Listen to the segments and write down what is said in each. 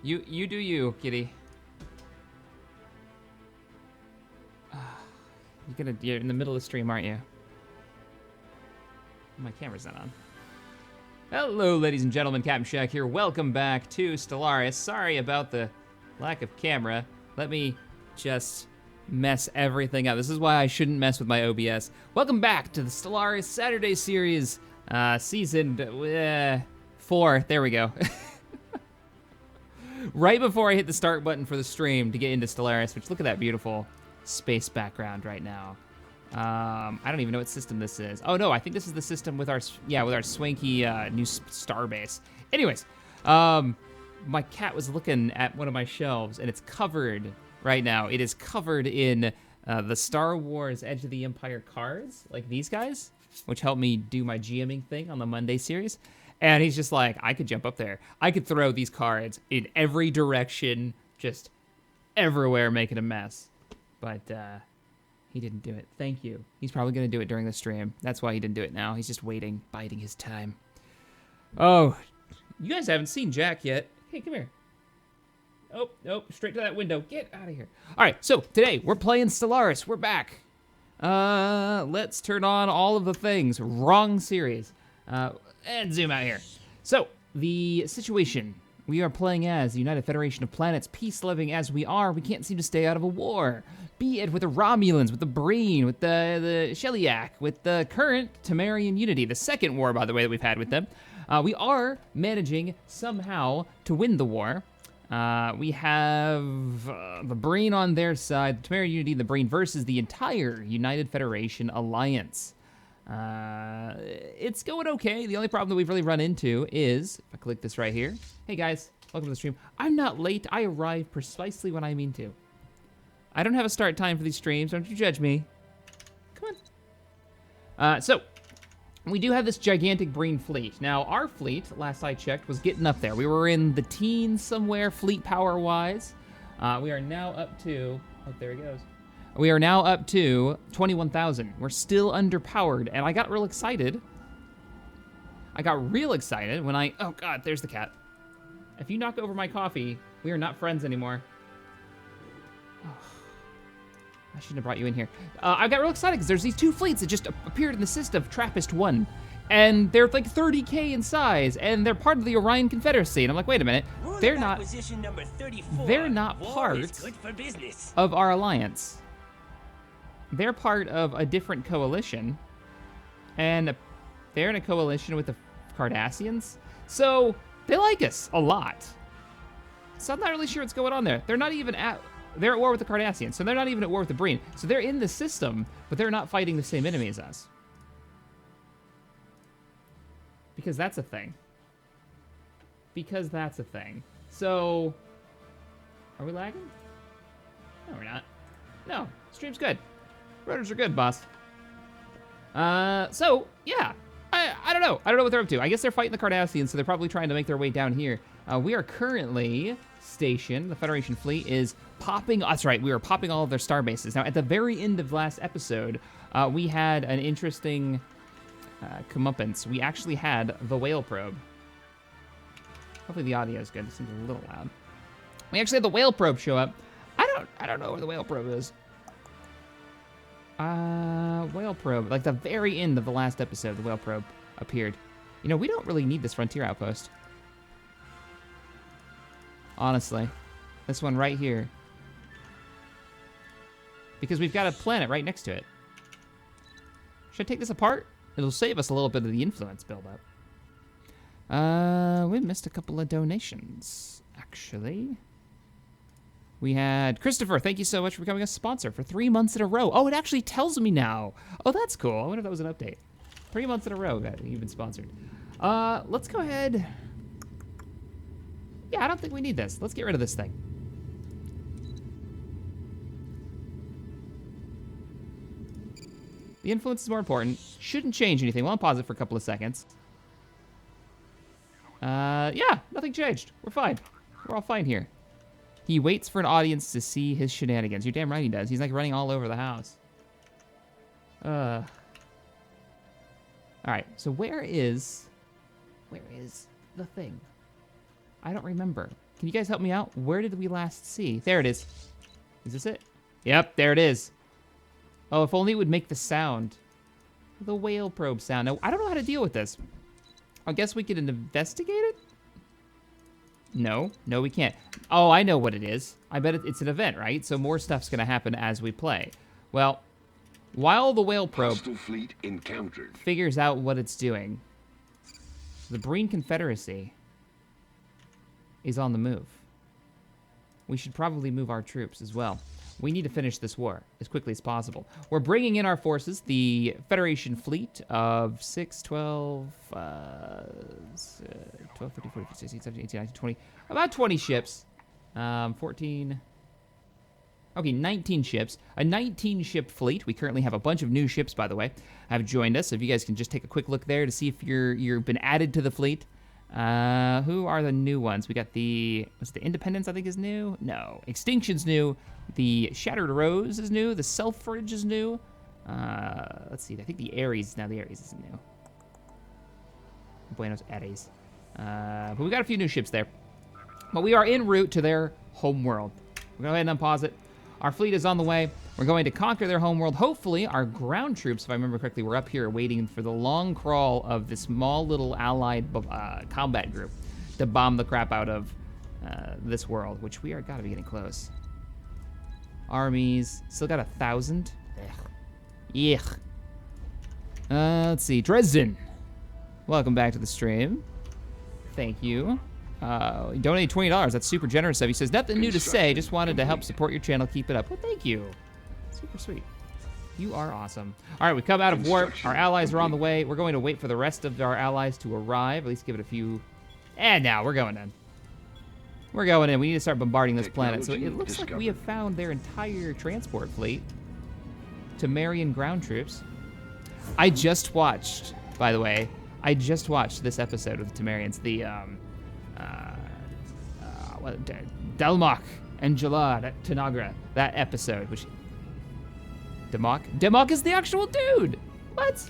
You do you, kitty. You're in the middle of the stream, aren't you? My camera's not on. Hello, ladies and gentlemen, Captain Shack here. Welcome back to Stellaris. Sorry about the lack of camera. Let me just mess everything up. This is why I shouldn't mess with my OBS. Welcome back to the Stellaris Saturday series, season 4. There we go. Right before I hit the start button for the stream to get into Stellaris, which look at that beautiful space background right now. I don't even know what system this is. Oh no, I think this is the system with our swanky new Starbase. Anyways, my cat was looking at one of my shelves and it's covered right now. It is covered in the Star Wars Edge of the Empire cards, like these guys, which helped me do my GMing thing on the Monday series. And he's just like, I could jump up there. I could throw these cards in every direction, just everywhere, making a mess. But he didn't do it. Thank you. He's probably going to do it during the stream. That's why he didn't do it now. He's just waiting, biding his time. Oh, you guys haven't seen Jack yet. Hey, come here. Oh, nope, straight to that window. Get out of here. All right, so today we're playing Stellaris. We're back. Let's turn on all of the things. Wrong series. And zoom out here. So, the situation. We are playing as the United Federation of Planets, peace-loving as we are. We can't seem to stay out of a war. Be it with the Romulans, with the Breen, with the Shellyak, with the current Temerian Unity, the second war, by the way, that we've had with them. We are managing somehow to win the war. We have the Breen on their side, the Temerian Unity, the Breen versus the entire United Federation Alliance. It's going okay. The only problem that we've really run into is, if I click this right here, hey guys, welcome to the stream. I'm not late. I arrive precisely when I mean to. I don't have a start time for these streams. Don't you judge me. Come on. So, we do have this gigantic Breen fleet. Now, our fleet, last I checked, was getting up there. We were in the teens somewhere, fleet power-wise. We are now up to, oh, there he goes. We are now up to 21,000. We're still underpowered, and I got real excited. When I, oh God, there's the cat. If you knock over my coffee, we are not friends anymore. Oh, I shouldn't have brought you in here. I got real excited because there's these two fleets that just appeared in the system of TRAPPIST-1. And they're like 30K in size, and they're part of the Orion Confederacy. And I'm like, wait a minute, they're not part of our alliance. They're part of a different coalition, and they're in a coalition with the Cardassians, so they like us a lot. So I'm not really sure what's going on there. They're at war with the Cardassians, so they're not even at war with the Breen. So they're in the system, but they're not fighting the same enemy as us. Because that's a thing. So, are we lagging? No, we're not. No, stream's good. Rotors are good, boss. So, yeah. I don't know. I don't know what they're up to. I guess they're fighting the Cardassians, so they're probably trying to make their way down here. We are currently stationed. The Federation fleet is popping. That's right. We were popping all of their star bases. Now, at the very end of last episode, we had an interesting comeuppance. We actually had the whale probe. Hopefully the audio is good. It seems a little loud. We actually had the whale probe show up. I don't know where the whale probe is. Whale probe. Like the very end of the last episode, the whale probe appeared. You know, we don't really need this frontier outpost. Honestly. This one right here. Because we've got a planet right next to it. Should I take this apart? It'll save us a little bit of the influence buildup. We missed a couple of donations, actually. We had Christopher, thank you so much for becoming a sponsor for 3 months in a row. Oh, it actually tells me now. Oh, that's cool. I wonder if that was an update. 3 months in a row that you've been sponsored. Let's go ahead. Yeah, I don't think we need this. Let's get rid of this thing. The influence is more important. Shouldn't change anything. Well, I'll pause it for a couple of seconds. Yeah, nothing changed. We're fine. We're all fine here. He waits for an audience to see his shenanigans. You're damn right he does. He's like running all over the house. All right, so where is the thing? I don't remember. Can you guys help me out? Where did we last see? There it is. Is this it? Yep, there it is. Oh, if only it would make the sound. The whale probe sound. Now, I don't know how to deal with this. I guess we could investigate it? No, we can't. Oh, I know what it is. I bet it's an event, right? So more stuff's gonna happen as we play. Well, while the whale probe fleet encountered. figures out what it's doing, the Breen Confederacy is on the move. We should probably move our troops as well. We need to finish this war as quickly as possible. We're bringing in our forces, the Federation fleet of 6, 12, 12, 13, 14, 16, 17, 18, 19, 20, about 20 ships. 14, okay, 19 ships. A 19-ship fleet. We currently have a bunch of new ships, by the way, have joined us. So if you guys can just take a quick look there to see if you've been added to the fleet. Who are the new ones? We got the Independence, I think, is new. No, Extinction's new. The Shattered Rose is new. The Selfridge is new. Let's see. I think the Ares. Now the Ares isn't new. Buenos Aires. But we got a few new ships there. But we are en route to their homeworld. We're going to go ahead and unpause it. Our fleet is on the way. We're going to conquer their homeworld. Hopefully, our ground troops, if I remember correctly, were up here waiting for the long crawl of this small little allied combat group to bomb the crap out of this world, which we are got to be getting close. Armies, still got 1,000. Yuck. Let's see, Dresden. Welcome back to the stream. Thank you. You donated $20. That's super generous of you. He says, nothing new to say. Just wanted to help support your channel. Keep it up. Well, thank you. Super sweet. You are awesome. All right, we come out of warp. Our allies are on the way. We're going to wait for the rest of our allies to arrive. At least give it a few. And now we're going in. We're going in. We need to start bombarding this planet. So it looks like we have found their entire transport fleet. Temerian ground troops. I just watched, by the way, this episode of the Temerians. The, Delmok and Jalad Tanagra. That episode, which... Demok? Demok is the actual dude! What?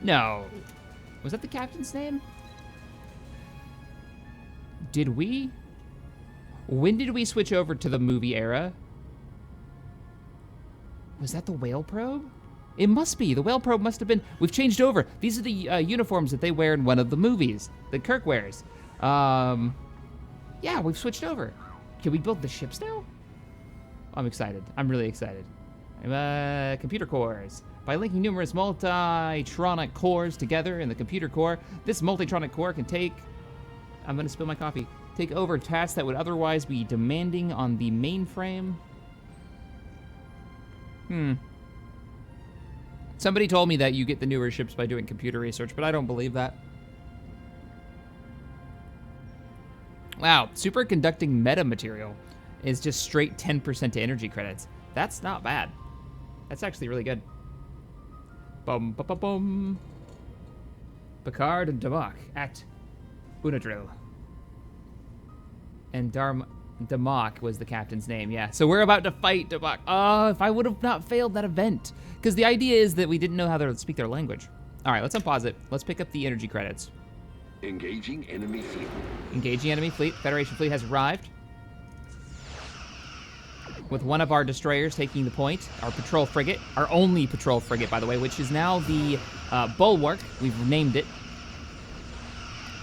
No. Was that the captain's name? Did we? When did we switch over to the movie era? Was that the whale probe? It must be. The whale probe must have been... We've changed over. These are the uniforms that they wear in one of the movies that Kirk wears. Yeah, we've switched over. Can we build the ships now? I'm excited. I'm really excited. Computer cores. By linking numerous multitronic cores together in the computer core, this multitronic core can take... I'm going to spill my coffee. Take over tasks that would otherwise be demanding on the mainframe. Somebody told me that you get the newer ships by doing computer research, but I don't believe that. Wow, superconducting metamaterial is just straight 10% to energy credits. That's not bad. That's actually really good. Bum, bum, bum, bum. Picard and Demok at Unadrill. And Demok was the captain's name, yeah. So we're about to fight Demok. Oh, if I would have not failed that event. Because the idea is that we didn't know how to speak their language. All right, let's unpause it. Let's pick up the energy credits. Engaging enemy fleet. Engaging enemy fleet. Federation fleet has arrived. With one of our destroyers taking the point. Our patrol frigate. Our only patrol frigate, by the way, which is now the Bulwark. We've named it.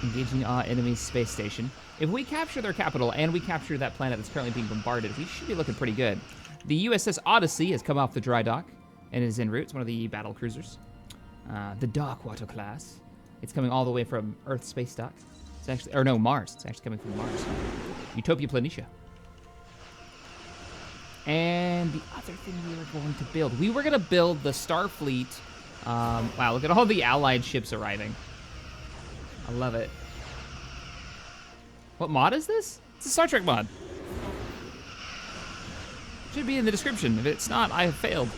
Engaging enemy space station. If we capture their capital and we capture that planet that's currently being bombarded, we should be looking pretty good. The USS Odyssey has come off the dry dock and is en route. It's one of the battle cruisers. The Darkwater class. It's coming all the way from Earth space dock. It's actually, or no, Mars. It's actually coming from Mars. Utopia Planitia. And the other thing we were going to build. We were going to build the Starfleet. Wow, look at all the allied ships arriving. I love it. What mod is this? It's a Star Trek mod. Should be in the description. If it's not, I have failed.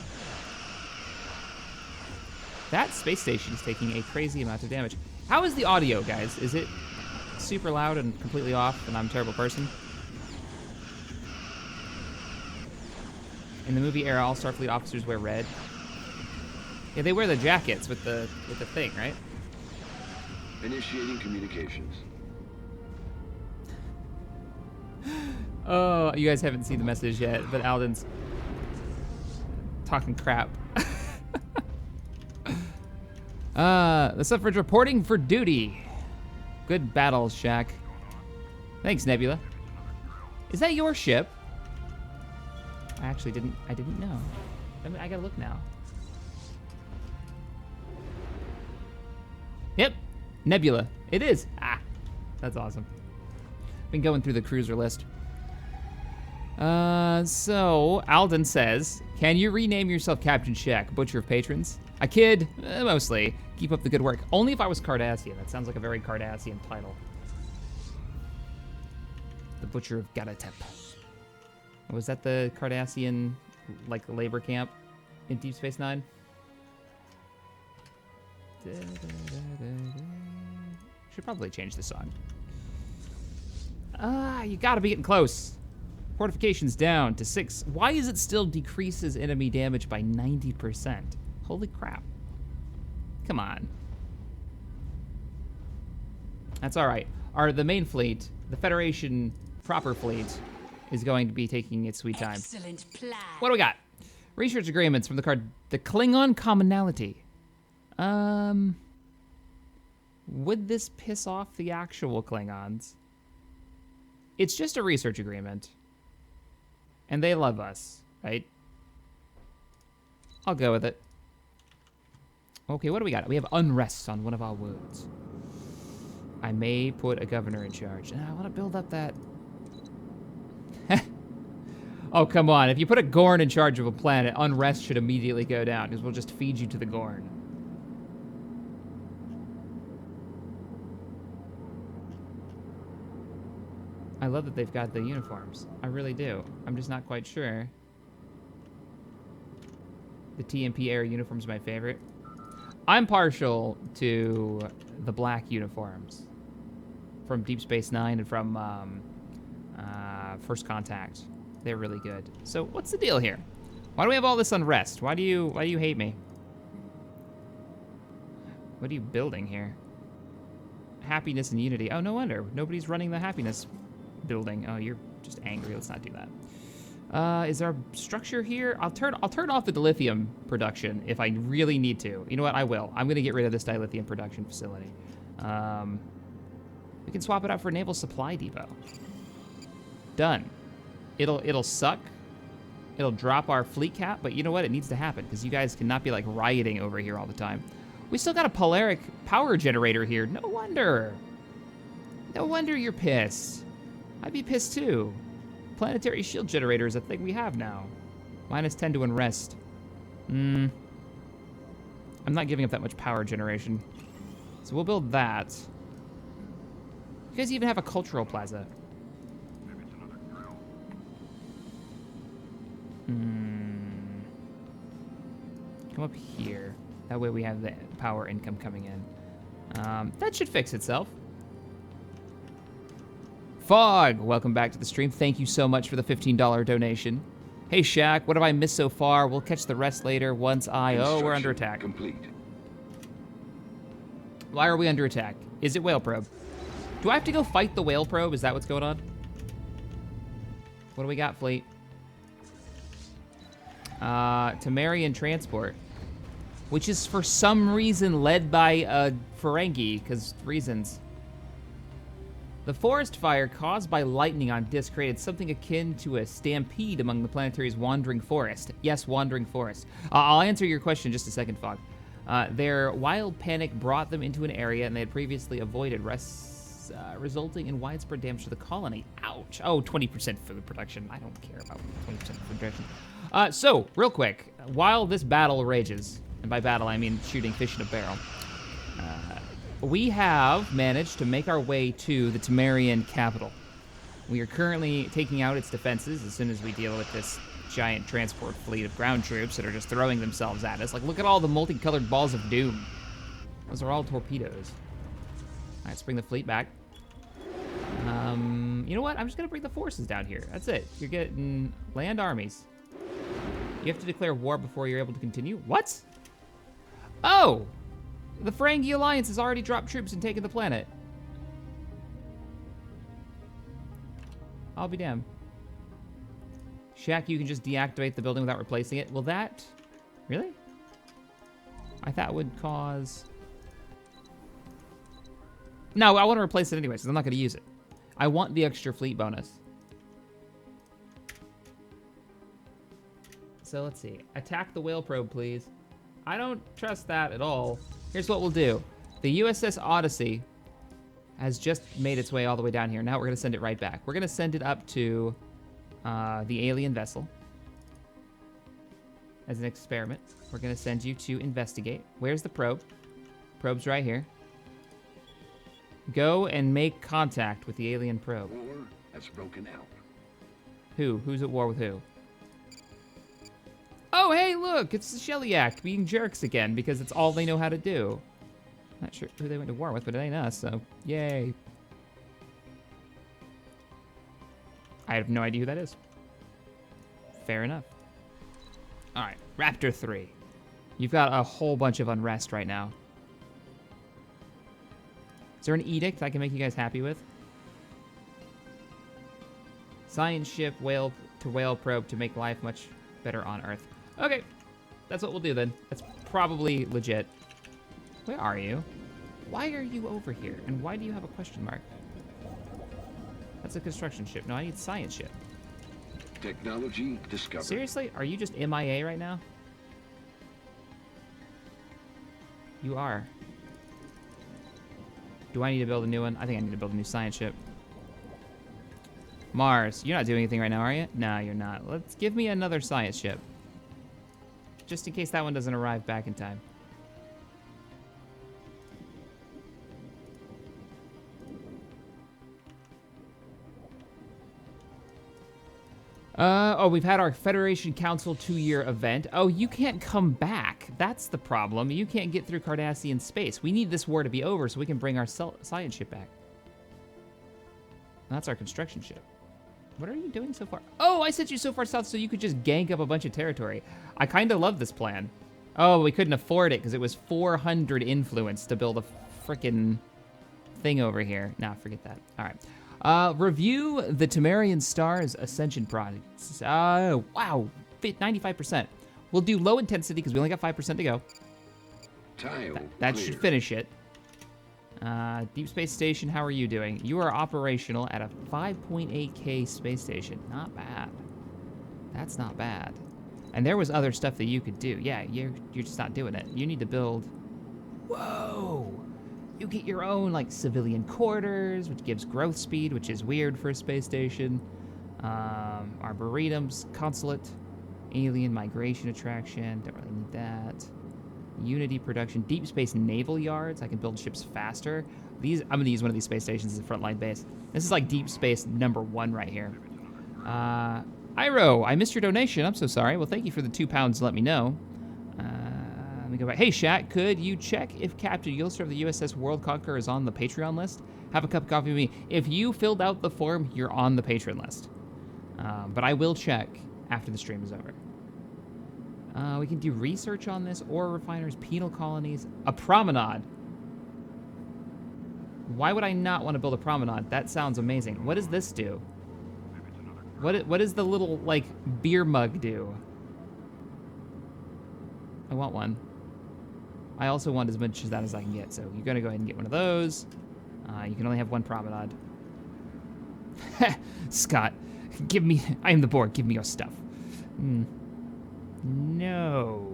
That space station is taking a crazy amount of damage. How is the audio, guys? Is it super loud and completely off and I'm a terrible person? In the movie era, all Starfleet officers wear red. Yeah, they wear the jackets with the thing, right? Initiating communications. Oh, you guys haven't seen the message yet, but Alden's talking crap. The suffrage reporting for duty. Good battles, Shaq. Thanks, Nebula. Is that your ship? I actually didn't know. I gotta look now. Yep, Nebula. It is. Ah, that's awesome. Been going through the cruiser list. So Alden says, can you rename yourself Captain Shaq, Butcher of Patrons? I kid, mostly. Keep up the good work. Only if I was Cardassian. That sounds like a very Cardassian title. The Butcher of Galatep. Was that the Cardassian, like, labor camp in Deep Space Nine? Should probably change the song. You gotta be getting close. Fortifications down to 6. Why is it still decreases enemy damage by 90%? Holy crap. Come on. That's all right. The main fleet, the Federation proper fleet, is going to be taking its sweet time. Excellent plan. What do we got? Research agreements from the card, the Klingon commonality. Would this piss off the actual Klingons? It's just a research agreement. And they love us, right? I'll go with it. Okay, what do we got? We have unrest on one of our worlds. I may put a governor in charge. I want to build up that... Oh, come on. If you put a Gorn in charge of a planet, unrest should immediately go down, because we'll just feed you to the Gorn. I love that they've got the uniforms. I really do. I'm just not quite sure. The TMP Air uniform's my favorite. I'm partial to the black uniforms from Deep Space Nine and from First Contact. They're really good. So what's the deal here? Why do we have all this unrest? Why do you hate me? What are you building here? Happiness and unity. Oh, no wonder. Nobody's running the happiness building. Oh, you're just angry. Let's not do that. Is there a structure here? I'll turn off the dilithium production if I really need to. You know what? I will. I'm gonna get rid of this dilithium production facility. We can swap it out for a naval supply depot. Done. It'll suck. It'll drop our fleet cap, but you know what? It needs to happen because you guys cannot be like rioting over here all the time. We still got a polaric power generator here. No wonder. No wonder you're pissed. I'd be pissed too. Planetary shield generator is a thing we have now. -10 to unrest. I'm not giving up that much power generation. So we'll build that. You guys even have a cultural plaza. Come up here. That way we have the power income coming in. That should fix itself. Fog, welcome back to the stream. Thank you so much for the $15 donation. Hey Shaq, what have I missed so far? We'll catch the rest later once we're under attack. Complete. Why are we under attack? Is it whale probe? Do I have to go fight the whale probe? Is that what's going on? What do we got, fleet? Temerian transport, which is for some reason led by a Ferengi, because reasons. The forest fire caused by lightning on Disk created something akin to a stampede among the planetary's wandering forest. Yes, wandering forest. I'll answer your question in just a second, Fog. Their wild panic brought them into an area and they had previously avoided, resulting in widespread damage to the colony. Ouch. Oh, 20% food production. I don't care about 20% food production. So, real quick, while this battle rages, and by battle I mean shooting fish in a barrel, we have managed to make our way to the Temerian capital. We are currently taking out its defenses as soon as we deal with this giant transport fleet of ground troops that are just throwing themselves at us. Like, look at all the multicolored balls of doom. Those are all torpedoes. All right, let's bring the fleet back. You know what? I'm just gonna bring the forces down here. That's it. You're getting land armies. You have to declare war before you're able to continue. What? Oh! The Ferengi Alliance has already dropped troops and taken the planet. I'll be damned. Shaq, you can just deactivate the building without replacing it. Will that... Really? I thought would cause... No, I want to replace it anyway, because I'm not going to use it. I want the extra fleet bonus. So let's see. Attack the whale probe, please. I don't trust that at all. Here's what we'll do. The USS Odyssey has just made its way all the way down here. Now we're going to send it right back. We're going to send it up to the alien vessel as an experiment. We're going to send you to investigate. Where's the probe? Probe's right here. Go and make contact with the alien probe. War has broken out. Who? Who's at war with who? Oh, hey, look, it's the Shellyak being jerks again because it's all they know how to do. Not sure who they went to war with, but it ain't us, so yay. I have no idea who that is. Fair enough. All right, Raptor 3. You've got a whole bunch of unrest right now. Is there an edict I can make you guys happy with? Science ship, whale to whale probe to make life much better on Earth. Okay, that's what we'll do then. That's probably legit. Where are you? Why are you over here? And why do you have a question mark? That's a construction ship. No, I need science ship. Technology discovered. Seriously? Are you just MIA right now? You are. Do I need to build a new one? I think I need to build a new science ship. Mars, you're not doing anything right now, are you? No, you're not. Let's give me another science ship. Just in case that one doesn't arrive back in time. Oh, we've had our Federation Council 2-year event. Oh, you can't come back. That's the problem. You can't get through Cardassian space. We need this war to be over so we can bring our science ship back. That's our construction ship. What are you doing so far? Oh, I sent you so far south so you could just gank up a bunch of territory. I kind of love this plan. Oh, we couldn't afford it because it was 400 influence to build a frickin' thing over here. Nah, forget that. All right. Review the Temerian Star's Ascension projects. Wow, 95%. We'll do low intensity because we only got 5% to go. That should finish it. Deep Space Station, how are you doing? You are operational at a 5.8K space station. Not bad. That's not bad. And there was other stuff that you could do. Yeah, you're just not doing it. You need to build... Whoa! You get your own, like, civilian quarters, which gives growth speed, which is weird for a space station. Arboretums, consulate, alien migration attraction. Don't really need that. Unity production, deep space naval yards. I can build ships faster. I'm gonna use one of these space stations as a frontline base. This is like deep space #1 right here. Iro, I missed your donation. I'm so sorry. Well, thank you for the £2 to let me know. Let me go back. Hey, Shat, could you check if Captain Yulster of the USS World Conqueror is on the Patreon list? Have a cup of coffee with me. If you filled out the form, you're on the patron list. But I will check after the stream is over. We can do research on this. Ore refiners, penal colonies, a promenade. Why would I not want to build a promenade? That sounds amazing. What does this do? What does the little, like, beer mug do? I want one. I also want as much of that as I can get, so you're going to go ahead and get one of those. You can only have one promenade. Scott, give me... I am the Borg. Give me your stuff. No.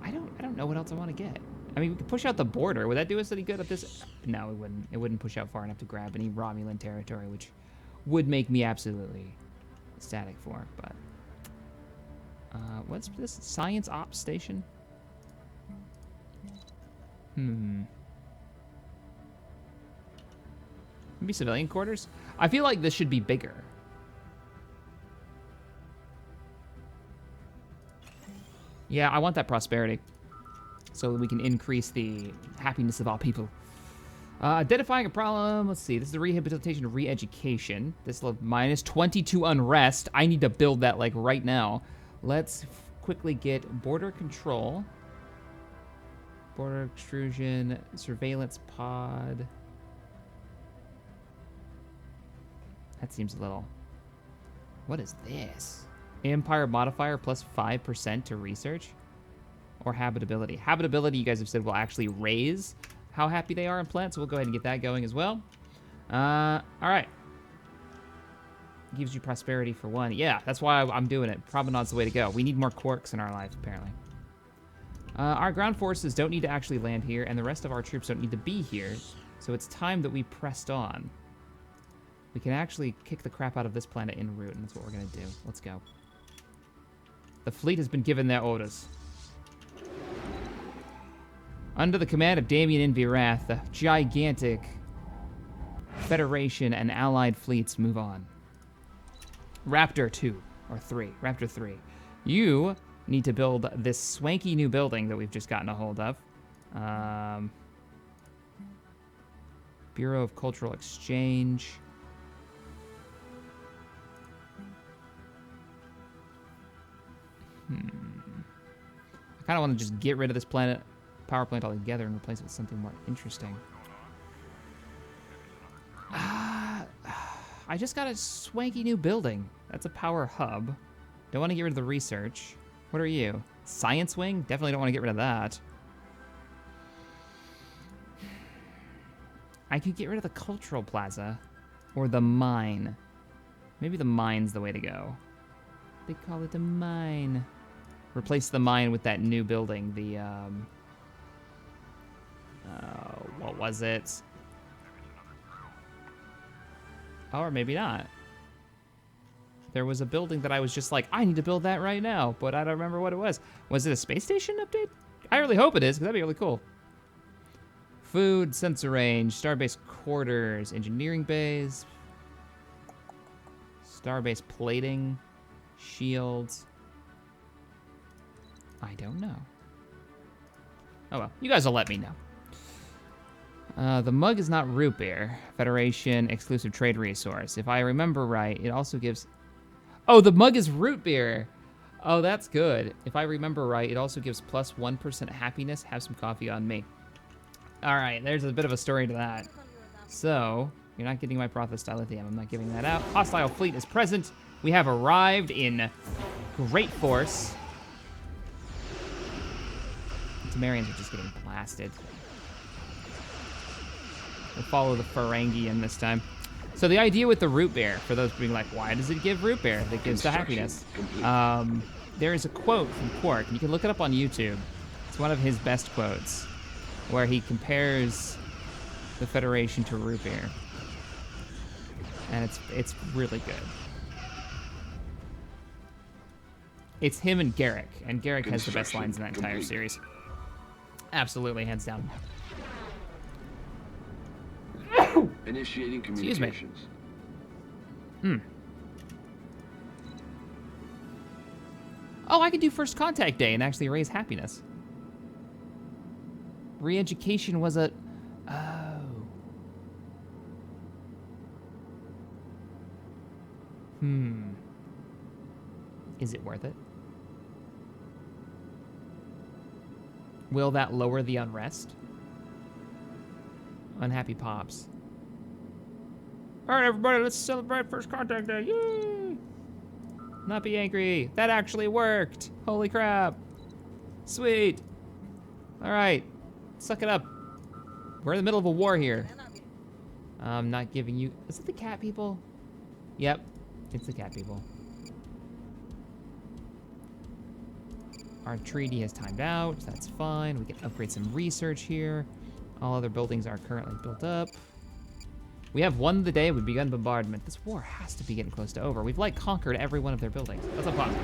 I don't know what else I want to get. I mean, we could push out the border. Would that do us any good at this? No, it wouldn't. It wouldn't push out far enough to grab any Romulan territory, which would make me absolutely ecstatic for. But what's this? Science Ops Station? Maybe civilian quarters? I feel like this should be bigger. Yeah, I want that prosperity so that we can increase the happiness of all people. Identifying a problem. Let's see. This is the rehabilitation and re-education. This will have minus 22 unrest. I need to build that like right now. Let's quickly get border control. Border extrusion, surveillance pod. That seems a little... What is this? Empire modifier plus 5% to research? Or habitability? Habitability, you guys have said, will actually raise how happy they are in plants, so we'll go ahead and get that going as well. All right. Gives you prosperity for 1. Yeah, that's why I'm doing it. Promenade's the way to go. We need more quarks in our life, apparently. Our ground forces don't need to actually land here, and the rest of our troops don't need to be here, so it's time that we pressed on. We can actually kick the crap out of this planet en route, and that's what we're gonna do. Let's go. The fleet has been given their orders. Under the command of Damien Invirath, the gigantic Federation and allied fleets move on. Raptor 2, or 3, Raptor 3. You need to build this swanky new building that we've just gotten a hold of. Bureau of Cultural Exchange. I kind of want to just get rid of this planet power plant altogether and replace it with something more interesting. I just got a swanky new building. That's a power hub. Don't want to get rid of the research. What are you? Science wing? Definitely don't want to get rid of that. I could get rid of the cultural plaza or the mine. Maybe the mine's the way to go. They call it a mine. Replace the mine with that new building. The, what was it? Or maybe not. There was a building that I was just like, I need to build that right now, but I don't remember what it was. Was it a space station update? I really hope it is, because that'd be really cool. Food, sensor range, Starbase quarters, engineering bays, Starbase plating, shields. I don't know. Oh well, you guys will let me know. The mug is not root beer. Federation exclusive trade resource. If I remember right, it also gives... Oh, the mug is root beer. Oh, that's good. If I remember right, it also gives plus 1% happiness. Have some coffee on me. All right, there's a bit of a story to that. So, you're not getting my Prothos lithium. I'm not giving that out. Hostile fleet is present. We have arrived in great force. The Temerians are just getting blasted. We'll follow the Ferengian this time. So the idea with the root beer, for those being like, why does it give root beer? That gives the happiness. There is a quote from Quark, and you can look it up on YouTube. It's one of his best quotes, where he compares the Federation to root beer. And it's really good. It's him and Garrick has the best lines in that entire series. Absolutely, hands down. Initiating communications. Oh, I could do first contact day and actually raise happiness. Re-education was a... Oh. Is it worth it? Will that lower the unrest? Unhappy Pops. All right, everybody, let's celebrate first contact day. Yay! Not be angry. That actually worked. Holy crap. Sweet. All right, suck it up. We're in the middle of a war here. I'm not giving you... Is it the cat people? Yep, it's the cat people. Our treaty has timed out. That's fine. We can upgrade some research here. All other buildings are currently built up. We have won the day. We've begun bombardment. This war has to be getting close to over. We've, like, conquered every one of their buildings. That's impossible.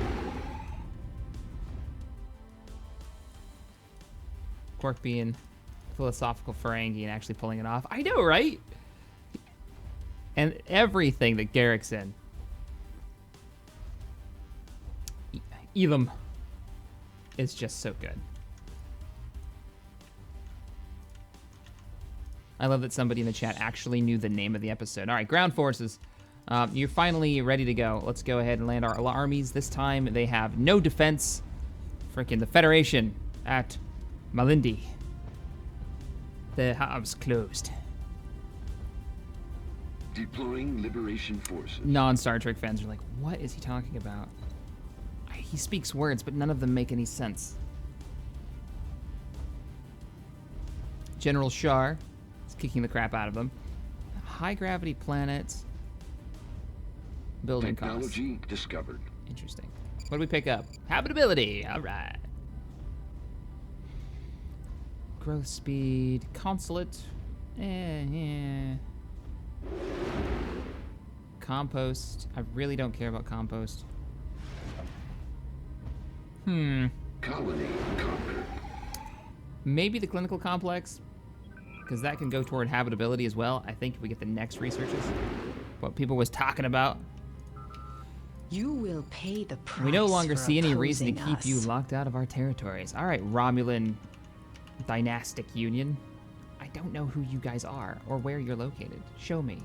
Quark being philosophical Ferengi and actually pulling it off. I know, right? And everything that Garrick's in. Elam is just so good. I love that somebody in the chat actually knew the name of the episode. All right, ground forces. You're finally ready to go. Let's go ahead and land our armies. This time they have no defense. Freaking the Federation at Malindi. The hub's closed. Deploying liberation forces. Non-Star Trek fans are like, what is he talking about? He speaks words, but none of them make any sense. General Shar is kicking the crap out of them. High gravity planets. Building Technology costs. discovered. Interesting. What do we pick up? Habitability. All right. Growth speed. Consulate. Yeah. Compost. I really don't care about compost. Colony conquered. Maybe the clinical complex, because that can go toward habitability as well. I think if we get the next researches, what people was talking about. You will pay the price. We no longer for see any reason to opposing keep you us. locked out of our territories. All right, Romulan dynastic union. I don't know who you guys are or where you're located. Show me.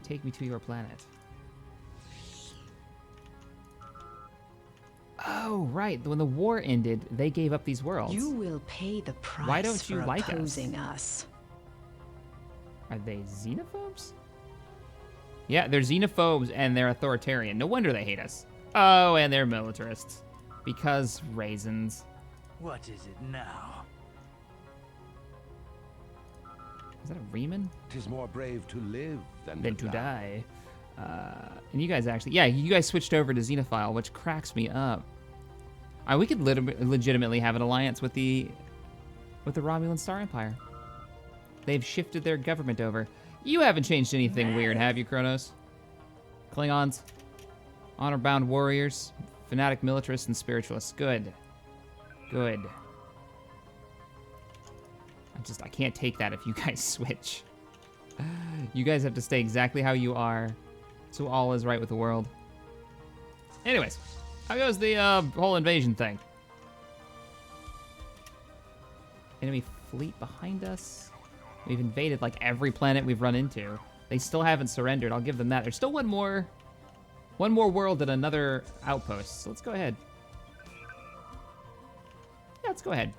Take me to your planet. Oh, right. When the war ended, they gave up these worlds. You will pay the price. Why don't you for like us? opposing us? Are they xenophobes? Yeah, they're xenophobes and they're authoritarian. No wonder they hate us. Oh, and they're militarists. Because raisins. What is it now? Is that a Riemann? 'Tis more brave to live than To die. And you guys actually, yeah, you guys switched over to Xenophile, which cracks me up. We could legitimately have an alliance with the Romulan Star Empire. They've shifted their government over. You haven't changed anything weird, have you, Kronos? Klingons, honor-bound warriors, fanatic militarists, and spiritualists. Good. Good. I can't take that if you guys switch. You guys have to stay exactly how you are, so all is right with the world. Anyways, how goes the whole invasion thing? Enemy fleet behind us. We've invaded like every planet we've run into. They still haven't surrendered. I'll give them that. There's still one more world at another outpost. So let's go ahead. Yeah, let's go ahead.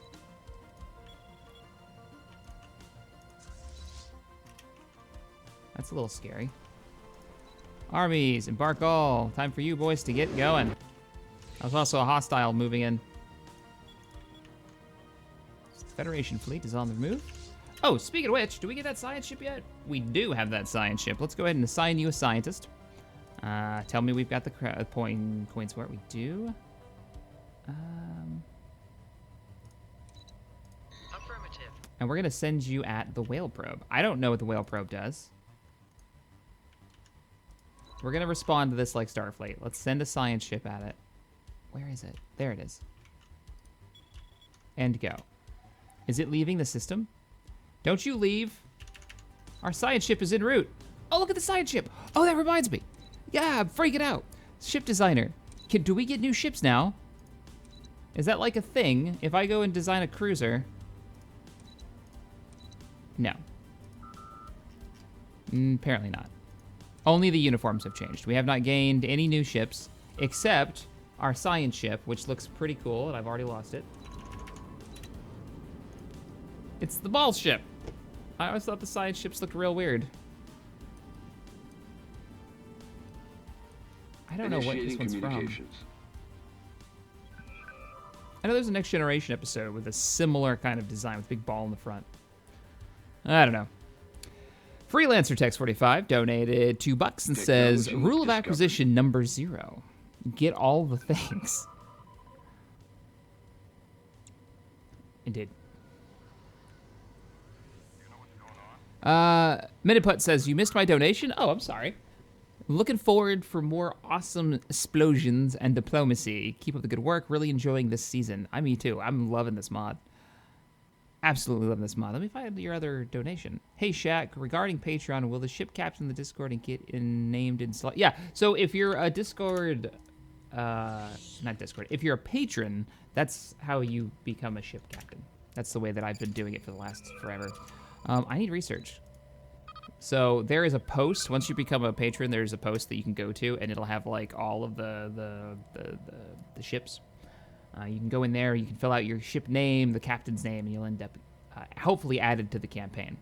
That's a little scary. Armies, embark all. Time for you boys to get going. There's also a hostile moving in. Federation fleet is on the move. Oh, speaking of which, do we get that science ship yet? We do have that science ship. Let's go ahead and assign you a scientist. Tell me we've got the coins where we do. Affirmative. And we're gonna send you at the whale probe. I don't know what the whale probe does. We're gonna respond to this like Starfleet. Let's send a science ship at it. Where is it? There it is. And go. Is it leaving the system? Don't you leave. Our science ship is en route. Oh, look at the science ship. Oh, that reminds me. Yeah, I'm freaking out. Ship designer. Do we get new ships now? Is that like a thing? If I go and design a cruiser? No. Apparently not. Only the uniforms have changed. We have not gained any new ships, except our science ship, which looks pretty cool, and I've already lost it. It's the ball ship. I always thought the science ships looked real weird. I don't know what this one's from. I know there's a Next Generation episode with a similar kind of design with a big ball in the front. I don't know. Freelancer Text 45 donated $2 and says, rule of acquisition number 0. Get all the things. Indeed. Miniput says, you missed my donation? Oh, I'm sorry. Looking forward for more awesome explosions and diplomacy. Keep up the good work. Really enjoying this season. Me too. I'm loving this mod. Absolutely loving this mod. Let me find your other donation. Hey, Shaq, regarding Patreon, will the ship captain in the Discord and get named in slot? Yeah, so if you're a Discord, not Discord, if you're a patron, that's how you become a ship captain. That's the way that I've been doing it for the last forever. I need research. So there is a post. Once you become a patron, there's a post that you can go to, and it'll have like all of the ships. You can go in there. You can fill out your ship name, the captain's name, and you'll end up hopefully added to the campaign.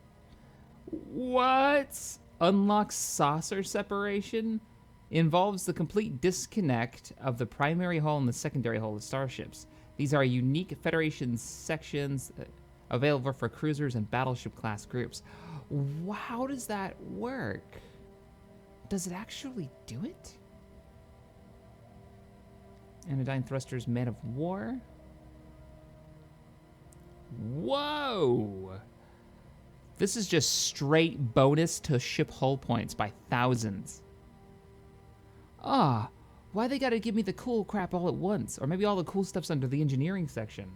What? unlocks saucer separation involves the complete disconnect of the primary hull and the secondary hull of starships. These are unique Federation sections available for cruisers and battleship class groups. How does that work? Does it actually do it? Anodyne thrusters, man of war. Whoa! This is just straight bonus to ship hull points by thousands. Ah, why they gotta give me the cool crap all at once? Or maybe all the cool stuff's under the engineering section.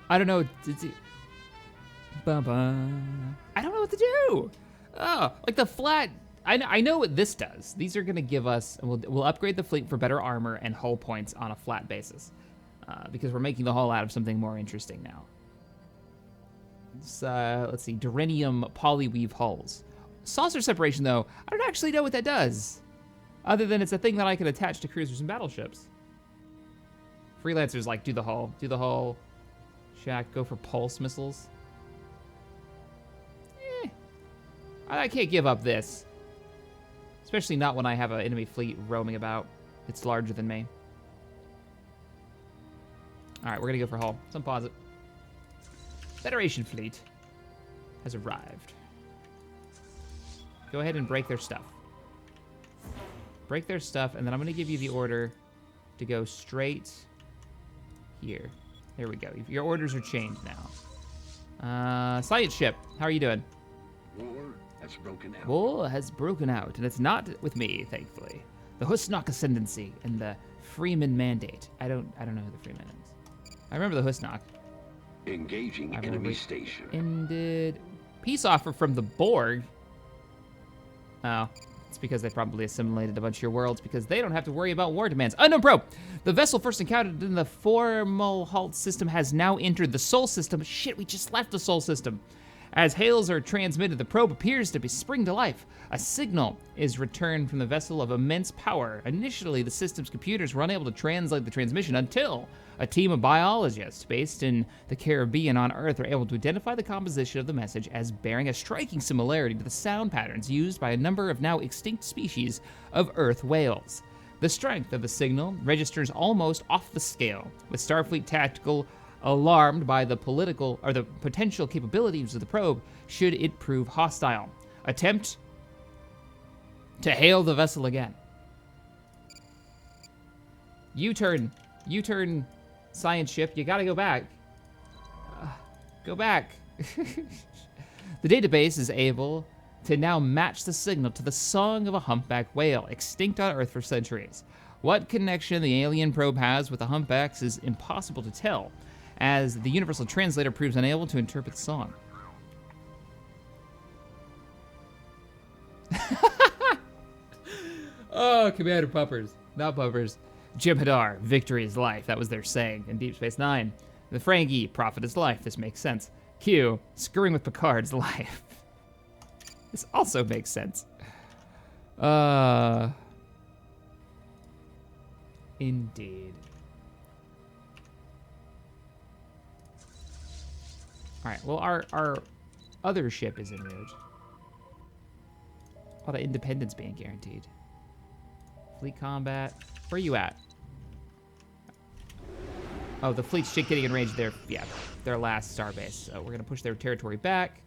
I don't know. I don't know what to do. Oh, like the flat. I know what this does. These are gonna give us, we'll upgrade the fleet for better armor and hull points on a flat basis, because we're making the hull out of something more interesting now. Let's see, Duranium polyweave hulls. Saucer separation, though, I don't actually know what that does, other than it's a thing that I can attach to cruisers and battleships. Freelancers like do the hull. Shaq, go for pulse missiles. I can't give up this. Especially not when I have an enemy fleet roaming about. It's larger than me. All right, we're gonna go for hull. Let's unpause it. Federation fleet has arrived. Go ahead and break their stuff. Break their stuff, and then I'm gonna give you the order to go straight here. There we go. Your orders are changed now. Science ship, how are you doing? War has broken out. War has broken out, and it's not with me, thankfully. The Husnock Ascendancy and the Freeman Mandate. I don't know who the Freeman is. I remember the Husnock. Engaging enemy station. Ended. Peace offer from the Borg. Oh, it's because they probably assimilated a bunch of your worlds because they don't have to worry about war demands. Unknown probe. The vessel first encountered in the formal halt system has now entered the Sol system. Shit, we just left the Sol system. As hails are transmitted, the probe appears to be spring to life. A signal is returned from the vessel of immense power. Initially, the system's computers were unable to translate the transmission until a team of biologists based in the Caribbean on Earth were able to identify the composition of the message as bearing a striking similarity to the sound patterns used by a number of now extinct species of Earth whales. The strength of the signal registers almost off the scale, with Starfleet tactical alarmed by the potential capabilities of the probe should it prove hostile. Attempt to hail the vessel again. U-turn, science ship, you gotta go back. Go back. The database is able to now match the signal to the song of a humpback whale, extinct on Earth for centuries. What connection the alien probe has with the humpbacks is impossible to tell, as the universal translator proves unable to interpret the song. Oh, Commander Puppers, not Puppers. Jim Hadar, victory is life. That was their saying in Deep Space Nine. The Ferengi, profit is life. This makes sense. Q, screwing with Picard's life. This also makes sense. Indeed. All right, well, our other ship is en route. A lot of independence being guaranteed. Fleet combat. Where are you at? Oh, the fleet's shit getting in range. Their last starbase. So we're gonna push their territory back.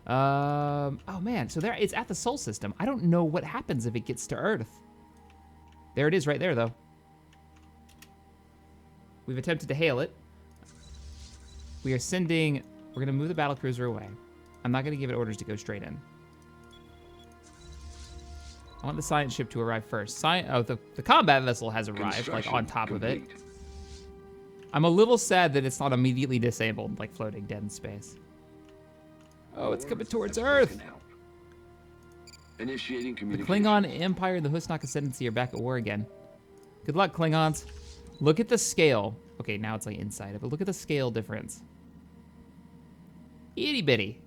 Oh man, so it's at the Sol system. I don't know what happens if it gets to Earth. There it is right there, though. We've attempted to hail it. We're gonna move the battlecruiser away. I'm not gonna give it orders to go straight in. I want the science ship to arrive first. The combat vessel has arrived, like on top of it. I'm a little sad that it's not immediately disabled, like floating dead in space. Oh, it's coming towards Earth. Initiating The communication. Klingon Empire and the Husnock Ascendancy are back at war again. Good luck, Klingons. Look at the scale. Okay, now it's like inside it, but look at the scale difference. Itty bitty.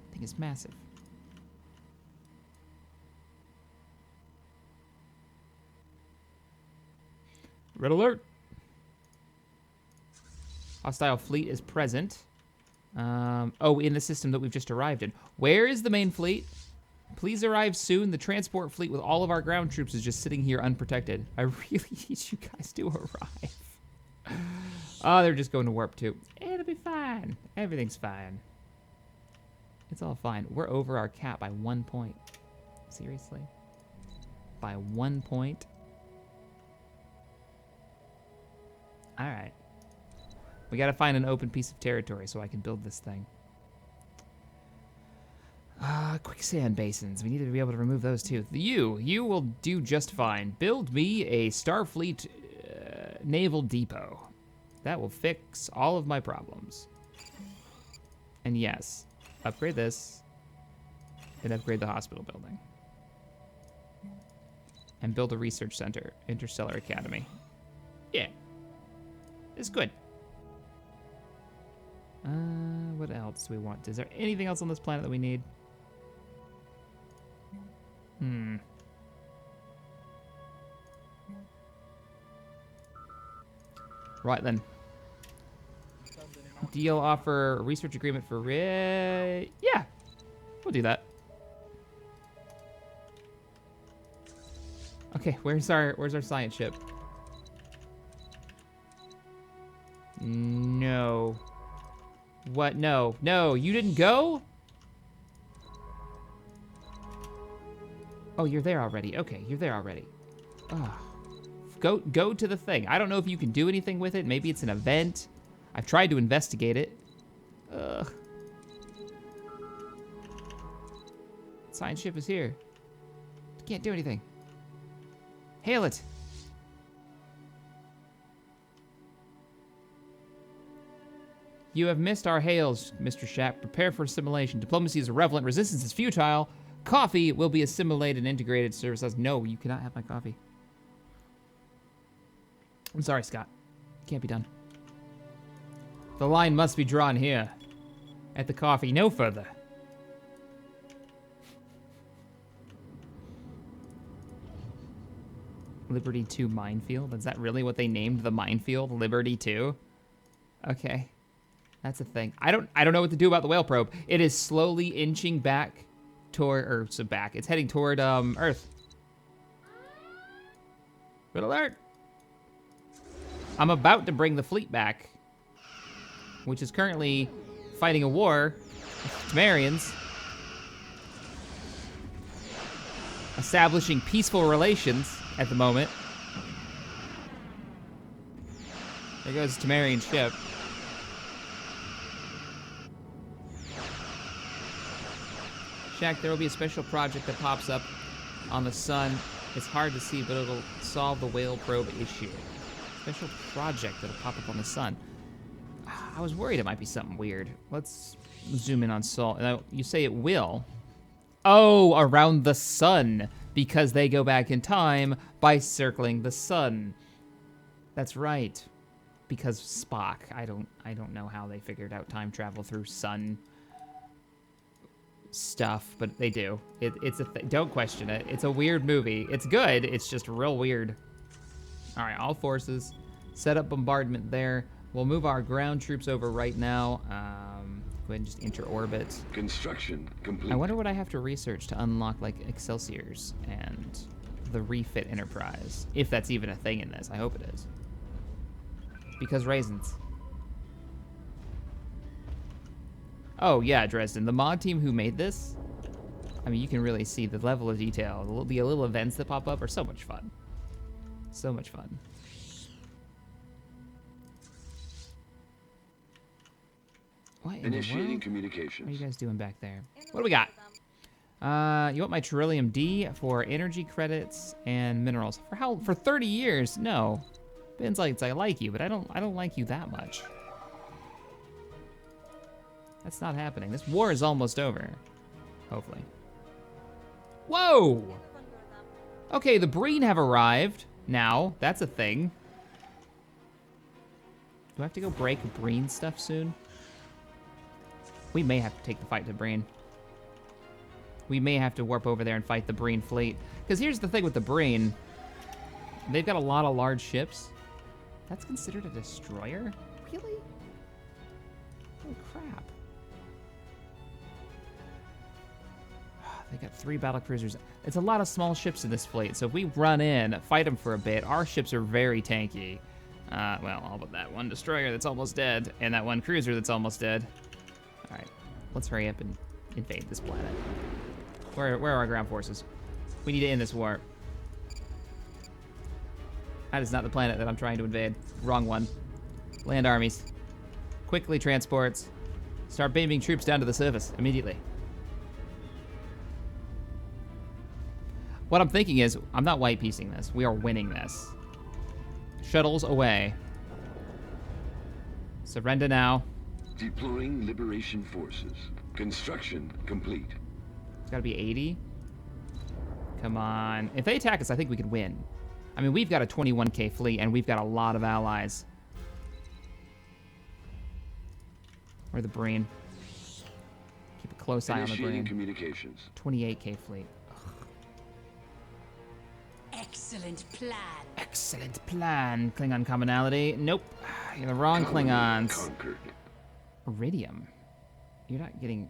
I think it's massive. Red alert. Hostile fleet is present. Oh, in the system that we've just arrived in. Where is the main fleet? Please arrive soon. The transport fleet with all of our ground troops is just sitting here unprotected. I really need you guys to arrive. Oh, they're just going to warp 2. It'll be fine. Everything's fine. It's all fine. We're over our cap by 1 point. Seriously? By 1 point? All right. We got to find an open piece of territory so I can build this thing. Quicksand basins. We need to be able to remove those too. You will do just fine. Build me a Starfleet naval depot. That will fix all of my problems. And yes, upgrade this and upgrade the hospital building. And build a research center, Interstellar Academy. Yeah, it's good. What else do we want? Is there anything else on this planet that we need? Right then. Deal offer a research agreement for yeah, we'll do that. Okay, where's our science ship? No. What? No, you didn't go? Oh, you're there already. Okay, you're there already. Oh. Go to the thing. I don't know if you can do anything with it. Maybe it's an event. I've tried to investigate it. Ugh. Science ship is here. Can't do anything. Hail it. You have missed our hails, Mr. Shapp. Prepare for assimilation. Diplomacy is irrelevant. Resistance is futile. Coffee will be assimilated and integrated. Service says, no, you cannot have my coffee. I'm sorry, Scott. Can't be done. The line must be drawn here. At the coffee, no further. Liberty 2 minefield? Is that really what they named the minefield? Liberty 2? Okay. That's a thing. I don't know what to do about the whale probe. It is slowly inching back toward, it's heading toward Earth. Red alert! I'm about to bring the fleet back, which is currently fighting a war with Tamarians, establishing peaceful relations at the moment. There goes the Tamarian ship. Shaq, there will be a special project that pops up on the sun. It's hard to see, but it'll solve the whale probe issue. Special project that'll pop up on the sun. I was worried it might be something weird. Let's zoom in on Sol. Now, you say it will. Oh, around the sun, because they go back in time by circling the sun. That's right. Because Spock. I don't know how they figured out time travel through sun stuff, but they do. It's a don't question it. It's a weird movie. It's good. It's just real weird. All right, all forces, set up bombardment there. We'll move our ground troops over right now. Go ahead and just enter orbit. Construction complete. I wonder what I have to research to unlock like Excelsiors and the refit Enterprise, if that's even a thing in this. I hope it is. Because raisins. Oh yeah, Dresden, the mod team who made this, I mean, you can really see the level of detail. The little events that pop up are so much fun. So much fun. What in Initiating the world? communications. What are you guys doing back there? What do we got? You want my Trillium D for energy credits and minerals. For how? For 30 years? No. Ben's like, I like you, but I don't like you that much. That's not happening. This war is almost over. Hopefully. Whoa! Okay, the Breen have arrived. Now, that's a thing. Do I have to go break Breen stuff soon? We may have to take the fight to Breen. We may have to warp over there and fight the Breen fleet. Because here's the thing with the Breen. They've got a lot of large ships. That's considered a destroyer? Really? Holy crap. They got 3 battle cruisers. It's a lot of small ships in this fleet, so if we run in, fight them for a bit, our ships are very tanky. Well, all but that one destroyer that's almost dead, and that one cruiser that's almost dead. All right, let's hurry up and invade this planet. Where are our ground forces? We need to end this war. That is not the planet that I'm trying to invade. Wrong one. Land armies. Quickly transports. Start beaming troops down to the surface immediately. What I'm thinking is, I'm not white piecing this. We are winning this. Shuttles away. Surrender now. Deploying liberation forces. Construction complete. It's gotta be 80. Come on. If they attack us, I think we could win. I mean, we've got a 21k fleet, and we've got a lot of allies. Where's the brain? Keep a close eye on the Initiating brain. communications. 28k fleet. Excellent plan. Excellent plan. Klingon commonality. Nope. You're the wrong Klingons. Conquered. Iridium. You're not getting...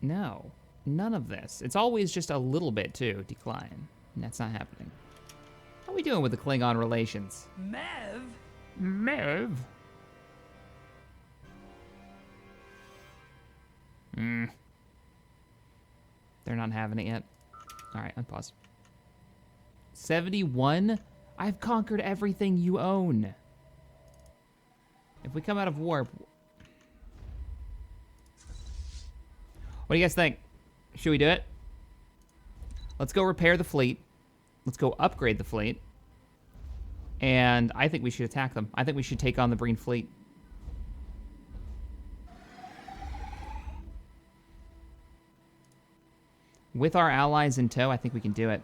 No. None of this. It's always just a little bit, too. Decline. And that's not happening. How are we doing with the Klingon relations? Mev? Mev? They're not having it yet. Alright, unpause. 71? I've conquered everything you own. If we come out of warp... What do you guys think? Should we do it? Let's go repair the fleet. Let's go upgrade the fleet. And I think we should attack them. I think we should take on the Breen fleet. With our allies in tow, I think we can do it.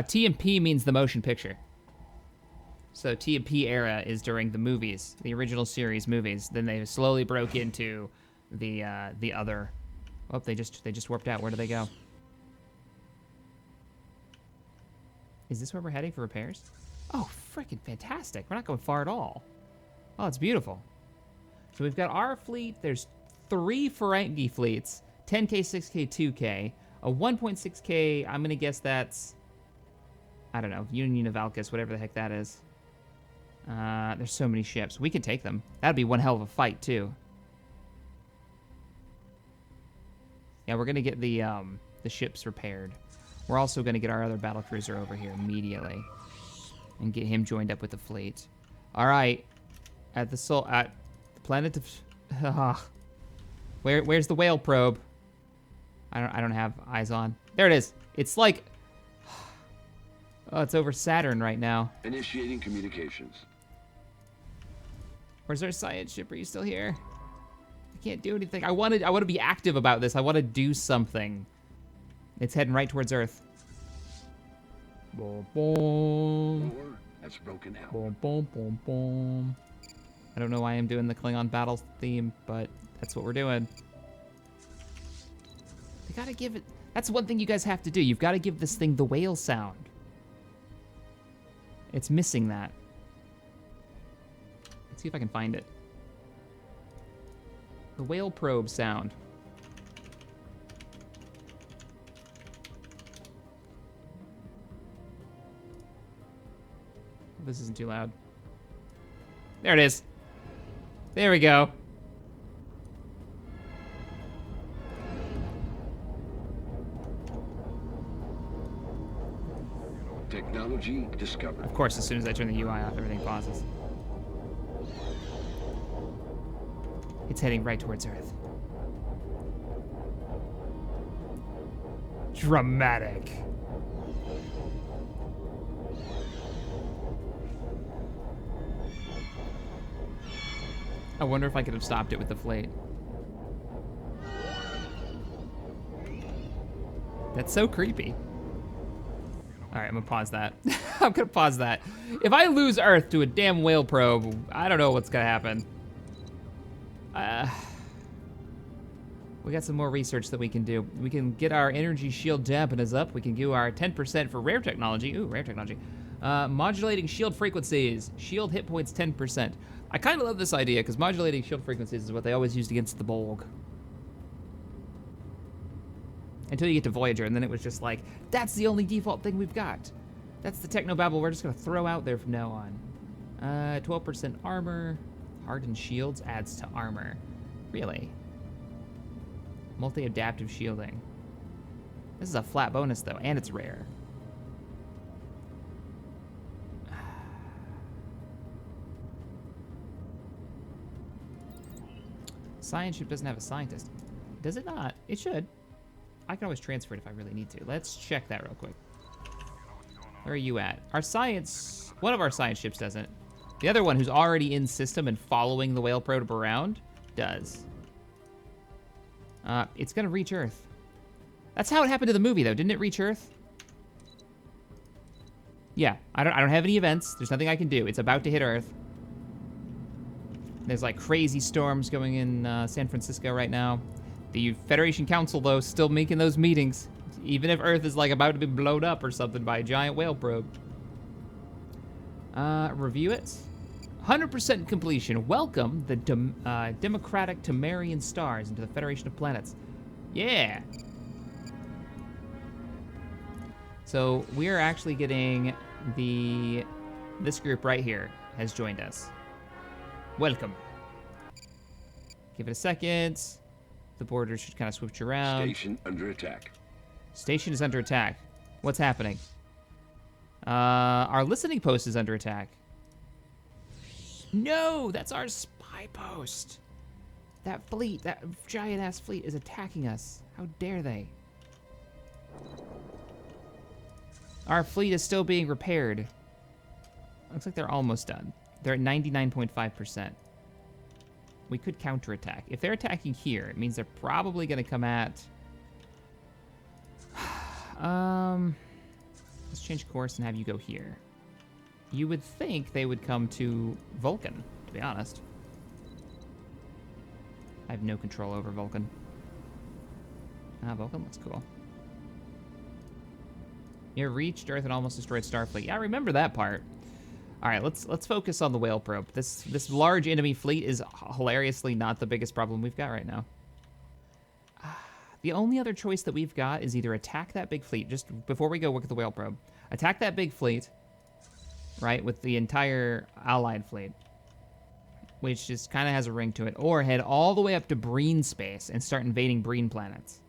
T&P means the motion picture. So T&P era is during the movies, the original series movies. Then they slowly broke into the other. Oh, they just warped out. Where do they go? Is this where we're heading for repairs? Oh, freaking fantastic! We're not going far at all. Oh, it's beautiful. So we've got our fleet. There's 3 Ferengi fleets, 10k, 6k, 2k, a 1.6k. I'm gonna guess that's, I don't know, Union of Alcus, whatever the heck that is. There's so many ships. We could take them. That'd be one hell of a fight, too. Yeah, we're gonna get the ships repaired. We're also gonna get our other battlecruiser over here immediately and get him joined up with the fleet. All right, at the planet of where's the whale probe? I don't have eyes on. There it is. It's like, oh, it's over Saturn right now. Initiating communications. Where's our science ship? Are you still here? I can't do anything. I want to be active about this. I want to do something. It's heading right towards Earth. Boom, boom. War has broken out. Boom, boom, boom, boom. I don't know why I'm doing the Klingon battle theme, but that's what we're doing. You gotta give it... That's one thing you guys have to do. You've got to give this thing the whale sound. It's missing that. Let's see if I can find it. The whale probe sound. This isn't too loud. There it is. There we go. Technology discovered. Of course, as soon as I turn the UI off, everything pauses. It's heading right towards Earth. Dramatic. I wonder if I could have stopped it with the fleet. That's so creepy. All right, I'm gonna pause that. I'm gonna pause that. If I lose Earth to a damn whale probe, I don't know what's gonna happen. We got some more research that we can do. We can get our energy shield dampeners up. We can do our 10% for rare technology. Ooh, rare technology. Modulating shield frequencies. Shield hit points 10%. I kind of love this idea because modulating shield frequencies is what they always used against the Borg. Until you get to Voyager, and then it was just like, that's the only default thing we've got. That's the technobabble we're just gonna throw out there from now on. 12% armor. Hardened shields adds to armor. Really? Multi-adaptive shielding. This is a flat bonus though, and it's rare. Science ship doesn't have a scientist. Does it not? It should. I can always transfer it if I really need to. Let's check that real quick. Where are you at? Our science, one of our science ships doesn't. The other one, who's already in system and following the whale probe around, does. It's gonna reach Earth. That's how it happened to the movie, though. Didn't it reach Earth? Yeah, I don't have any events. There's nothing I can do. It's about to hit Earth. There's like crazy storms going in San Francisco right now. The Federation Council, though, still making those meetings, even if Earth is like about to be blown up or something by a giant whale probe. Review it. 100% completion. Welcome the democratic Temerian stars into the Federation of Planets. Yeah. So we're actually getting this group right here has joined us. Welcome. Give it a second. The border should kind of switch around. Station under attack. Station is under attack. What's happening? Our listening post is under attack. No, that's our spy post. That fleet, that giant-ass fleet is attacking us. How dare they? Our fleet is still being repaired. Looks like they're almost done. They're at 99.5%. We could counterattack. If they're attacking here, it means they're probably going to come at... let's change course and have you go here. You would think they would come to Vulcan, to be honest. I have no control over Vulcan. Vulcan looks cool. You reached Earth and almost destroyed Starfleet. Yeah, I remember that part. All right, let's focus on the whale probe. This large enemy fleet is hilariously not the biggest problem we've got right now. The only other choice that we've got is either attack that big fleet, just before we go look at the whale probe. Attack that big fleet, right, with the entire Allied fleet, which just kind of has a ring to it, or head all the way up to Breen space and start invading Breen planets.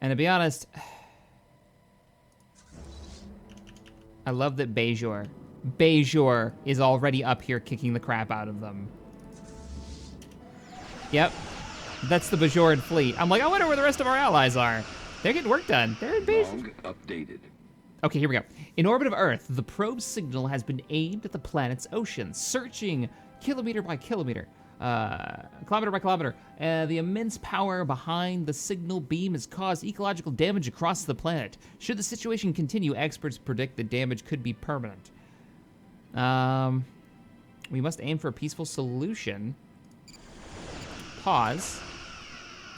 And to be honest, I love that Bajor is already up here kicking the crap out of them. Yep. That's the Bajoran fleet. I'm like, I wonder where the rest of our allies are. They're getting work done. They're in base. Log updated. Okay, here we go. In orbit of Earth, the probe signal has been aimed at the planet's oceans, searching kilometer by kilometer, kilometer by kilometer. The immense power behind the signal beam has caused ecological damage across the planet. Should the situation continue, experts predict the damage could be permanent. We must aim for a peaceful solution. Pause.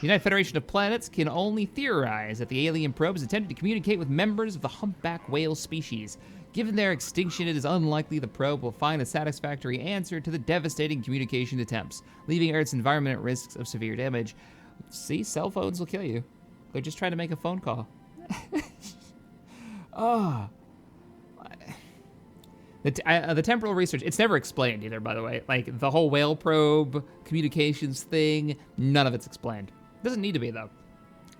The United Federation of Planets can only theorize that the alien probe is attempting to communicate with members of the humpback whale species. Given their extinction, it is unlikely the probe will find a satisfactory answer to the devastating communication attempts, leaving Earth's environment at risks of severe damage. See, cell phones will kill you. They're just trying to make a phone call. Oh. The temporal research, it's never explained either, by the way. Like, the whole whale probe communications thing, none of it's explained. Doesn't need to be, though.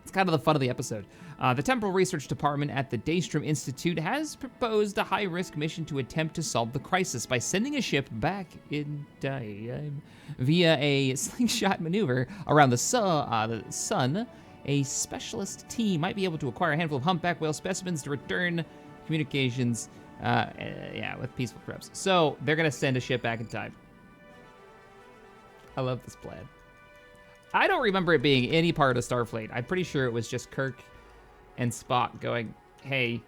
It's kind of the fun of the episode. The Temporal Research Department at the Daystrom Institute has proposed a high-risk mission to attempt to solve the crisis by sending a ship back in time via a slingshot maneuver around the sun. A specialist team might be able to acquire a handful of humpback whale specimens to return communications with peaceful probes. So they're going to send a ship back in time. I love this plan. I don't remember it being any part of Starfleet. I'm pretty sure it was just Kirk and Spock going, hey,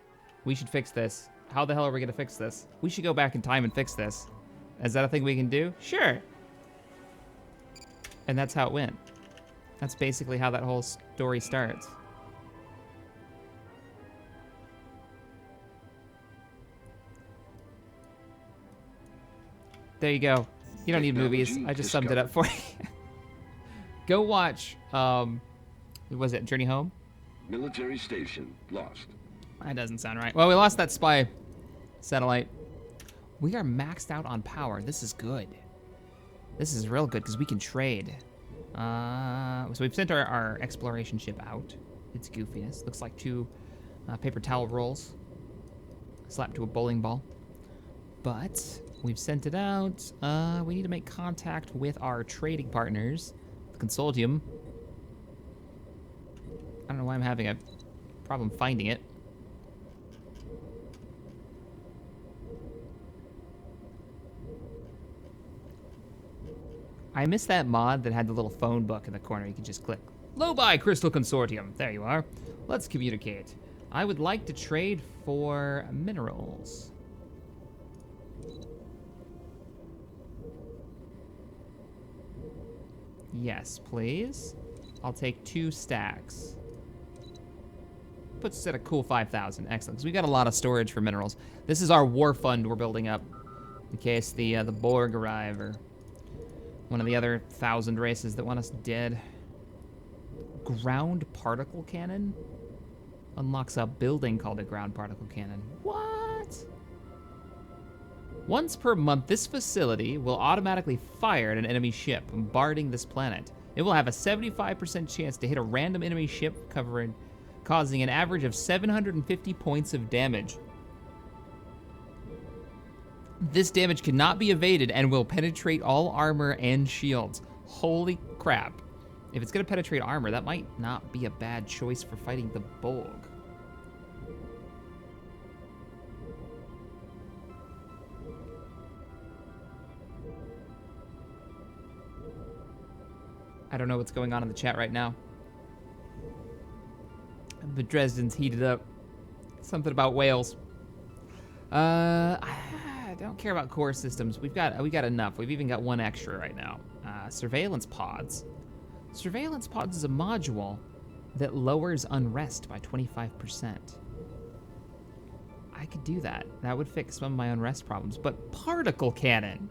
we should fix this. How the hell are we going to fix this? We should go back in time and fix this. Is that a thing we can do? Sure. And that's how it went. That's basically how that whole story starts. There you go. You don't need movies. Technology I just summed it up for you. Go watch, was it Journey Home? Military station lost. That doesn't sound right. Well, we lost that spy satellite. We are maxed out on power. This is good. This is real good because we can trade. So we've sent our exploration ship out. It's goofiness. Looks like 2 paper towel rolls slapped to a bowling ball. But we've sent it out. We need to make contact with our trading partners, the consortium. I don't know why I'm having a problem finding it. I miss that mod that had the little phone book in the corner. You could just click. Lobi Crystal Consortium. There you are. Let's communicate. I would like to trade for minerals. Yes, please. I'll take 2 stacks. Puts us at a cool 5,000. Excellent. Because we got a lot of storage for minerals. This is our war fund we're building up in case the Borg arrive or one of the other 1,000 races that want us dead. Ground particle cannon unlocks a building called a ground particle cannon. What? Once per month, this facility will automatically fire at an enemy ship bombarding this planet. It will have a 75% chance to hit a random enemy ship, causing an average of 750 points of damage. This damage cannot be evaded and will penetrate all armor and shields. Holy crap. If it's gonna penetrate armor, that might not be a bad choice for fighting the Borg. I don't know what's going on in the chat right now. The Dresden's heated up. Something about whales. I don't care about core systems. We got enough. We've even got 1 extra right now. Surveillance pods. Surveillance pods is a module that lowers unrest by 25%. I could do that. That would fix some of my unrest problems. But particle cannon.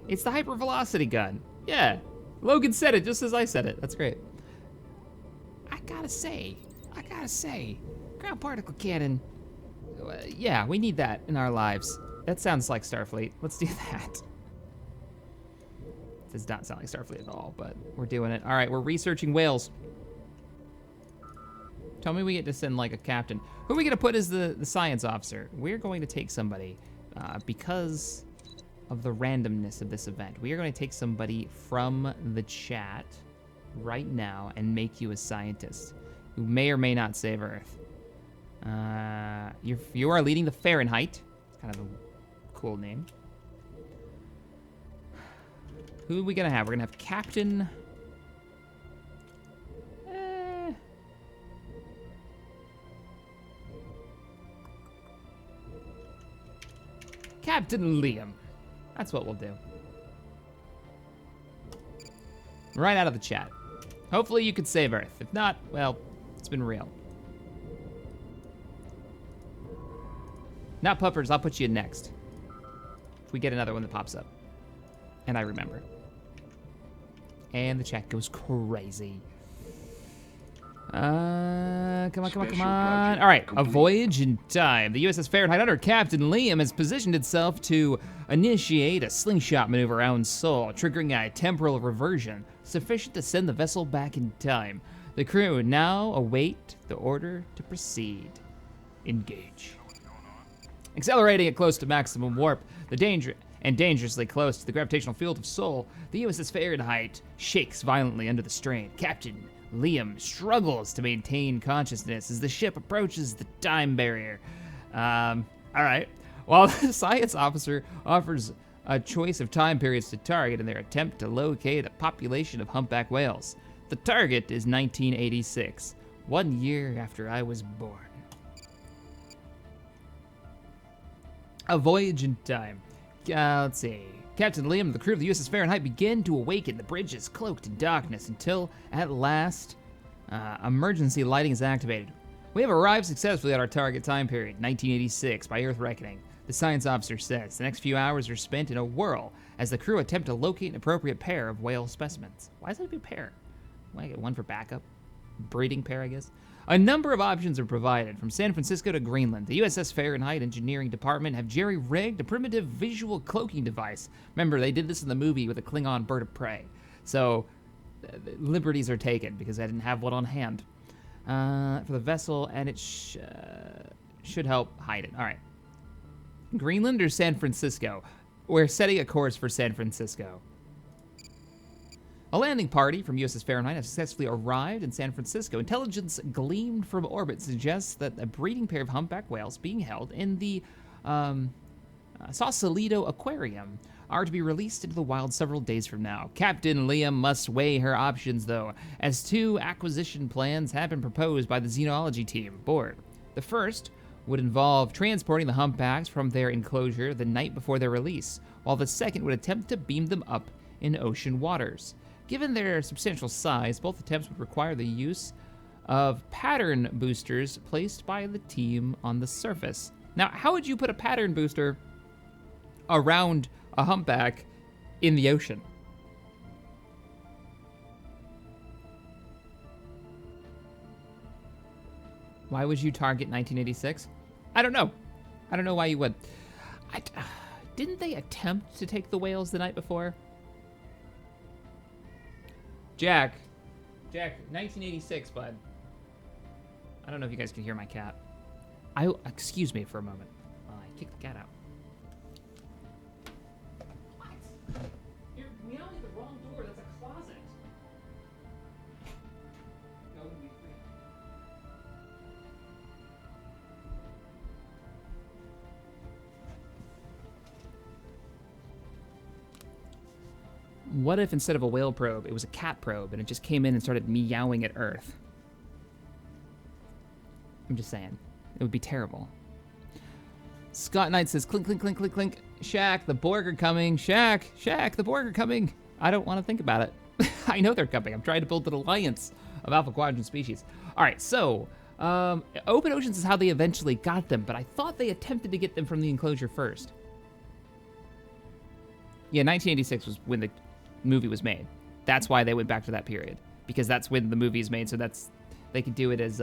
It's the hypervelocity gun. Yeah. Logan said it just as I said it. That's great. I gotta say, ground particle cannon. Yeah, we need that in our lives. That sounds like Starfleet. Let's do that. It does not sound like Starfleet at all, but we're doing it. All right, we're researching whales. Tell me we get to send like a captain. Who are we gonna put as the science officer? We're going to take somebody because of the randomness of this event. We are going to take somebody from the chat right now and make you a scientist who may or may not save Earth. You are leading the Fahrenheit. It's kind of a cool name. Who are we gonna have? We're gonna have Captain. Captain Liam. That's what we'll do. Right out of the chat. Hopefully you could save Earth. If not, well, it's been real. Not puppers, I'll put you in next. If we get another one that pops up. And I remember. And the chat goes crazy. Come on. All right, a voyage in time. The USS Fahrenheit under Captain Liam has positioned itself to initiate a slingshot maneuver around Sol, triggering a temporal reversion sufficient to send the vessel back in time. The crew now await the order to proceed. Engage. Accelerating it close to maximum warp, dangerously close to the gravitational field of Sol, the USS Fahrenheit shakes violently under the strain. Captain Liam struggles to maintain consciousness as the ship approaches the time barrier. All right. While the science officer offers a choice of time periods to target in their attempt to locate a population of humpback whales. The target is 1986, 1 year after I was born. A voyage in time. Let's see. Captain Liam and the crew of the USS Fahrenheit begin to awaken. The bridge is cloaked in darkness until, at last, emergency lighting is activated. We have arrived successfully at our target time period, 1986, by Earth reckoning. The science officer says the next few hours are spent in a whirl as the crew attempt to locate an appropriate pair of whale specimens. Why does it be a pair? Why I get one for backup? Breeding pair, I guess. A number of options are provided, from San Francisco to Greenland. The USS Fahrenheit Engineering Department have jerry-rigged a primitive visual cloaking device. Remember, they did this in the movie with a Klingon bird of prey. So, liberties are taken because I didn't have one on hand for the vessel, and it should help hide it. All right. Greenland or San Francisco? We're setting a course for San Francisco. A landing party from USS Fahrenheit has successfully arrived in San Francisco. Intelligence gleamed from orbit suggests that a breeding pair of humpback whales being held in the Sausalito Aquarium are to be released into the wild several days from now. Captain Liam must weigh her options, though, as 2 acquisition plans have been proposed by the xenology team, Borg. The first would involve transporting the humpbacks from their enclosure the night before their release, while the second would attempt to beam them up in ocean waters. Given their substantial size, both attempts would require the use of pattern boosters placed by the team on the surface. Now, how would you put a pattern booster around a humpback in the ocean? Why would you target 1986? I don't know. I don't know why you would. Didn't they attempt to take the whales the night before? Jack, 1986, bud. I don't know if you guys can hear my cat. Excuse me for a moment while I kick the cat out. What? You're meowing at the wrong door. That's a closet. Go and be free. What if instead of a whale probe, it was a cat probe and it just came in and started meowing at Earth? I'm just saying. It would be terrible. Scott Knight says, clink, clink, clink, clink, clink. Shaq, the Borg are coming. Shaq, the Borg are coming. I don't want to think about it. I know they're coming. I'm trying to build an alliance of Alpha Quadrant species. All right, so Open Oceans is how they eventually got them, but I thought they attempted to get them from the enclosure first. Yeah, 1986 was when the movie was made. That's why they went back to that period, because that's when the movie is made. So they could do it as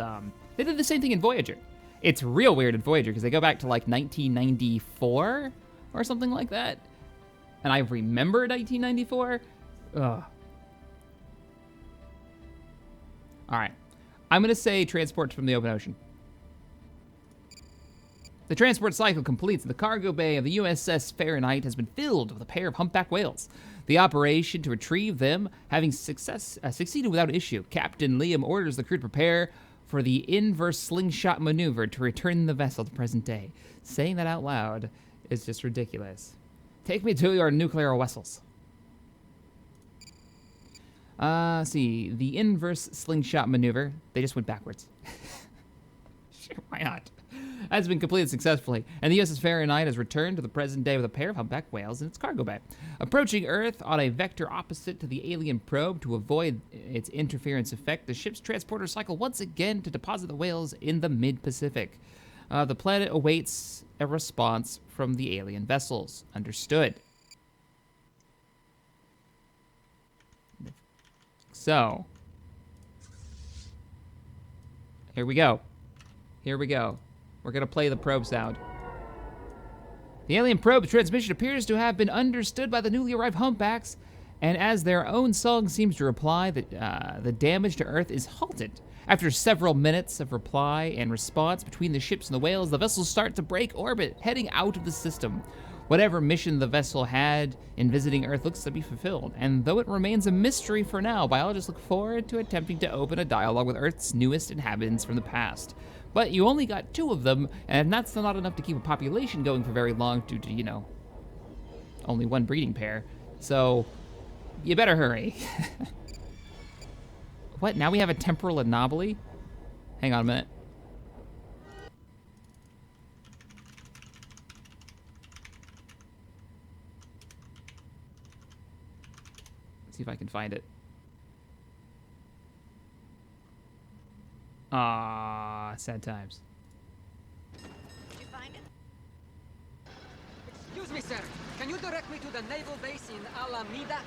they did the same thing in Voyager. It's real weird in Voyager because they go back to like 1994 or something like that, and I remember 1994. Ugh. All right, I'm gonna say transport from the open ocean. The transport cycle completes and the cargo bay of the USS Fahrenheit has been filled with a pair of humpback whales. The operation to retrieve them having succeeded without issue. Captain Liam orders the crew to prepare for the inverse slingshot maneuver to return the vessel to present day. Saying that out loud is just ridiculous. Take me to your nuclear vessels. See, the inverse slingshot maneuver. They just went backwards. Sure, why not? Has been completed successfully, and the USS Fahrenheit has returned to the present day with a pair of humpback whales in its cargo bay. Approaching Earth on a vector opposite to the alien probe to avoid its interference effect, the ship's transporter cycle once again to deposit the whales in the mid-Pacific. The planet awaits a response from the alien vessels. Understood. So, here we go. Here we go. We're gonna play the probe sound. The alien probe transmission appears to have been understood by the newly arrived humpbacks, and as their own song seems to reply, that the damage to Earth is halted. After several minutes of reply and response between the ships and the whales, the vessels start to break orbit, heading out of the system. Whatever mission the vessel had in visiting Earth looks to be fulfilled, and though it remains a mystery for now, biologists look forward to attempting to open a dialogue with Earth's newest inhabitants from the past. But you only got 2 of them, and that's not enough to keep a population going for very long due to, you know, only 1 breeding pair. So, you better hurry. What, now we have a temporal anomaly? Hang on a minute. Let's see if I can find it. Ah, sad times. Did you find it? Excuse me, sir. Can you direct me to the naval base in Alameda?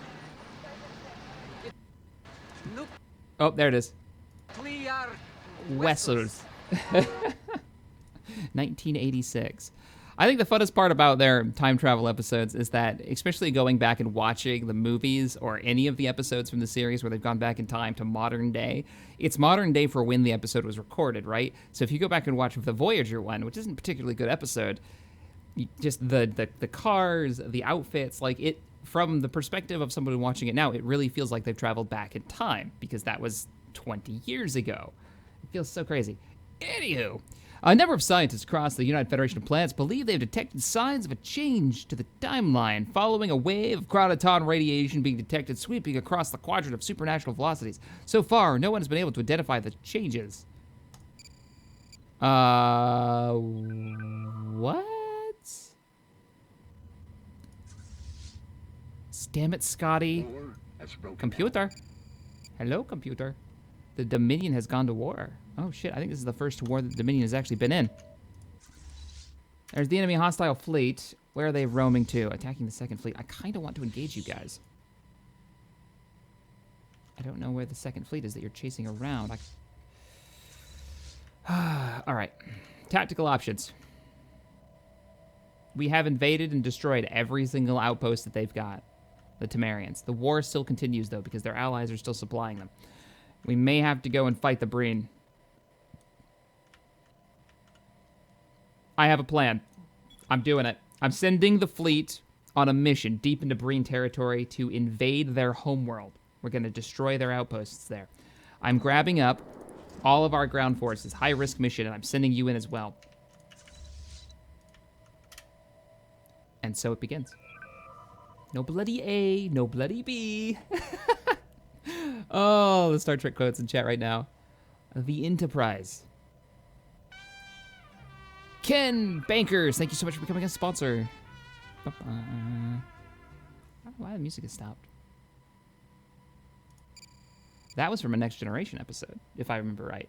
Oh, there it is. Nuclear Vessels. 1986. I think the funnest part about their time travel episodes is that, especially going back and watching the movies or any of the episodes from the series where they've gone back in time to modern day, it's modern day for when the episode was recorded, right? So if you go back and watch the Voyager one, which isn't a particularly good episode, just the cars, the outfits, like it, from the perspective of somebody watching it now, it really feels like they've traveled back in time because that was 20 years ago. It feels so crazy. Anywho, a number of scientists across the United Federation of Planets believe they have detected signs of a change to the timeline following a wave of chronoton radiation being detected sweeping across the quadrant of supernatural velocities. So far, no one has been able to identify the changes. What? Damn it, Scotty. War has broken Computer. Hello, computer. The Dominion has gone to war. Oh shit, I think this is the first war that the Dominion has actually been in. There's the enemy hostile fleet. Where are they roaming to? Attacking the second fleet. I kind of want to engage you guys. I don't know where the second fleet is that you're chasing around. All right. Tactical options. We have invaded and destroyed every single outpost that they've got. The Temerians. The war still continues, though, because their allies are still supplying them. We may have to go and fight the Breen. I have a plan. I'm doing it. I'm sending the fleet on a mission deep into Breen territory to invade their homeworld. We're going to destroy their outposts there. I'm grabbing up all of our ground forces. High-risk mission, and I'm sending you in as well. And so it begins. No bloody A, no bloody B. Oh, the Star Trek quotes in chat right now. The Enterprise. Ken Bankers, thank you so much for becoming a sponsor. I don't know why the music has stopped. That was from a Next Generation episode, if I remember right.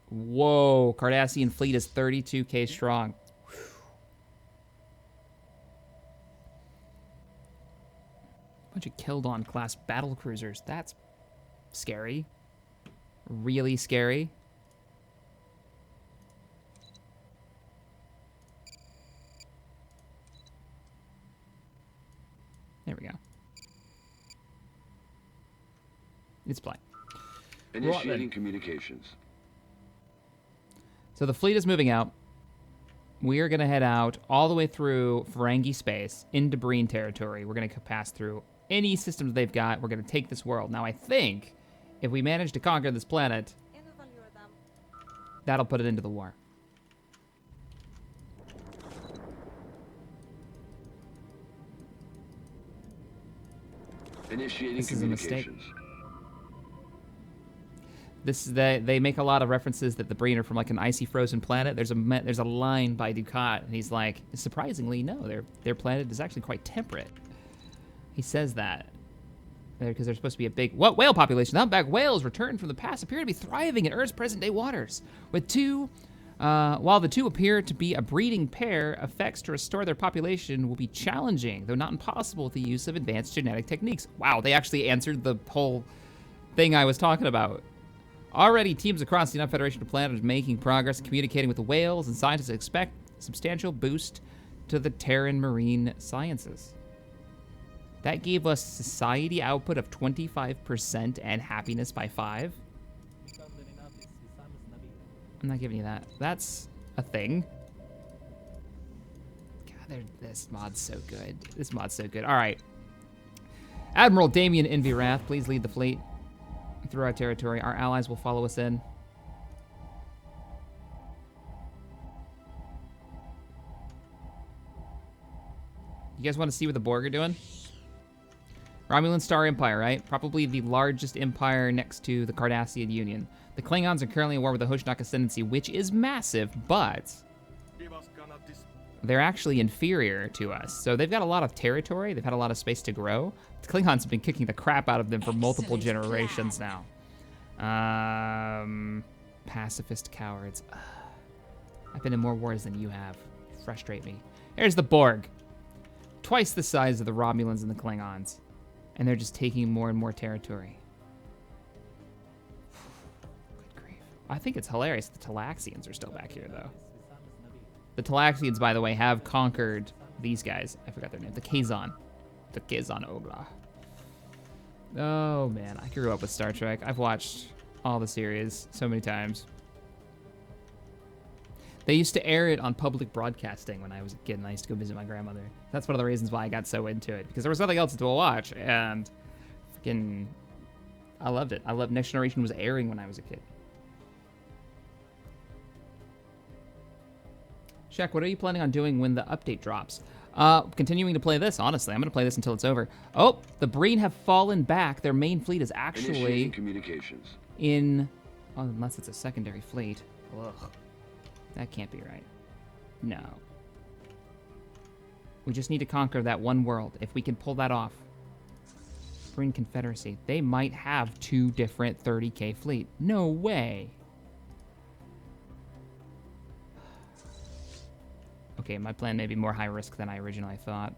Whoa, Cardassian fleet is 32k strong. Bunch of Kildon class battle cruisers. That's scary. Really scary. There we go. It's playing. Initiating communications. So the fleet is moving out. We are going to head out all the way through Ferengi space into Breen territory. We're going to pass through any systems they've got. We're going to take this world. Now, I think if we manage to conquer this planet, that'll put it into the war. Initiating This is a mistake. communications. They make a lot of references that the Breen are from like an icy frozen planet. There's a line by Ducat, and he's like, surprisingly, no, their planet is actually quite temperate. He says that because there's supposed to be a big whale population. Humpback whales returned from the past appear to be thriving in Earth's present-day waters. While the two appear to be a breeding pair, effects to restore their population will be challenging, though not impossible with the use of advanced genetic techniques. Wow, they actually answered the whole thing I was talking about. Already, teams across the United Federation of Planets are making progress communicating with the whales, and scientists expect a substantial boost to the Terran marine sciences. That gave us society output of 25% and happiness by 5. I'm not giving you that. That's a thing. God, this mod's so good. This mod's so good. All right. Admiral Damien Envy-Wrath, please lead the fleet through our territory. Our allies will follow us in. You guys want to see what the Borg are doing? Romulan Star Empire, right? Probably the largest empire next to the Cardassian Union. The Klingons are currently at war with the Hoshnak Ascendancy, which is massive, but they're actually inferior to us. So they've got a lot of territory. They've had a lot of space to grow. The Klingons have been kicking the crap out of them for multiple generations now. Pacifist cowards. I've been in more wars than you have. You frustrate me. Here's the Borg. twice the size of the Romulans and the Klingons. And they're just taking more and more territory. Good grief. I think it's hilarious the Talaxians are still back here, though. The Talaxians, by the way, have conquered these guys. I forgot their name. The Kazon. The Kazon Ogla. Oh, man. I grew up with Star Trek. I've watched all the series so many times. They used to air it on public broadcasting when I was a kid, and I used to go visit my grandmother. That's one of the reasons why I got so into it, because there was nothing else to watch, and freaking, I loved it. I loved Next Generation was airing when I was a kid. Shaq, what are you planning on doing when the update drops? Continuing to play this, honestly. I'm going to play this until it's over. Oh, the Breen have fallen back. Their main fleet is actually Initiating communications. in... Oh, unless it's a secondary fleet. Ugh. That can't be right. No. We just need to conquer that one world. If we can pull that off. Breen Confederacy. They might have 2 different 30k fleet. No way. Okay, my plan may be more high risk than I originally thought.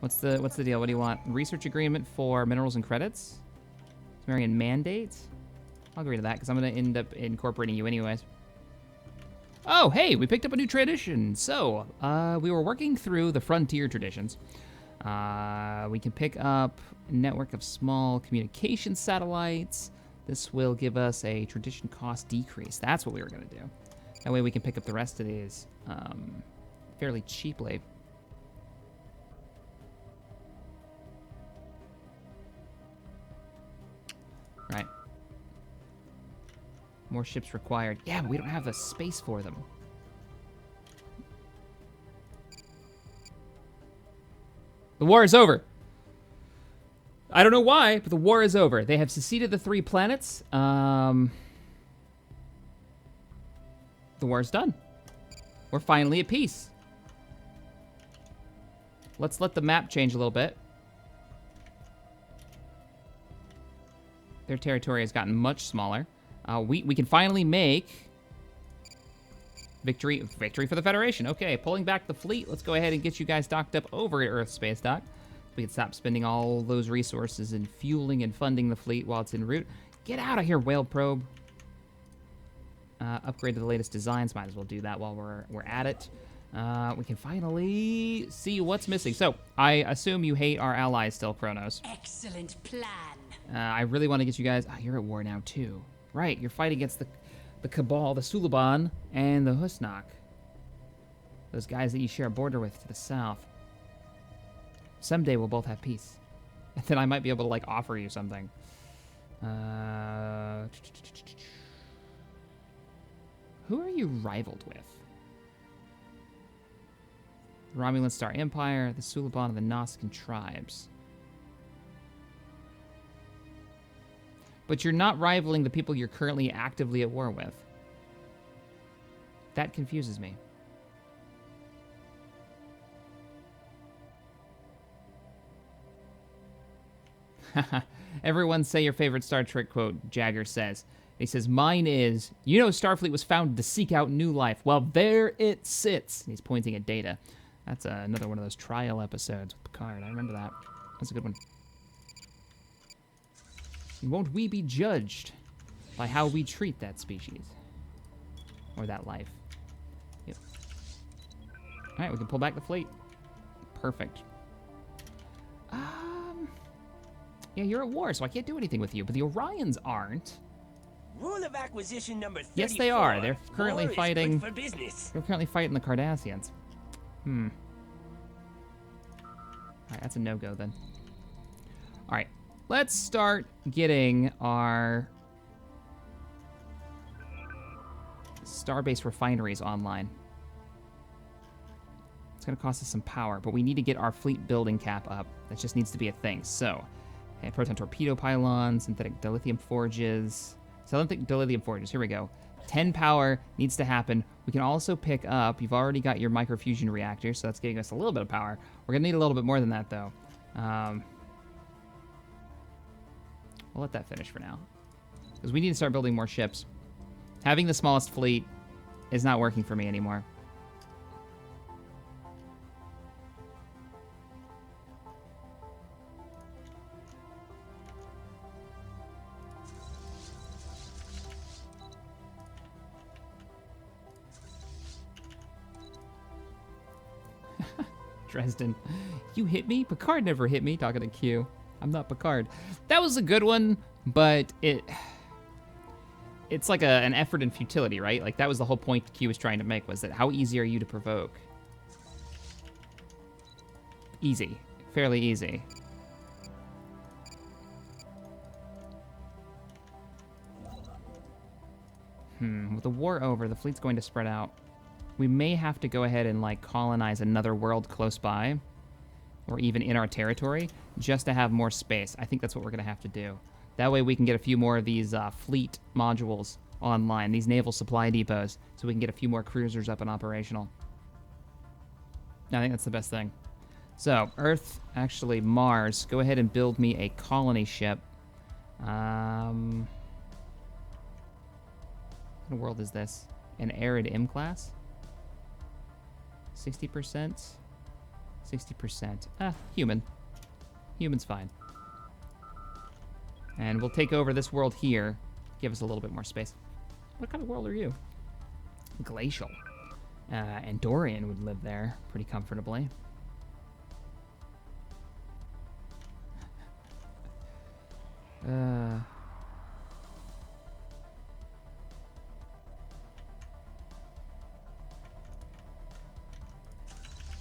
What's the deal? What do you want? Research agreement for minerals and credits? Sumerian mandate? I'll agree to that, because I'm going to end up incorporating you anyways. Oh, hey, we picked up a new tradition. So, we were working through the frontier traditions. We can pick up a network of small communication satellites. This will give us a tradition cost decrease. That's what we were going to do. That way we can pick up the rest of these fairly cheaply. Right. More ships required. Yeah, but we don't have the space for them. The war is over. I don't know why, but the war is over. They have seceded the 3 planets. The war's done. We're finally at peace. Let's let the map change a little bit. Their territory has gotten much smaller. We can finally make victory for the Federation. Okay, pulling back the fleet. Let's go ahead and get you guys docked up over at Earth Space Dock. We can stop spending all those resources in fueling and funding the fleet while it's en route. Get out of here, whale probe. Upgrade to the latest designs. Might as well do that while we're at it. We can finally see what's missing. So, I assume you hate our allies still, Kronos. Excellent plan. I really want to get you guys... Oh, you're at war now, too. Right, you're fighting against the Cabal, the Suliban, and the Husnak. Those guys that you share a border with to the south. Someday we'll both have peace. And then I might be able to, like, offer you something. Who are you rivaled with? Romulan Star Empire, the Suliban, and the Nausicaan tribes. But you're not rivaling the people you're currently actively at war with. That confuses me. Everyone say your favorite Star Trek quote, Jagger says. He says, mine is, you know Starfleet was founded to seek out new life. Well, there it sits. And he's pointing at Data. That's another one of those trial episodes with Picard. I remember that. That's a good one. Won't we be judged by how we treat that species? Or that life? Yep. Alright, we can pull back the fleet. Perfect. Yeah, you're at war, so I can't do anything with you, but the Orions aren't. Rule of acquisition number 34. Yes, they are. They're currently War is fighting... good for business. They're currently fighting the Cardassians. Alright, that's a no-go then. Alright, let's start getting our Starbase refineries online. It's going to cost us some power, but we need to get our fleet building cap up. That just needs to be a thing. So, okay, proton torpedo pylons, synthetic dilithium forges. Synthetic dilithium forges, here we go. 10 power needs to happen. We can also pick up, you've already got your microfusion reactor, so that's giving us a little bit of power. We're going to need a little bit more than that, though. We'll let that finish for now. Because we need to start building more ships. Having the smallest fleet is not working for me anymore. Dresden. You hit me? Picard never hit me. Talking to Q. I'm not Picard. That was a good one, but it's like an effort in futility, right? Like, that was the whole point Q was trying to make, was that how easy are you to provoke? Easy. Fairly easy. With the war over, the fleet's going to spread out. We may have to go ahead and, like, colonize another world close by, or even in our territory, just to have more space. I think that's what we're going to have to do. That way we can get a few more of these fleet modules online, these naval supply depots, so we can get a few more cruisers up and operational. I think that's the best thing. So, Earth, actually Mars, go ahead and build me a colony ship. What kind of world is this? An arid M class? 60%? 60%. Human. Human's fine. And we'll take over this world here. Give us a little bit more space. What kind of world are you? Glacial. Andorian would live there pretty comfortably.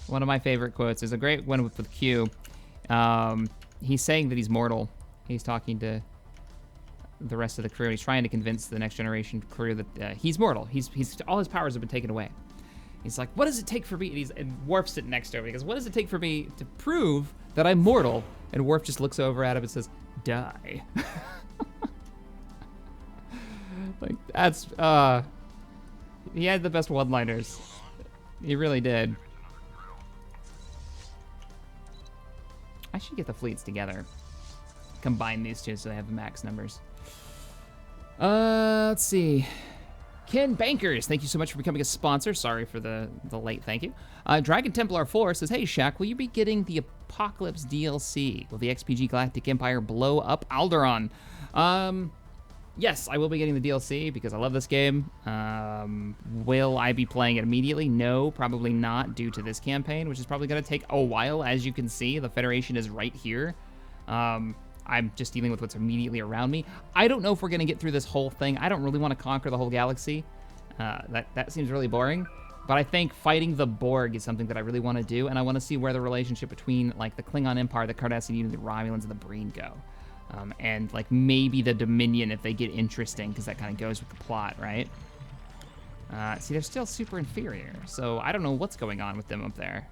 One of my favorite quotes is a great one with Q. He's saying that he's mortal. He's talking to the rest of the crew. He's trying to convince the next generation crew that he's mortal. He's all his powers have been taken away. He's like, what does it take for me? And Worf's sitting next to him. He goes, what does it take for me to prove that I'm mortal? And Worf just looks over at him and says, die. Like, that's, he had the best one-liners. He really did. I should get the fleets together. Combine these two so they have the max numbers. Let's see. Ken Bankers, thank you so much for becoming a sponsor. Sorry for the late thank you. Dragon Templar 4 says, hey, Shaq, will you be getting the Apocalypse DLC? Will the XPG Galactic Empire blow up Alderaan? Yes, I will be getting the DLC because I love this game. Will I be playing it immediately? No, probably not, due to this campaign, which is probably going to take a while. As you can see, the Federation is right here. I'm just dealing with what's immediately around me. I don't know if we're going to get through this whole thing. I don't really want to conquer the whole galaxy. That seems really boring. But I think fighting the Borg is something that I really want to do, and I want to see where the relationship between, like, the Klingon Empire, the Cardassian Union, the Romulans, and the Breen go. And, like, maybe the Dominion if they get interesting, because that kind of goes with the plot, right? See, they're still super inferior, so I don't know what's going on with them up there.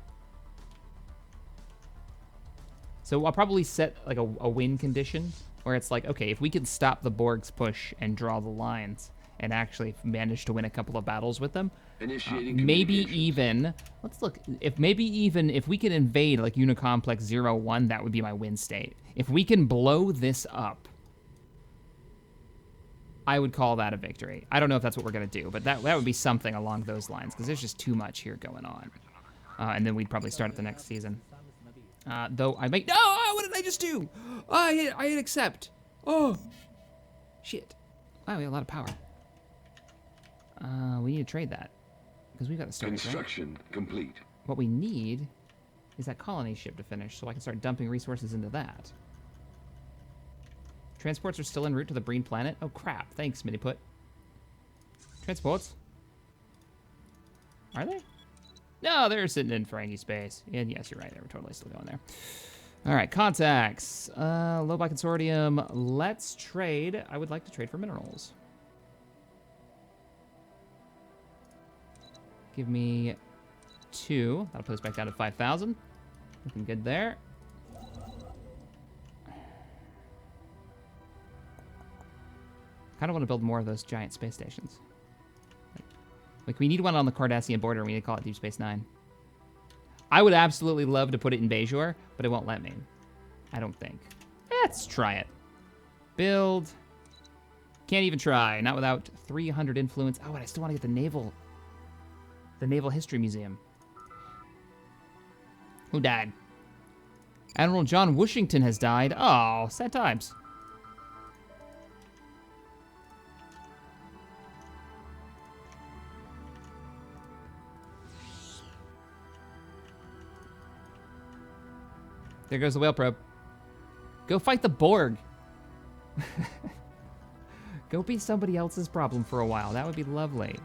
So I'll probably set, like, a win condition, where it's like, okay, if we can stop the Borg's push and draw the lines, and actually manage to win a couple of battles with them, maybe even, let's look, if we can invade, like, Unicomplex 01, that would be my win state. If we can blow this up, I would call that a victory. I don't know if that's what we're going to do, but that would be something along those lines, because there's just too much here going on. And then we'd probably start at the next season. Though I make, no, what did I just do? I hit accept. Oh, shit. Wow, we have a lot of power. We need to trade that, because we've got the Stargate, Construction complete. What we need is that colony ship to finish, so I can start dumping resources into that. Transports are still en route to the Breen planet. Oh, crap. Thanks, Miniput. Transports? Are they? No, they're sitting in Ferengi space. And yes, you're right. They were totally still going there. All right, contacts. Low by consortium. Let's trade. I would like to trade for minerals. Give me 2. That'll put us back down to 5,000. Looking good there. Kind of want to build more of those giant space stations. Like, we need one on the Cardassian border, and we need to call it Deep Space Nine. I would absolutely love to put it in Bajor, but it won't let me. I don't think. Let's try it. Build. Can't even try. Not without 300 influence. Oh, and I still want to get the Naval History Museum. Who died? Admiral John Washington has died. Oh, sad times. There goes the whale probe. Go fight the Borg. Go be somebody else's problem for a while. That would be lovely.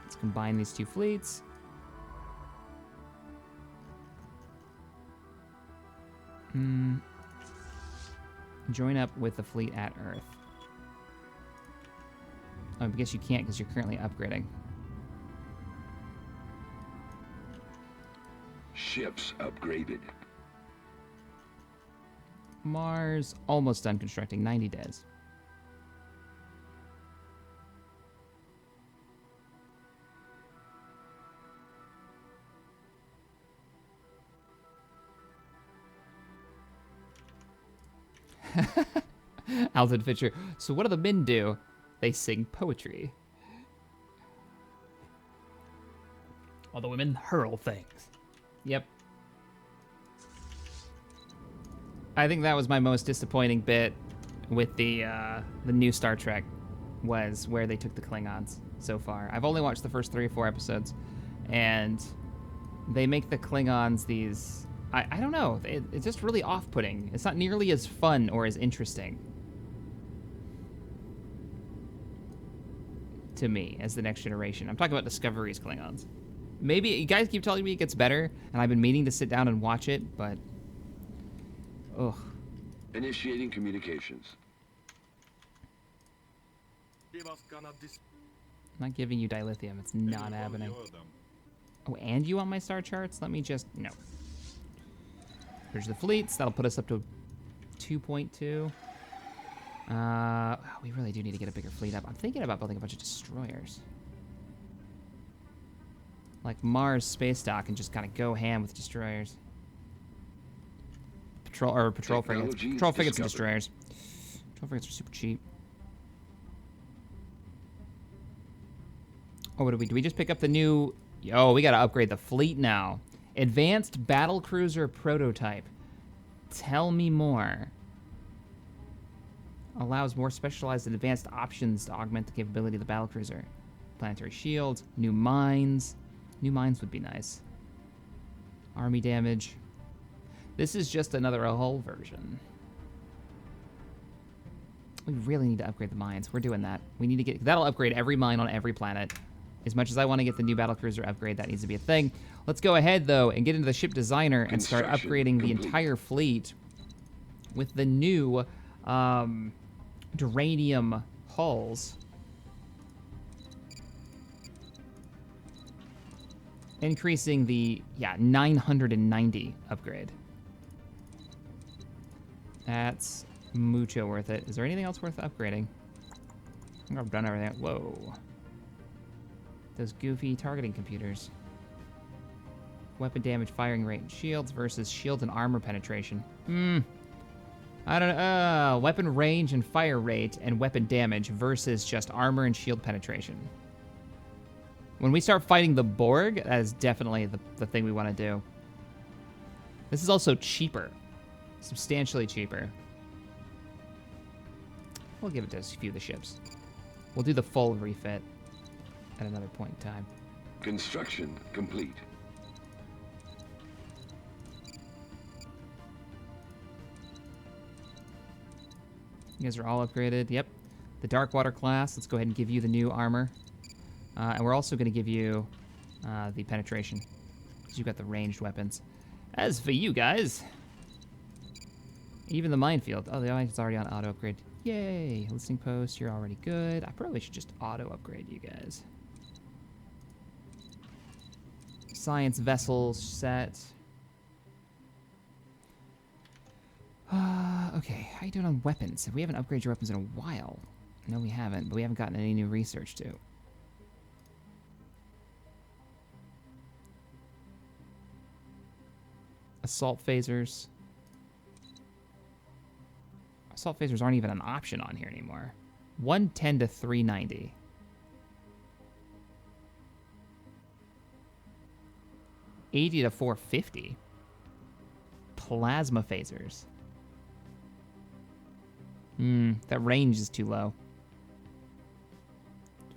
Let's combine these two fleets. Join up with the fleet at Earth. Oh, I guess you can't because you're currently upgrading. Ships upgraded. Mars, almost done constructing, 90 days. Alton Fisher. So what do the men do? They sing poetry. While the women hurl things. Yep. I think that was my most disappointing bit with the new Star Trek, was where they took the Klingons so far. I've only watched the first 3 or 4 episodes, and they make the Klingons these... I don't know. It's just really off-putting. It's not nearly as fun or as interesting to me as the Next Generation. I'm talking about Discovery's Klingons. Maybe you guys keep telling me it gets better, and I've been meaning to sit down and watch it, but ugh. Initiating communications. I'm not giving you dilithium. It's not happening. Oh, and you want my star charts? Let me just... No. Here's the fleets. That'll put us up to 2.2. We really do need to get a bigger fleet up. I'm thinking about building a bunch of destroyers. Like Mars space dock and just kind of go ham with destroyers. Patrol frigates. Patrol frigates and destroyers. Patrol frigates are super cheap. Oh, what do we just pick up the new... Oh, we gotta upgrade the fleet now. Advanced battlecruiser prototype. Tell me more. Allows more specialized and advanced options to augment the capability of the battlecruiser. Planetary shields, new mines. New mines would be nice. Army damage. This is just another hull version. We really need to upgrade the mines. We're doing that. We need to get... That'll upgrade every mine on every planet. As much as I want to get the new battlecruiser upgrade, that needs to be a thing. Let's go ahead, though, and get into the ship designer and start upgrading the entire fleet with the new duranium hulls. Increasing the, 990 upgrade. That's mucho worth it. Is there anything else worth upgrading? I think I've done everything. Whoa. Those goofy targeting computers. Weapon damage, firing rate, and shields versus shield and armor penetration. I don't know. Weapon range and fire rate and weapon damage versus just armor and shield penetration. When we start fighting the Borg, that is definitely the thing we want to do. This is also cheaper. Substantially cheaper. We'll give it to a few of the ships. We'll do the full refit at another point in time. Construction complete. You guys are all upgraded. Yep. The Darkwater class. Let's go ahead and give you the new armor. And we're also going to give you the penetration, because you've got the ranged weapons. As for you guys, even the minefield. Oh, the mine's already on auto upgrade. Yay! Listening post, you're already good. I probably should just auto upgrade you guys. Science vessels set. Okay, how you doing on weapons? We haven't upgraded your weapons in a while. No, we haven't, but we haven't gotten any new research to. Assault phasers. Assault phasers aren't even an option on here anymore. 110 to 390. $80 to 450. Plasma phasers. That range is too low.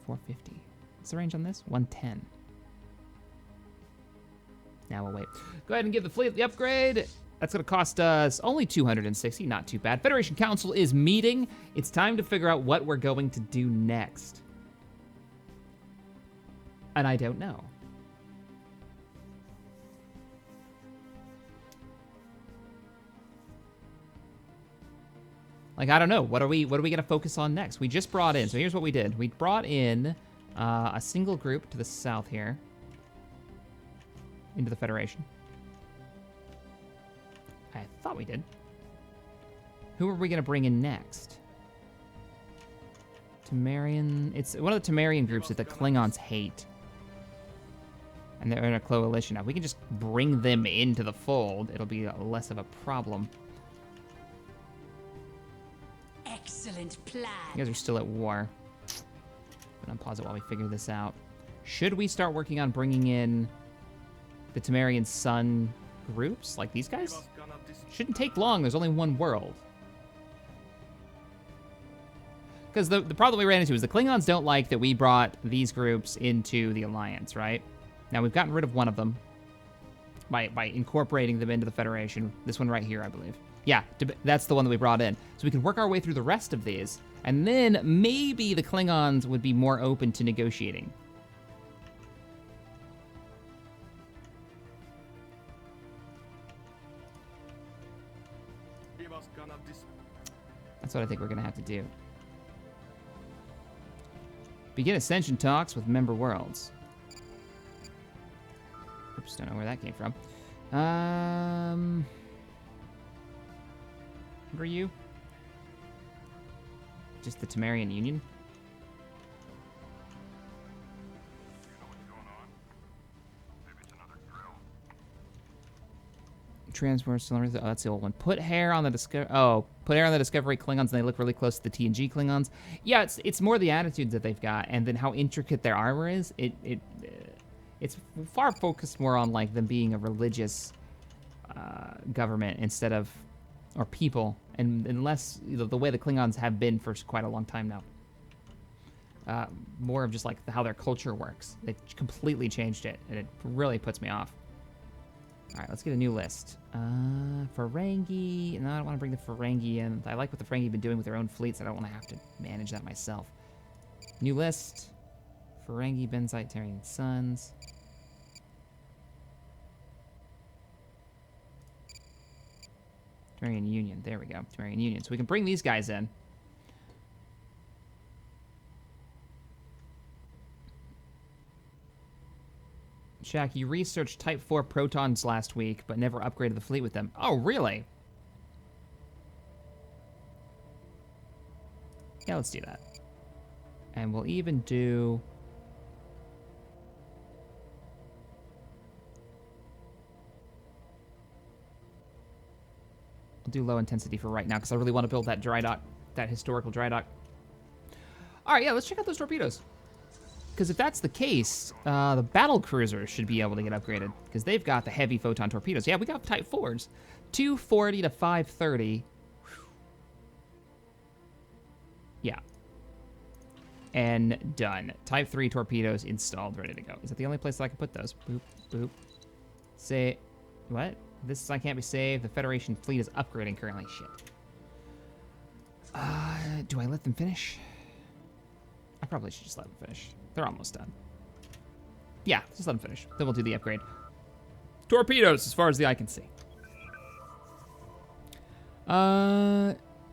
450. What's the range on this? 110. Now we'll wait. Go ahead and give the fleet the upgrade. That's going to cost us only 260, not too bad. Federation Council is meeting. It's time to figure out what we're going to do next. And I don't know. Like, I don't know. What are we going to focus on next? We just brought in. So here's what we did. We brought in a single group to the south here. Into the Federation. I thought we did. Who are we going to bring in next? Temerian. It's one of the Temerian groups that the Klingons hate. And they're in a coalition now. We can just bring them into the fold. It'll be less of a problem. Excellent plan. You guys are still at war. I'm gonna pause it while we figure this out. Should we start working on bringing in the Temerian Sun groups, like these guys? Shouldn't take long. There's only one world. Because the problem we ran into is the Klingons don't like that we brought these groups into the Alliance, right? Now, we've gotten rid of one of them by incorporating them into the Federation. This one right here, I believe. Yeah, that's the one that we brought in. So we can work our way through the rest of these, and then maybe the Klingons would be more open to negotiating. That's what I think we're going to have to do. Begin ascension talks with member worlds. Oops, don't know where that came from. What are you? Just the Temerian Union? Transport Stellaris. Oh, that's the old one. Put hair on the Discovery. Oh, put hair on the Discovery Klingons, and they look really close to the TNG Klingons. Yeah, it's more the attitudes that they've got, and then how intricate their armor is. It's far focused more on like them being a religious government instead of, or people, and less the way the Klingons have been for quite a long time now. More of just like how their culture works. They completely changed it, and it really puts me off. All right, let's get a new list. Ferengi. No, I don't want to bring the Ferengi in. I like what the Ferengi have been doing with their own fleets. I don't want to have to manage that myself. New list. Ferengi, Benzite, Temerian Sons. Temerian Union. There we go. Temerian Union. So we can bring these guys in. Shaq, you researched Type 4 protons last week, but never upgraded the fleet with them. Oh, really? Yeah, let's do that. And we'll even do... I'll do low intensity for right now, because I really want to build that dry dock, that historical dry dock. All right, yeah, let's check out those torpedoes. Because if that's the case, the battle cruisers should be able to get upgraded, because they've got the heavy photon torpedoes. Yeah, we got Type 4s. 240 to 530. Yeah. And done. Type 3 torpedoes installed, ready to go. Is that the only place that I can put those? Boop, boop. Say, what? This I can't be saved. The Federation fleet is upgrading currently. Shit. Do I let them finish? I probably should just let them finish. They're almost done. Yeah, just let them finish. Then we'll do the upgrade. Torpedoes, as far as the eye can see.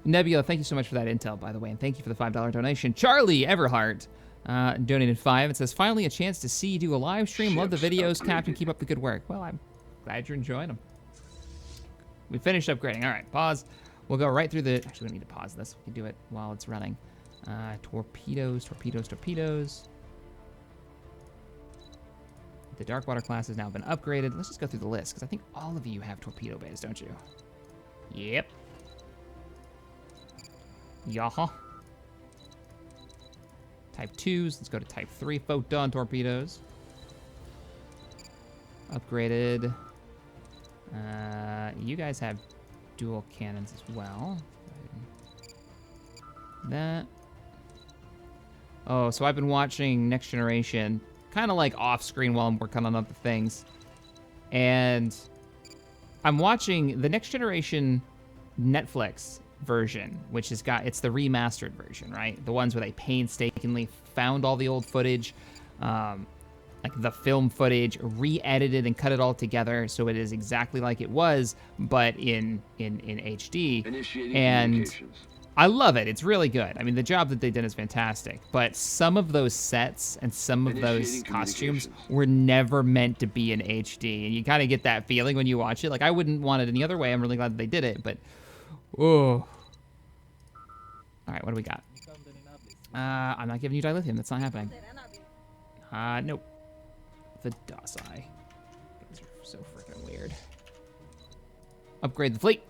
Nebula, thank you so much for that intel, by the way, and thank you for the $5 donation. Charlie Everhart donated $5. It says, finally a chance to see you do a live stream. Love the videos, Captain. Keep up the good work. Well, I'm glad you're enjoying them. We finished upgrading. All right, pause. We'll go right through the... Actually, we don't need to pause this. We can do it while it's running. Torpedoes, torpedoes, torpedoes. The Darkwater class has now been upgraded. Let's just go through the list, because I think all of you have torpedo bays, don't you? Yep. Yaha. Type 2s. Let's go to Type 3 photon torpedoes. Upgraded. You guys have dual cannons as well. That. Oh, so I've been watching Next Generation, kind of like off screen while I'm working on other things. And I'm watching the Next Generation Netflix version, which has got, it's the remastered version, right? The ones where they painstakingly found all the old footage, like the film footage, re-edited and cut it all together so it is exactly like it was, but in HD. Initiating And communications. I love it. It's really good. I mean, the job that they did is fantastic. But some of those sets and some of those Initiating costumes communications. were never meant to be in HD. And you kind of get that feeling when you watch it. Like, I wouldn't want it any other way. I'm really glad that they did it. But, oh. All right, what do we got? I'm not giving you dilithium. That's not happening. Nope. The DOS eye. Those are so freaking weird. Upgrade the fleet.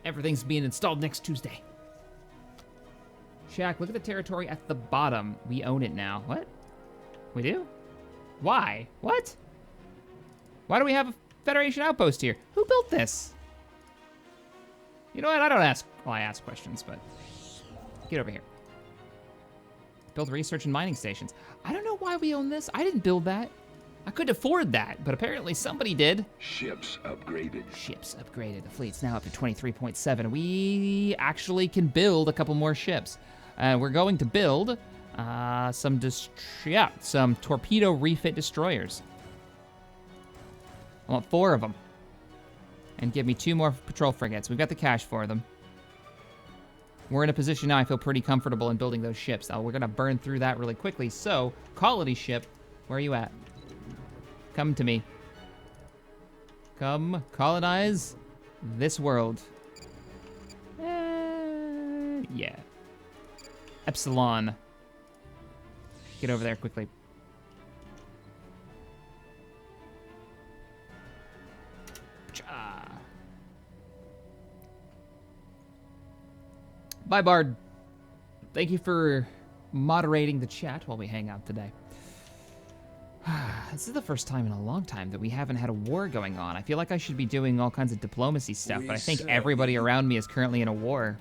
Everything's being installed next Tuesday. Shaq, look at the territory at the bottom. We own it now. What? We do? Why? What? Why do we have a Federation outpost here? Who built this? You know what? I don't ask. Well, I ask questions, but get over here. Build research and mining stations. I don't know why we own this. I didn't build that. I couldn't afford that, but apparently somebody did. Ships upgraded. Ships upgraded. The fleet's now up to 23.7. We actually can build a couple more ships. We're going to build some torpedo refit destroyers. I want 4 of them. And give me 2 more patrol frigates. We've got the cash for them. We're in a position now I feel pretty comfortable in building those ships. Now, we're going to burn through that really quickly. So, colony ship, where are you at? Come to me. Come colonize this world. Yeah. Epsilon. Get over there quickly. Bye, Bard. Thank you for moderating the chat while we hang out today. This is the first time in a long time that we haven't had a war going on. I feel like I should be doing all kinds of diplomacy stuff, but I think everybody around me is currently in a war.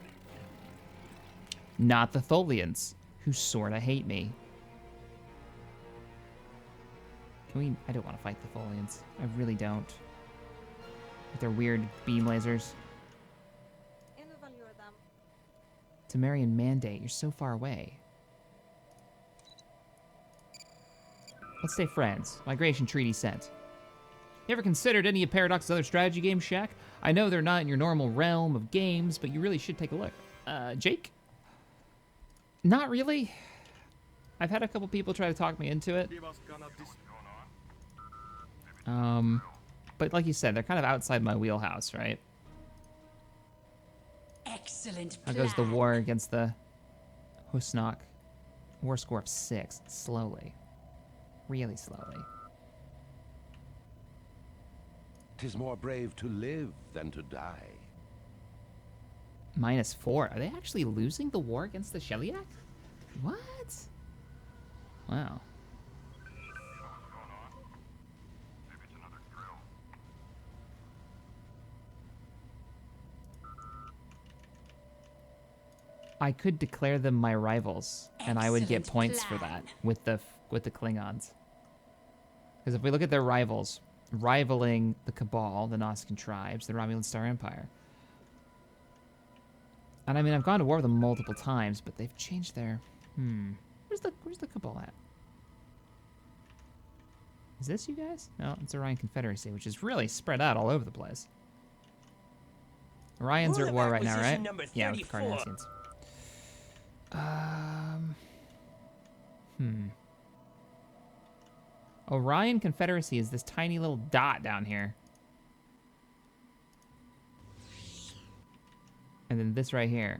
Not the Tholians, who sorta hate me. Can we... I don't want to fight the Tholians. I really don't. With their weird beam lasers. Temerian Mandate, you're so far away. Let's stay friends. Migration treaty sent. You ever considered any of Paradox's other strategy games, Shaq? I know they're not in your normal realm of games, but you really should take a look. Jake? Not really. I've had a couple people try to talk me into it. But like you said, they're kind of outside my wheelhouse, right? Excellent How plan. goes the war against the Husnock? War score of 6. Slowly. Really slowly. 'Tis more brave to live than to die. -4. Are they actually losing the war against the Sheliak? What? Wow. I could declare them my rivals, and I would get Excellent points for plan. that with the Klingons. Because if we look at their rivals, rivaling the Cabal, the Nausicaan tribes, the Romulan Star Empire. And I mean, I've gone to war with them multiple times, but they've changed their... Where's the Cabal at? Is this you guys? No, it's Orion Confederacy, which is really spread out all over the place. Orions are at war right now, right? Number Yeah, with the 34. Cardassians. Orion Confederacy is this tiny little dot down here. And then this right here.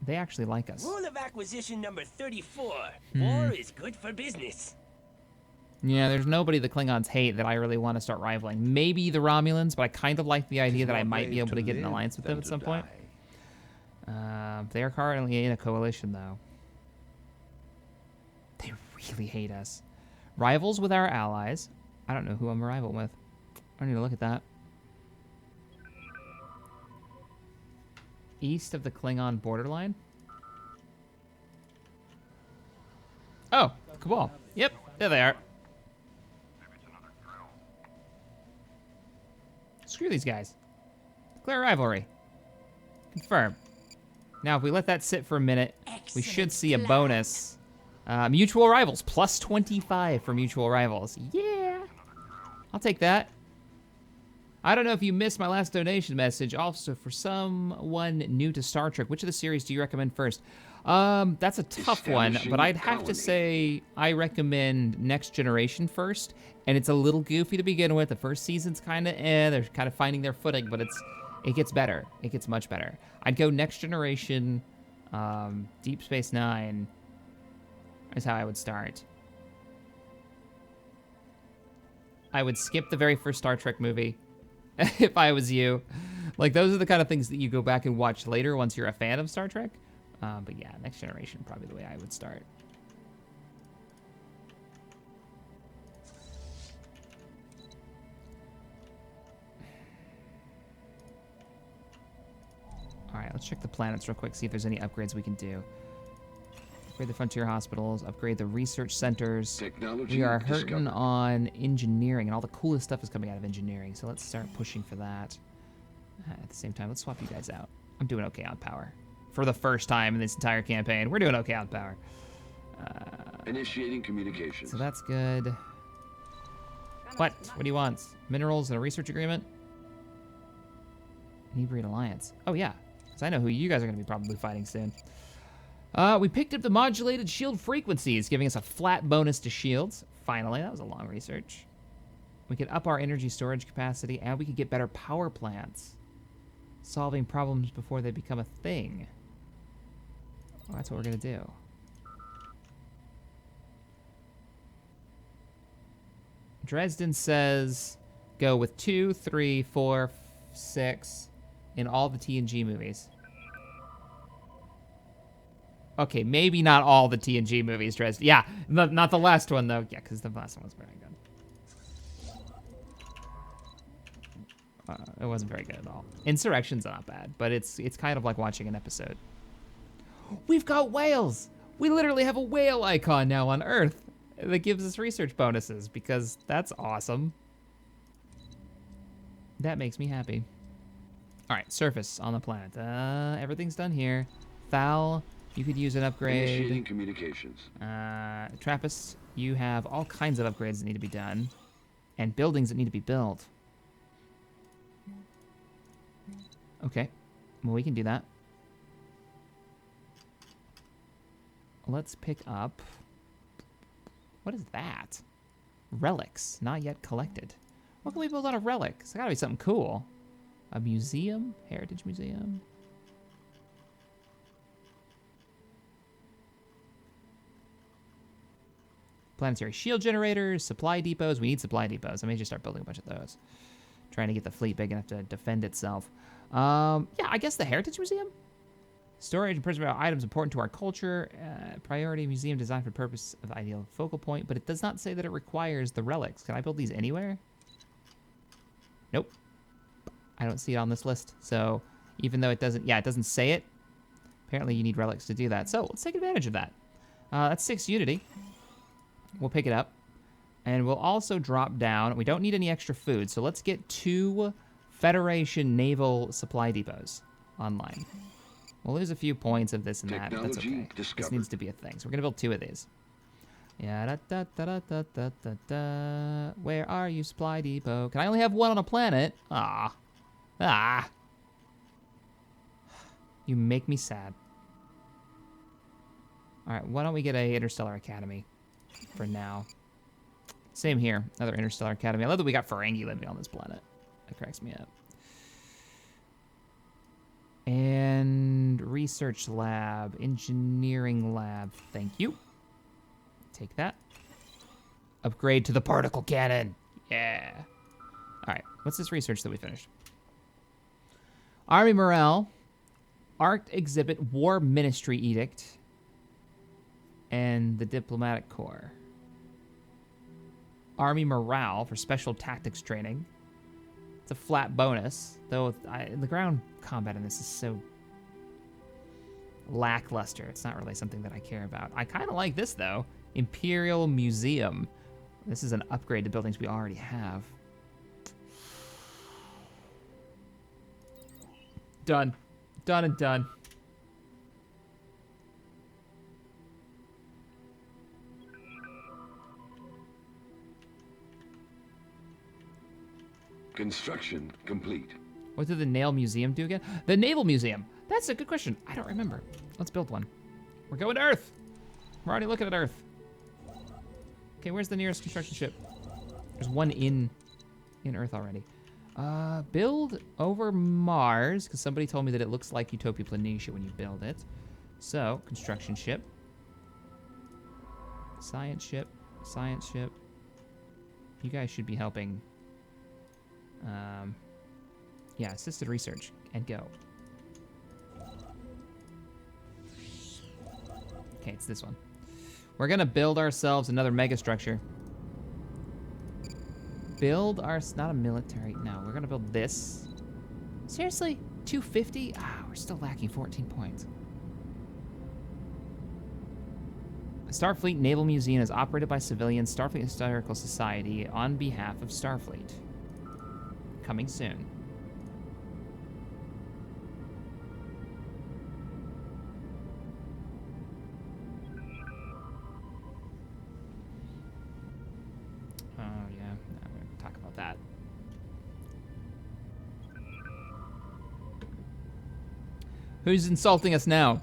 They actually like us. Rule of acquisition number 34. War is good for business. Yeah, there's nobody the Klingons hate that I really want to start rivaling. Maybe the Romulans, but I kind of like the idea that I might be able to get an alliance with them at some point. They are currently in a coalition, though. They really hate us. Rivals with our allies. I don't know who I'm a rival with. I need to look at that. East of the Klingon borderline. Oh, Cabal. Yep, there they are. Screw these guys. Declare rivalry. Confirm. Now, if we let that sit for a minute, we should see a bonus. Mutual rivals, plus 25 for mutual rivals. Yeah. I'll take that. I don't know if you missed my last donation message. Also, for someone new to Star Trek, which of the series do you recommend first? That's a tough one, but I'd have to say I recommend Next Generation first. And it's a little goofy to begin with. The first season's kind of they're kind of finding their footing, but it gets better. It gets much better. I'd go Next Generation, Deep Space Nine is how I would start. I would skip the very first Star Trek movie if I was you. Like, those are the kind of things that you go back and watch later once you're a fan of Star Trek. But yeah, Next Generation, probably the way I would start. All right, let's check the planets real quick, see if there's any upgrades we can do. Upgrade the frontier hospitals, upgrade the research centers. Technology We are hurting discovered. on engineering, and all the coolest stuff is coming out of engineering, so let's start pushing for that. At the same time, let's swap you guys out. I'm doing okay on power. For the first time in this entire campaign, we're doing okay on power. Initiating communications. So that's good. What? What do you want? Minerals and a research agreement? Inebriate Alliance. Oh, yeah. Because I know who you guys are going to be probably fighting soon. We picked up the modulated shield frequencies, giving us a flat bonus to shields. Finally, that was a long research. We could up our energy storage capacity, and we could get better power plants. Solving problems before they become a thing. Well, that's what we're going to do. Dresden says go with 2, 3, 4, 6 in all the TNG movies. Okay, maybe not all the TNG movies, Dresden. Yeah, not the last one, though. Yeah, because the last one was very good. It wasn't very good at all. Insurrection's not bad, but it's kind of like watching an episode. We've got whales! We literally have a whale icon now on Earth that gives us research bonuses, because that's awesome. That makes me happy. All right, surface on the planet. Everything's done here. Thal, you could use an upgrade. Initiating communications. Trappist, you have all kinds of upgrades that need to be done, and buildings that need to be built. Okay, well, we can do that. Let's pick up... What is that? Relics, not yet collected. What can we build out of relics? It's gotta be something cool. A museum? Heritage museum? Planetary shield generators, supply depots. We need supply depots. I may just start building a bunch of those. Trying to get the fleet big enough to defend itself. Yeah, I guess the Heritage Museum? Storage and preservation of items important to our culture. Priority museum designed for the purpose of ideal focal point, but it does not say that it requires the relics. Can I build these anywhere? Nope. I don't see it on this list. So even though it doesn't say it, apparently you need relics to do that. So let's take advantage of that. That's 6 Unity. We'll pick it up. And we'll also drop down. We don't need any extra food, so let's get 2 Federation naval supply depots online. We'll lose a few points of this and that, but that's okay. This needs to be a thing. So we're going to build 2 of these. Yeah, da, da, da, da, da, da, da. Where are you, supply depot? Can I only have 1 on a planet? Ah. Ah. You make me sad. All right, why don't we get a Interstellar Academy for now? Same here, another Interstellar Academy. I love that we got Ferengi living on this planet. That cracks me up. And research lab, engineering lab. Thank you. Take that. Upgrade to the particle cannon. Yeah. All right, what's this research that we finished? Army morale, Arc exhibit, War Ministry edict, and the diplomatic corps. Army morale for special tactics training. It's a flat bonus, though the ground combat in this is so lackluster. It's not really something that I care about. I kind of like this, though. Imperial Museum. This is an upgrade to buildings we already have. Done. Done and done. Construction complete. What did the Naval Museum do again? The Naval Museum. That's a good question. I don't remember. Let's build one. We're going to Earth. We're already looking at Earth. Okay, where's the nearest construction ship? There's one in Earth already. Build over Mars, because somebody told me that it looks like Utopia Planitia when you build it. So, construction ship. Science ship. Science ship. You guys should be helping. Yeah, assisted research, and go. Okay, it's this one. We're gonna build ourselves another megastructure. Build our, not a military, no, we're gonna build this. Seriously, 250? Ah, we're still lacking 14 points. The Starfleet Naval Museum is operated by civilians, Starfleet Historical Society, on behalf of Starfleet. Coming soon. Oh, yeah. No, we're gonna talk about that. Who's insulting us now?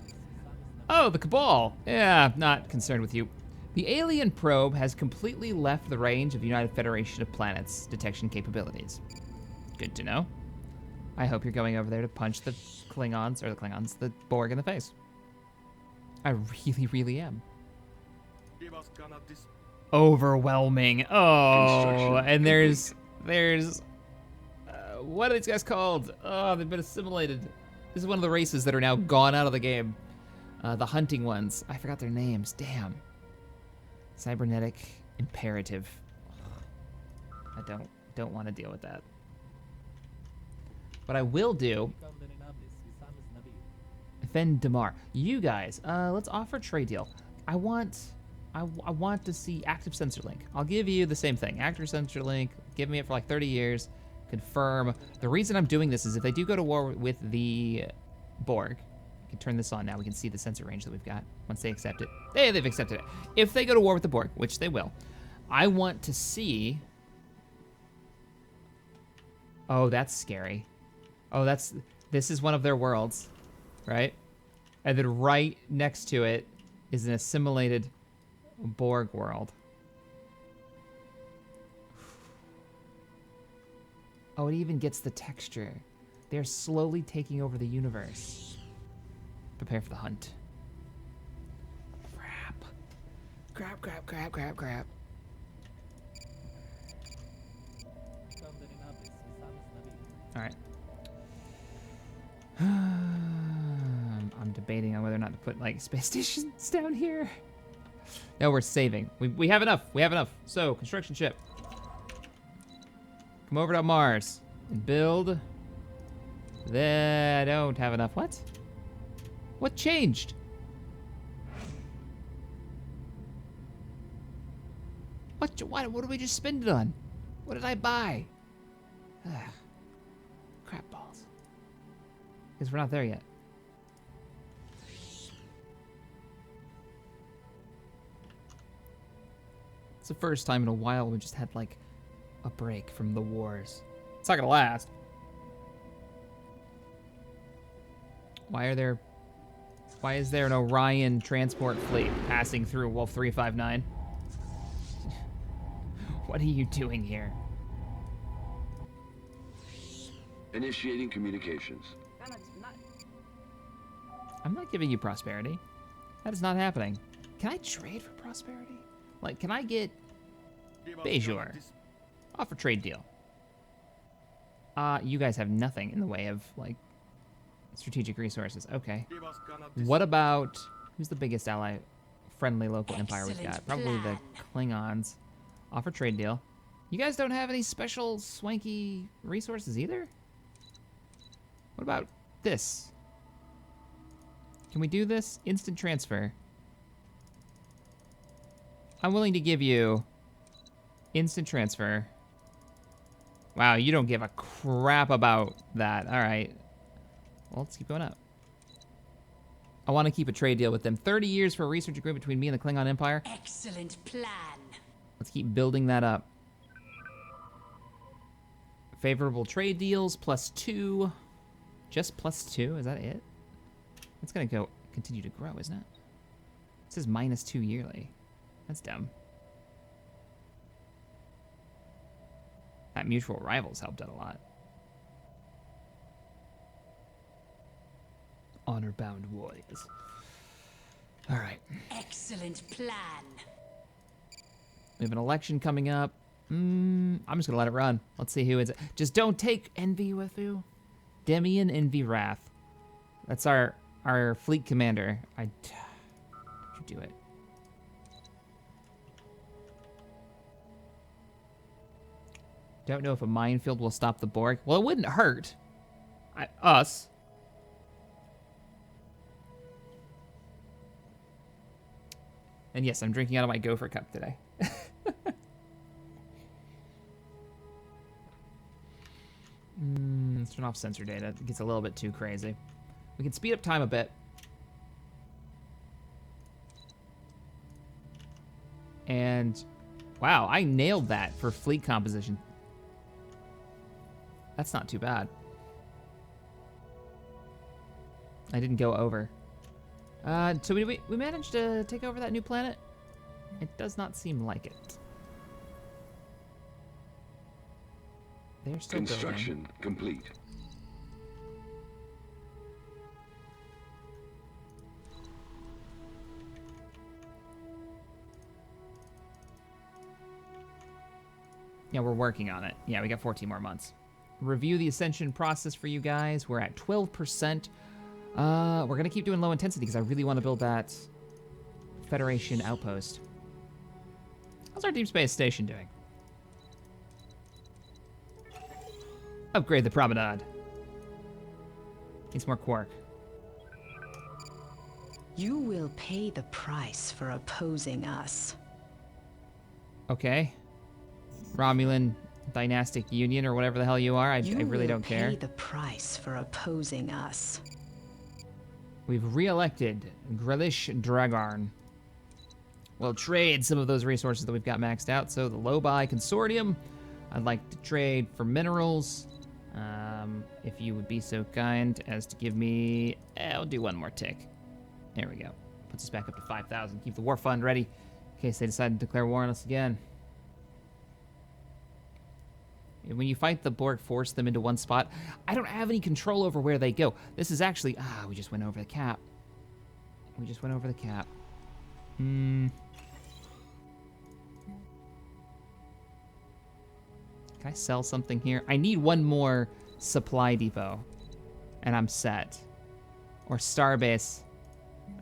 Oh, the Cabal. Yeah, not concerned with you. The alien probe has completely left the range of the United Federation of Planets detection capabilities. Good to know. I hope you're going over there to punch the Klingons, the Borg in the face. I really, really am. Overwhelming. Oh, and there's, what are these guys called? Oh, they've been assimilated. This is one of the races that are now gone out of the game. The hunting ones. I forgot their names. Damn. Cybernetic imperative. I don't want to deal with that. What I will do, Fen Damar, you guys, let's offer a trade deal. I want to see active sensor link. I'll give you the same thing, active sensor link. Give me it for like 30 years. Confirm. The reason I'm doing this is if they do go to war with the Borg, we can turn this on now. We can see the sensor range that we've got once they accept it. Hey, they've accepted it. If they go to war with the Borg, which they will, I want to see. Oh, that's scary. Oh, this is one of their worlds, right? And then right next to it is an assimilated Borg world. Oh, it even gets the texture. They're slowly taking over the universe. Prepare for the hunt. Crap. Crap, crap, crap, crap, crap. All right. I'm debating on whether or not to put like space stations down here. No, we're saving. We have enough. We have enough. So, construction ship. Come over to Mars and build. I don't have enough. What? What changed? What did we just spend it on? What did I buy? Ugh. Crap balls. Because we're not there yet. It's the first time in a while we just had like a break from the wars. It's not gonna last. Why is there an Orion transport fleet passing through Wolf 359? What are you doing here? Initiating communications. I'm not giving you prosperity. That is not happening. Can I trade for prosperity? Like, can I get Bejor? Offer trade deal. You guys have nothing in the way of, like, strategic resources. Okay. What about, who's the biggest ally, friendly local empire we've got? Probably the Klingons. Offer trade deal. You guys don't have any special swanky resources either? What about this? Can we do this? Instant transfer. I'm willing to give you instant transfer. Wow, you don't give a crap about that. All right. Well, let's keep going up. I want to keep a trade deal with them. 30 years for a research agreement between me and the Klingon Empire. Excellent plan. Let's keep building that up. Favorable trade deals, +2. Just +2, is that it? It's gonna continue to grow, isn't it? It says -2 yearly. That's dumb. That mutual rivals helped out a lot. Honor-bound warriors. All right. Excellent plan. We have an election coming up. I'm just gonna let it run. Let's see who is it. Just don't take Envy with you. Demian Envy Wrath. That's our fleet commander. I should do it. Don't know if a minefield will stop the Borg. Well, it wouldn't hurt. Us. And yes, I'm drinking out of my gopher cup today. Let's turn off sensor data. It gets a little bit too crazy. We can speed up time a bit. And wow, I nailed that for fleet composition. That's not too bad. I didn't go over. So we managed to take over that new planet? It does not seem like it. They're still Construction building. complete. Yeah, we're working on it. Yeah, we got 14 more months. Review the ascension process for you guys. We're at 12%. We're going to keep doing low intensity because I really want to build that Federation outpost. How's our deep space station doing? Upgrade the promenade. Needs more quark. You will pay the price for opposing us. Okay. Romulan Dynastic Union or whatever the hell you are. I really don't care. You will pay the price for opposing us. We've re-elected Grelish Dragarn. We'll trade some of those resources that we've got maxed out. So the Lobi Consortium, I'd like to trade for minerals. If you would be so kind as to give me... I'll do one more tick. There we go. Puts us back up to 5,000. Keep the war fund ready in case they decide to declare war on us again. When you fight the Borg, force them into one spot. I don't have any control over where they go. This is actually... we just went over the cap. We just went over the cap. Can I sell something here? I need one more supply depot, and I'm set. Or Starbase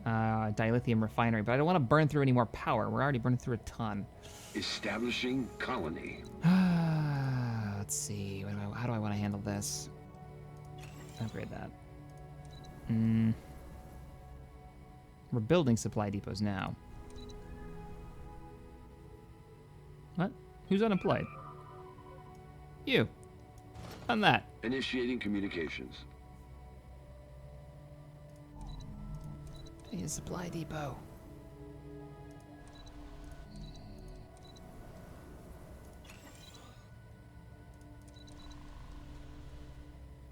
dilithium refinery, but I don't want to burn through any more power. We're already burning through a ton. Establishing colony. Let's see. How do I want to handle this? Upgrade that. We're building supply depots now. What? Who's unemployed? You. On that. Initiating communications. A supply depot.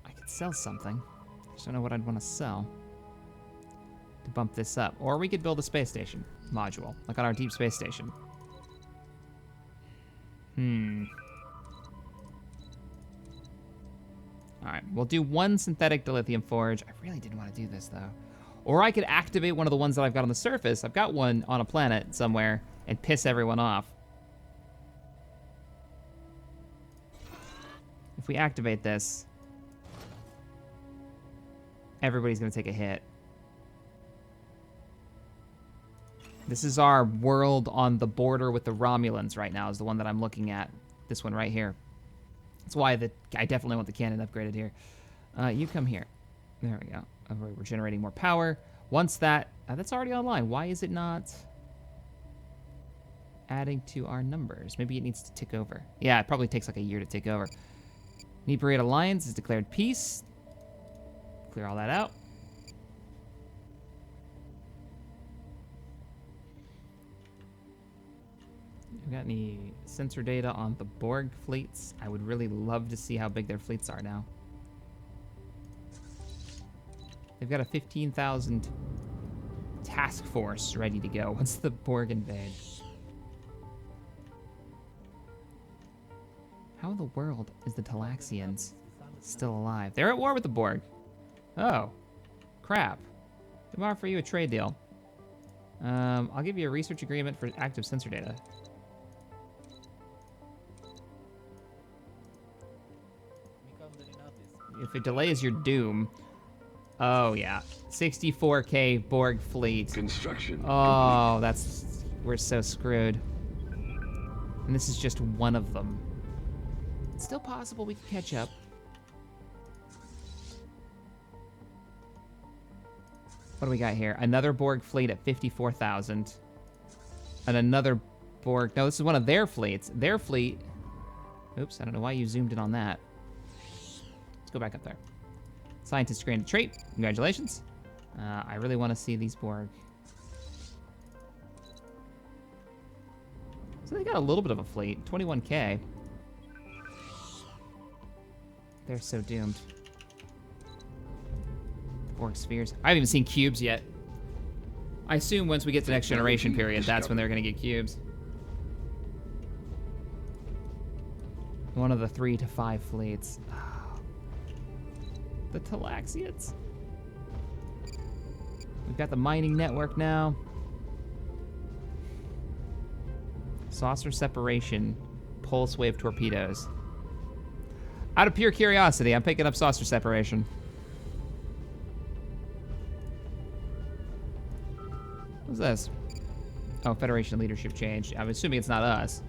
I could sell something. Just don't know what I'd want to sell to bump this up. Or we could build a space station module, like on our deep space station. Alright, we'll do one synthetic dilithium forge. I really didn't want to do this, though. Or I could activate one of the ones that I've got on the surface. I've got one on a planet somewhere and piss everyone off. If we activate this, everybody's going to take a hit. This is our world on the border with the Romulans right now, is the one that I'm looking at. This one right here. That's why I definitely want the cannon upgraded here. You come here. There we go. We're generating more power. Once that's already online. Why is it not adding to our numbers? Maybe it needs to tick over. Yeah, it probably takes like a year to tick over. Inebriate Alliance has declared peace. Clear all that out. We got any sensor data on the Borg fleets? I would really love to see how big their fleets are now. They've got a 15,000 task force ready to go once the Borg invade. How in the world is the Talaxians still alive? They're at war with the Borg. Oh, crap. I'm offer you a trade deal. I'll give you a research agreement for active sensor data. If it delays your doom. Oh, yeah. 64K Borg fleet. Construction. Oh, that's... We're so screwed. And this is just one of them. It's still possible we can catch up. What do we got here? Another Borg fleet at 54,000. And another Borg... No, this is one of their fleets. Their fleet... Oops, I don't know why you zoomed in on that. Let's go back up there. Scientist granted trait. Congratulations. I really want to see these Borg. So they got a little bit of a fleet. 21K. They're so doomed. Borg spheres. I haven't even seen cubes yet. I assume once we get to the next generation period, that's when they're going to get cubes. One of the 3 to 5 fleets. The Talaxians. We've got the mining network now. Saucer separation. Pulse wave torpedoes. Out of pure curiosity, I'm picking up saucer separation. What's this? Oh, Federation leadership change. I'm assuming it's not us.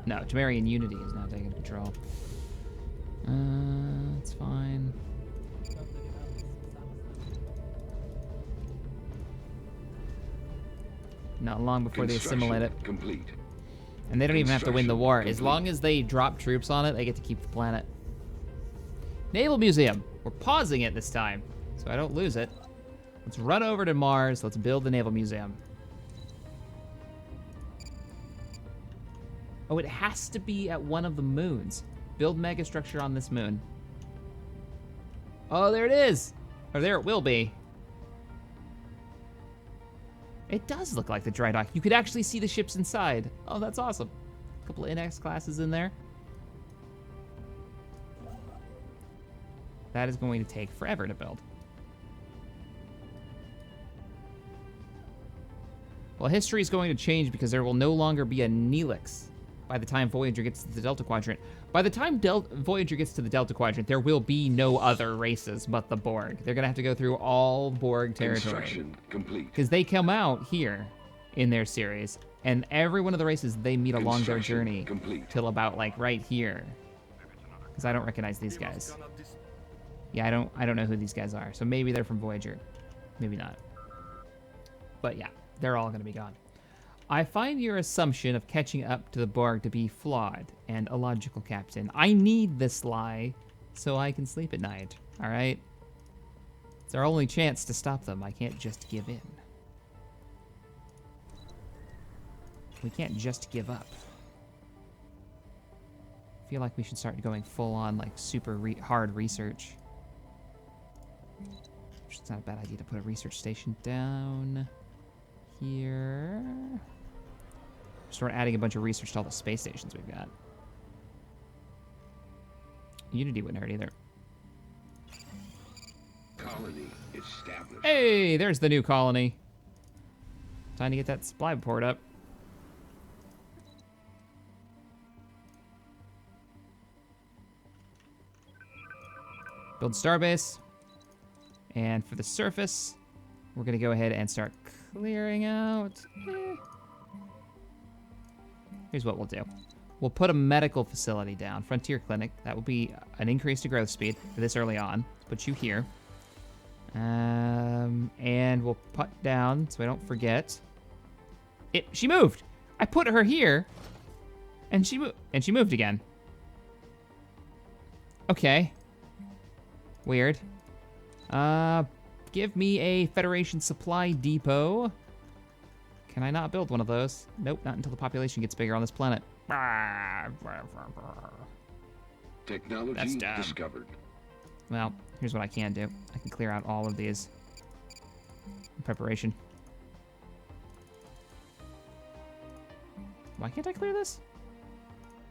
No, Temerian Unity is now taking control. That's fine. Not long before they assimilate it. Complete. And they don't even have to win the war. As long as they drop troops on it, they get to keep the planet. Naval Museum. We're pausing it this time, so I don't lose it. Let's run over to Mars. Let's build the Naval Museum. Oh, it has to be at one of the moons. Build megastructure on this moon. Oh, there it is. Or there it will be. It does look like the dry dock. You could actually see the ships inside. Oh, that's awesome. A couple of NX classes in there. That is going to take forever to build. Well, history is going to change because there will no longer be a Neelix by the time Voyager gets to the Delta Quadrant. By the time Voyager gets to the Delta Quadrant, there will be no other races but the Borg. They're going to have to go through all Borg territory. Construction complete. Because they come out here in their series, and every one of the races they meet along their journey complete. till about like right here. Because I don't recognize these guys. Yeah, I don't know who these guys are. So maybe they're from Voyager. Maybe not. But yeah, they're all going to be gone. I find your assumption of catching up to the Borg to be flawed and illogical, Captain. I need this lie so I can sleep at night, all right? It's our only chance to stop them. I can't just give in. We can't just give up. I feel like we should start going full on, like, super hard research. It's not a bad idea to put a research station down here. Start adding a bunch of research to all the space stations we've got. Unity wouldn't hurt either. Colony established. Hey, there's the new colony. Time to get that supply port up. Build Starbase. And for the surface, we're going to go ahead and start clearing out. Here's what we'll do. We'll put a medical facility down, Frontier Clinic. That will be an increase to growth speed for this early on. Put you here. And we'll put down, so I don't forget. She moved. I put her here, and she moved again. Okay. Weird. Give me a Federation supply depot. Can I not build one of those? Nope, not until the population gets bigger on this planet. Technology discovered. Well, here's what I can do. I can clear out all of these in preparation. Why can't I clear this?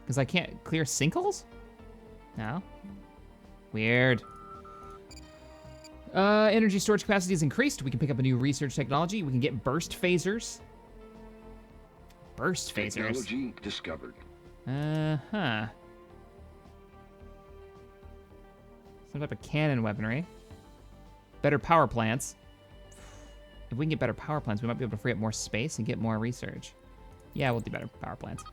Because I can't clear sinkholes? No. Weird. Energy storage capacity is increased. We can pick up a new research technology. We can get burst phasers. Burst phasers. Technology discovered. Uh-huh. Some type of cannon weaponry. Better power plants. If we can get better power plants, we might be able to free up more space and get more research. Yeah, we'll do better power plants.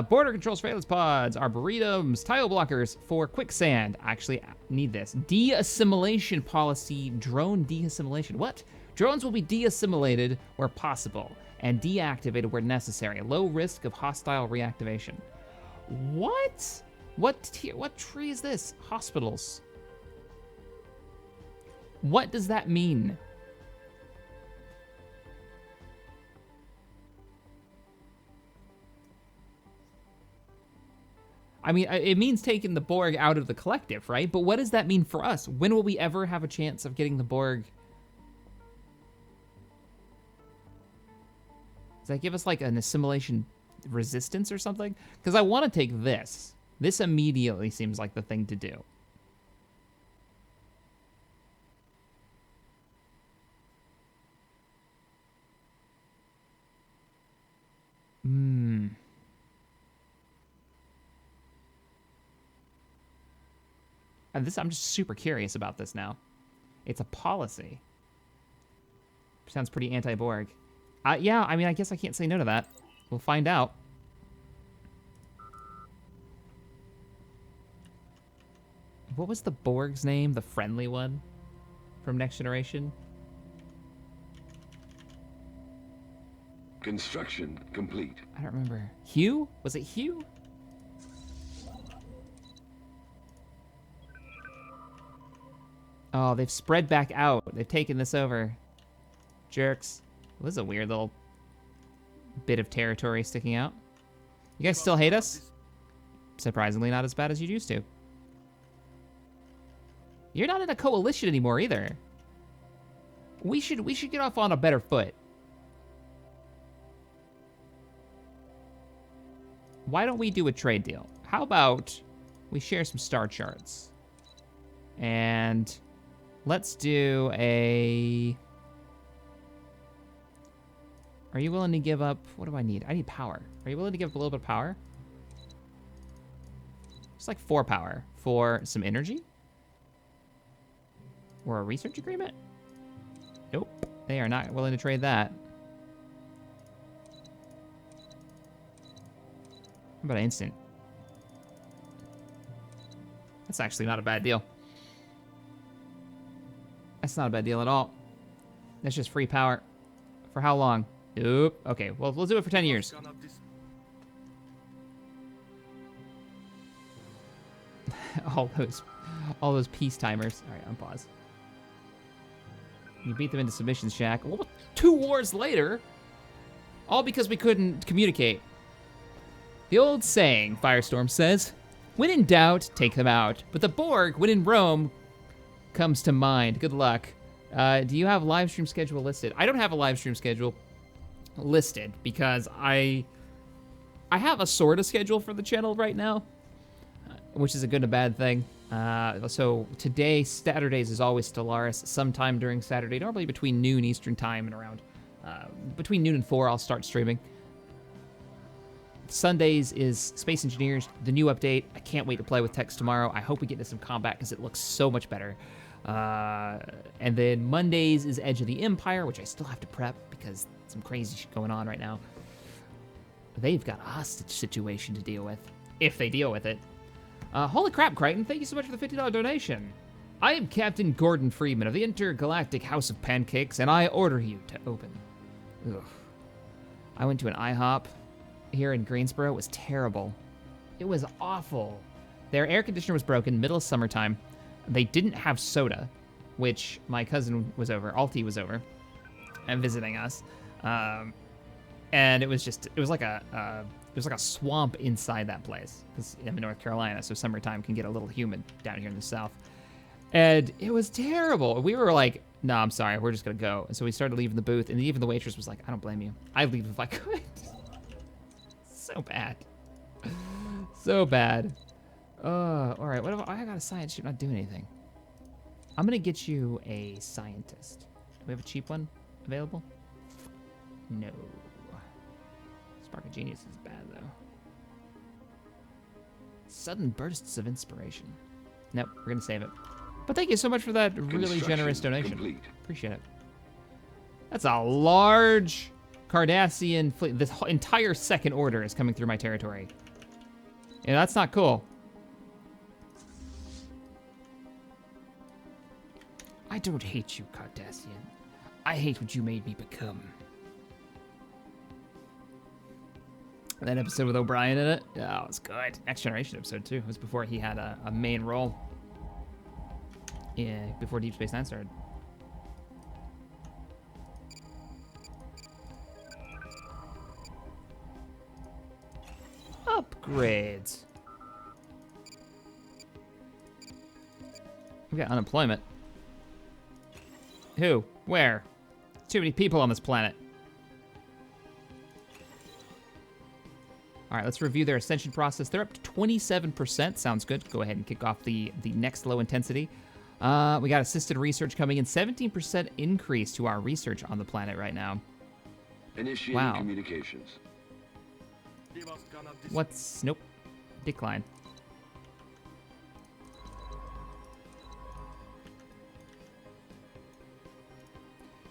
Border control surveillance pods, arboretums, tile blockers for quicksand. I actually need this. De-assimilation policy, drone de-assimilation. What? Drones will be de-assimilated where possible and deactivated where necessary. Low risk of hostile reactivation. What? What tree is this? Hospitals. What does that mean? I mean, it means taking the Borg out of the collective, right? But what does that mean for us? When will we ever have a chance of getting the Borg? Does that give us like an assimilation resistance or something? Because I want to take this. This immediately seems like the thing to do. And this, I'm just super curious about this now. It's a policy. Sounds pretty anti-Borg. Yeah, I mean, I guess I can't say no to that. We'll find out. What was the Borg's name? The friendly one from Next Generation? Construction complete. I don't remember. Hugh? Was it Hugh? Oh, they've spread back out. They've taken this over. Jerks. Well, this is a weird little bit of territory sticking out. You guys still hate us? Surprisingly not as bad as you used to. You're not in a coalition anymore either. We should get off on a better foot. Why don't we do a trade deal? How about we share some star charts? And let's do a... Are you willing to give up... What do I need? I need power. Are you willing to give up a little bit of power? Just like 4 power for some energy? Or a research agreement? Nope. They are not willing to trade that. How about an instant? That's actually not a bad deal. That's not a bad deal at all. That's just free power. For how long? Nope. Okay, well, we'll do it for 10 years. all those peace timers. All right, unpause. You beat them into submission, Shaq. Well, 2 wars later, all because we couldn't communicate. The old saying, Firestorm says, when in doubt, take them out. But the Borg, when in Rome, comes to mind. Good luck. Do you have live stream schedule listed? I don't have a live stream schedule listed because I have a sort of schedule for the channel right now, which is a good and a bad thing. So today, Saturdays is always Stellaris. Sometime during Saturday, normally between noon Eastern time and around between noon and 4, I'll start streaming. Sundays is Space Engineers, the new update. I can't wait to play with Tex tomorrow. I hope we get into some combat because it looks so much better. And then Mondays is Edge of the Empire, which I still have to prep because some crazy shit going on right now. They've got a hostage situation to deal with, if they deal with it. Holy crap, Crichton, thank you so much for the $50 donation. I am Captain Gordon Freeman of the Intergalactic House of Pancakes, and I order you to open. Ugh. I went to an IHOP here in Greensboro. It was terrible. It was awful. Their air conditioner was broken, middle of summertime. They didn't have soda. which my cousin was over, Alti was over, and visiting us. And it was like a swamp inside that place, because I'm in North Carolina, so summertime can get a little humid down here in the south. And it was terrible. We were like, no, I'm sorry, we're just gonna go. And so we started leaving the booth, and even the waitress was like, I don't blame you. I'd leave if I could. So bad. So bad. All right, what if I got a science ship not doing anything? I'm gonna get you a scientist. Do we have a cheap one available? No. Spark of Genius is bad, though. Sudden bursts of inspiration. Nope, we're gonna save it. But thank you so much for that really generous donation. Complete. Appreciate it. That's a large Cardassian fleet. This entire second order is coming through my territory. Yeah, that's not cool. I don't hate you, Cardassian. I hate what you made me become. That episode with O'Brien in it? Yeah, it was good. Next Generation episode, too. It was before he had a main role. Yeah, before Deep Space Nine started. Upgrades. We got unemployment. Who? Where? Too many people on this planet. All right, let's review their ascension process. They're up to 27%. Sounds good. Go ahead and kick off the next low intensity. We got assisted research coming in. 17% increase to our research on the planet right now. Initiating Wow. communications. What's... Nope. Decline.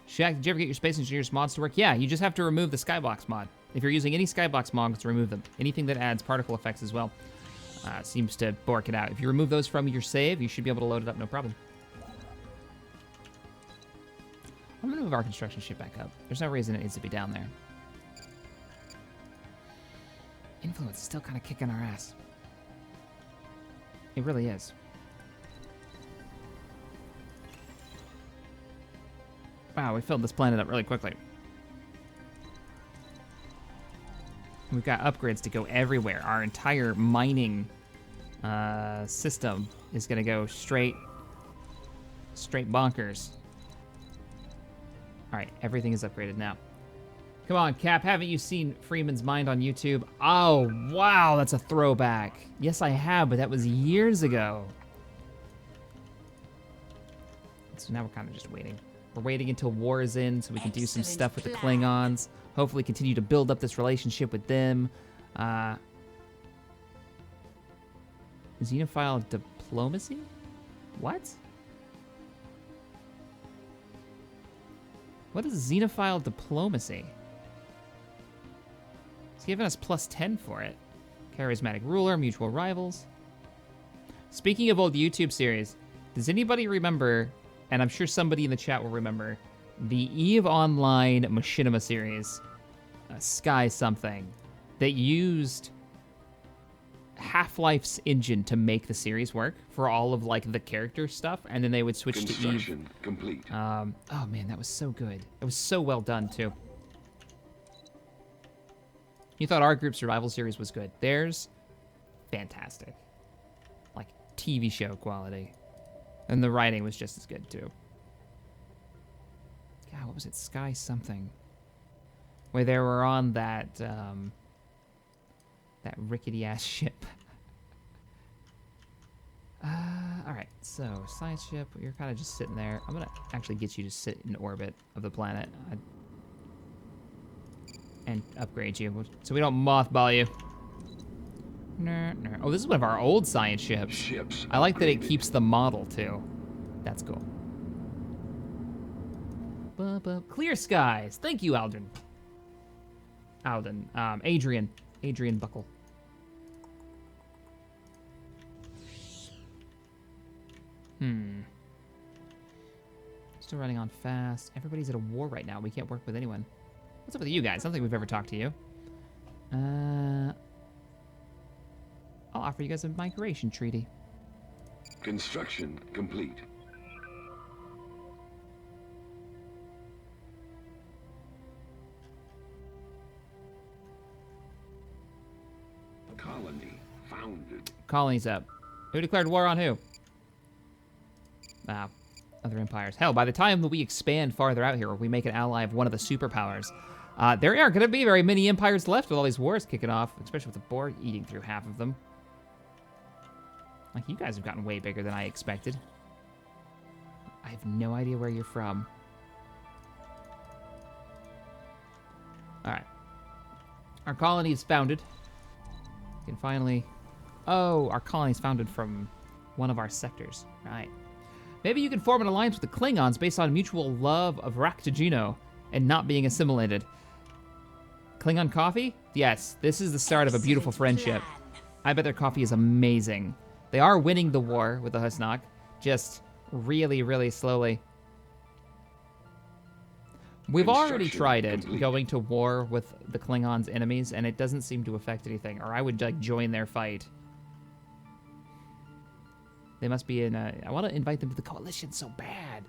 Shaq, did you ever get your Space Engineers mods to work? Yeah, you just have to remove the Skybox mod. If you're using any Skybox mods, remove them. Anything that adds particle effects as well seems to bork it out. If you remove those from your save, you should be able to load it up, no problem. I'm gonna move our construction ship back up. There's no reason it needs to be down there. Influence is still kind of kicking our ass. It really is. Wow, we filled this planet up really quickly. We've got upgrades to go everywhere. Our entire mining system is gonna go straight bonkers. All right, everything is upgraded now. Come on, Cap, haven't you seen Freeman's Mind on YouTube? Oh, wow, that's a throwback. Yes, I have, but that was years ago. So now we're kind of just waiting. We're waiting until war is in so we can do some stuff with the Klingons. Hopefully continue to build up this relationship with them. Xenophile diplomacy? What? What is xenophile diplomacy? It's giving us +10 for it. Charismatic ruler, mutual rivals. Speaking of old YouTube series, does anybody remember, and I'm sure somebody in the chat will remember, the EVE Online Machinima series, Sky something, that used Half-Life's engine to make the series work for all of like the character stuff, and then they would switch to EVE. Construction complete. Oh man, that was so good. It was so well done too. You thought our group survival series was good. Theirs, fantastic. Like TV show quality. And the writing was just as good too. God, what was it? Sky something. Where they were on that that rickety ass ship. All right, so science ship, you're kind of just sitting there. I'm gonna actually get you to sit in orbit of the planet and upgrade you so we don't mothball you. Oh, this is one of our old science ships. Ships I like that it upgraded. keeps the model too. That's cool. Clear skies. Thank you, Aldrin. Adrian Buckle. Still running on fast. Everybody's at a war right now. We can't work with anyone. What's up with you guys? I don't think we've ever talked to you. I'll offer you guys a migration treaty. Construction complete. colonies up. Who declared war on who? Ah, other empires. Hell, by the time that we expand farther out here, or we make an ally of one of the superpowers, there aren't going to be very many empires left with all these wars kicking off, especially with the Borg eating through half of them. Like, you guys have gotten way bigger than I expected. I have no idea where you're from. All right. Our colony is founded. We can finally... Oh, our colony is founded from one of our sectors. Right. Maybe you can form an alliance with the Klingons based on mutual love of Raktajino and not being assimilated. Klingon coffee? Yes, this is the start of a beautiful friendship. I bet their coffee is amazing. They are winning the war with the Husnak, just really, really slowly. We've already tried it, going to war with the Klingons' enemies, and it doesn't seem to affect anything, or I would like join their fight. They must be in a... I want to invite them to the coalition so bad,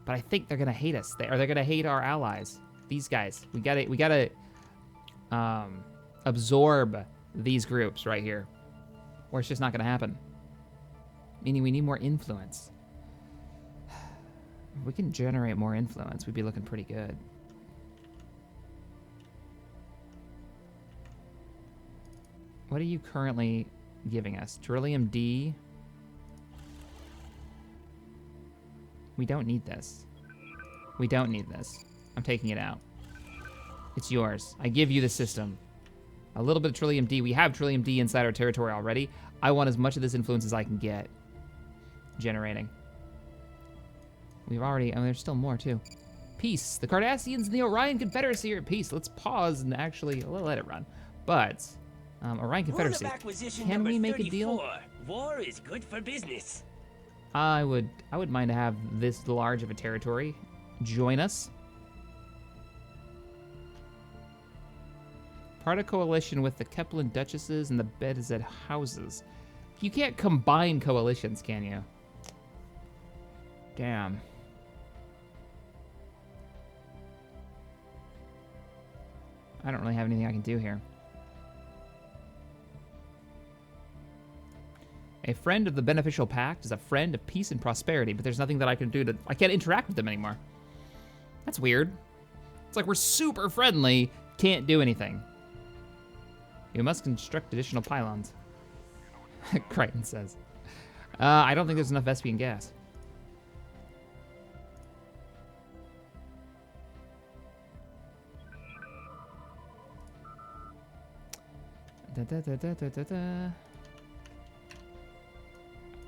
but I think they're gonna hate us. They're gonna hate our allies. These guys. We gotta absorb these groups right here, or it's just not gonna happen. Meaning we need more influence. If we can generate more influence, we'd be looking pretty good. What are you currently giving us? Beryllium D. We don't need this. We don't need this. I'm taking it out. It's yours. I give you the system. A little bit of Trillium D. We have Trillium D inside our territory already. I want as much of this influence as I can get. Generating. We've already... Oh, there's still more, too. Peace. The Cardassians and the Orion Confederacy are at peace. Let's pause and actually... We'll let it run. But... Orion Confederacy. Can we make a deal? War is good for business. I would mind to have this large of a territory join us. Part of coalition with the Kepler Duchesses and the Bedized houses. You can't combine coalitions, can you? Damn. I don't really have anything I can do here. A friend of the Beneficial Pact is a friend of peace and prosperity, but there's nothing that I can do to... I can't interact with them anymore. That's weird. It's like we're super friendly, can't do anything. You must construct additional pylons. Crichton says. I don't think there's enough Vespian gas.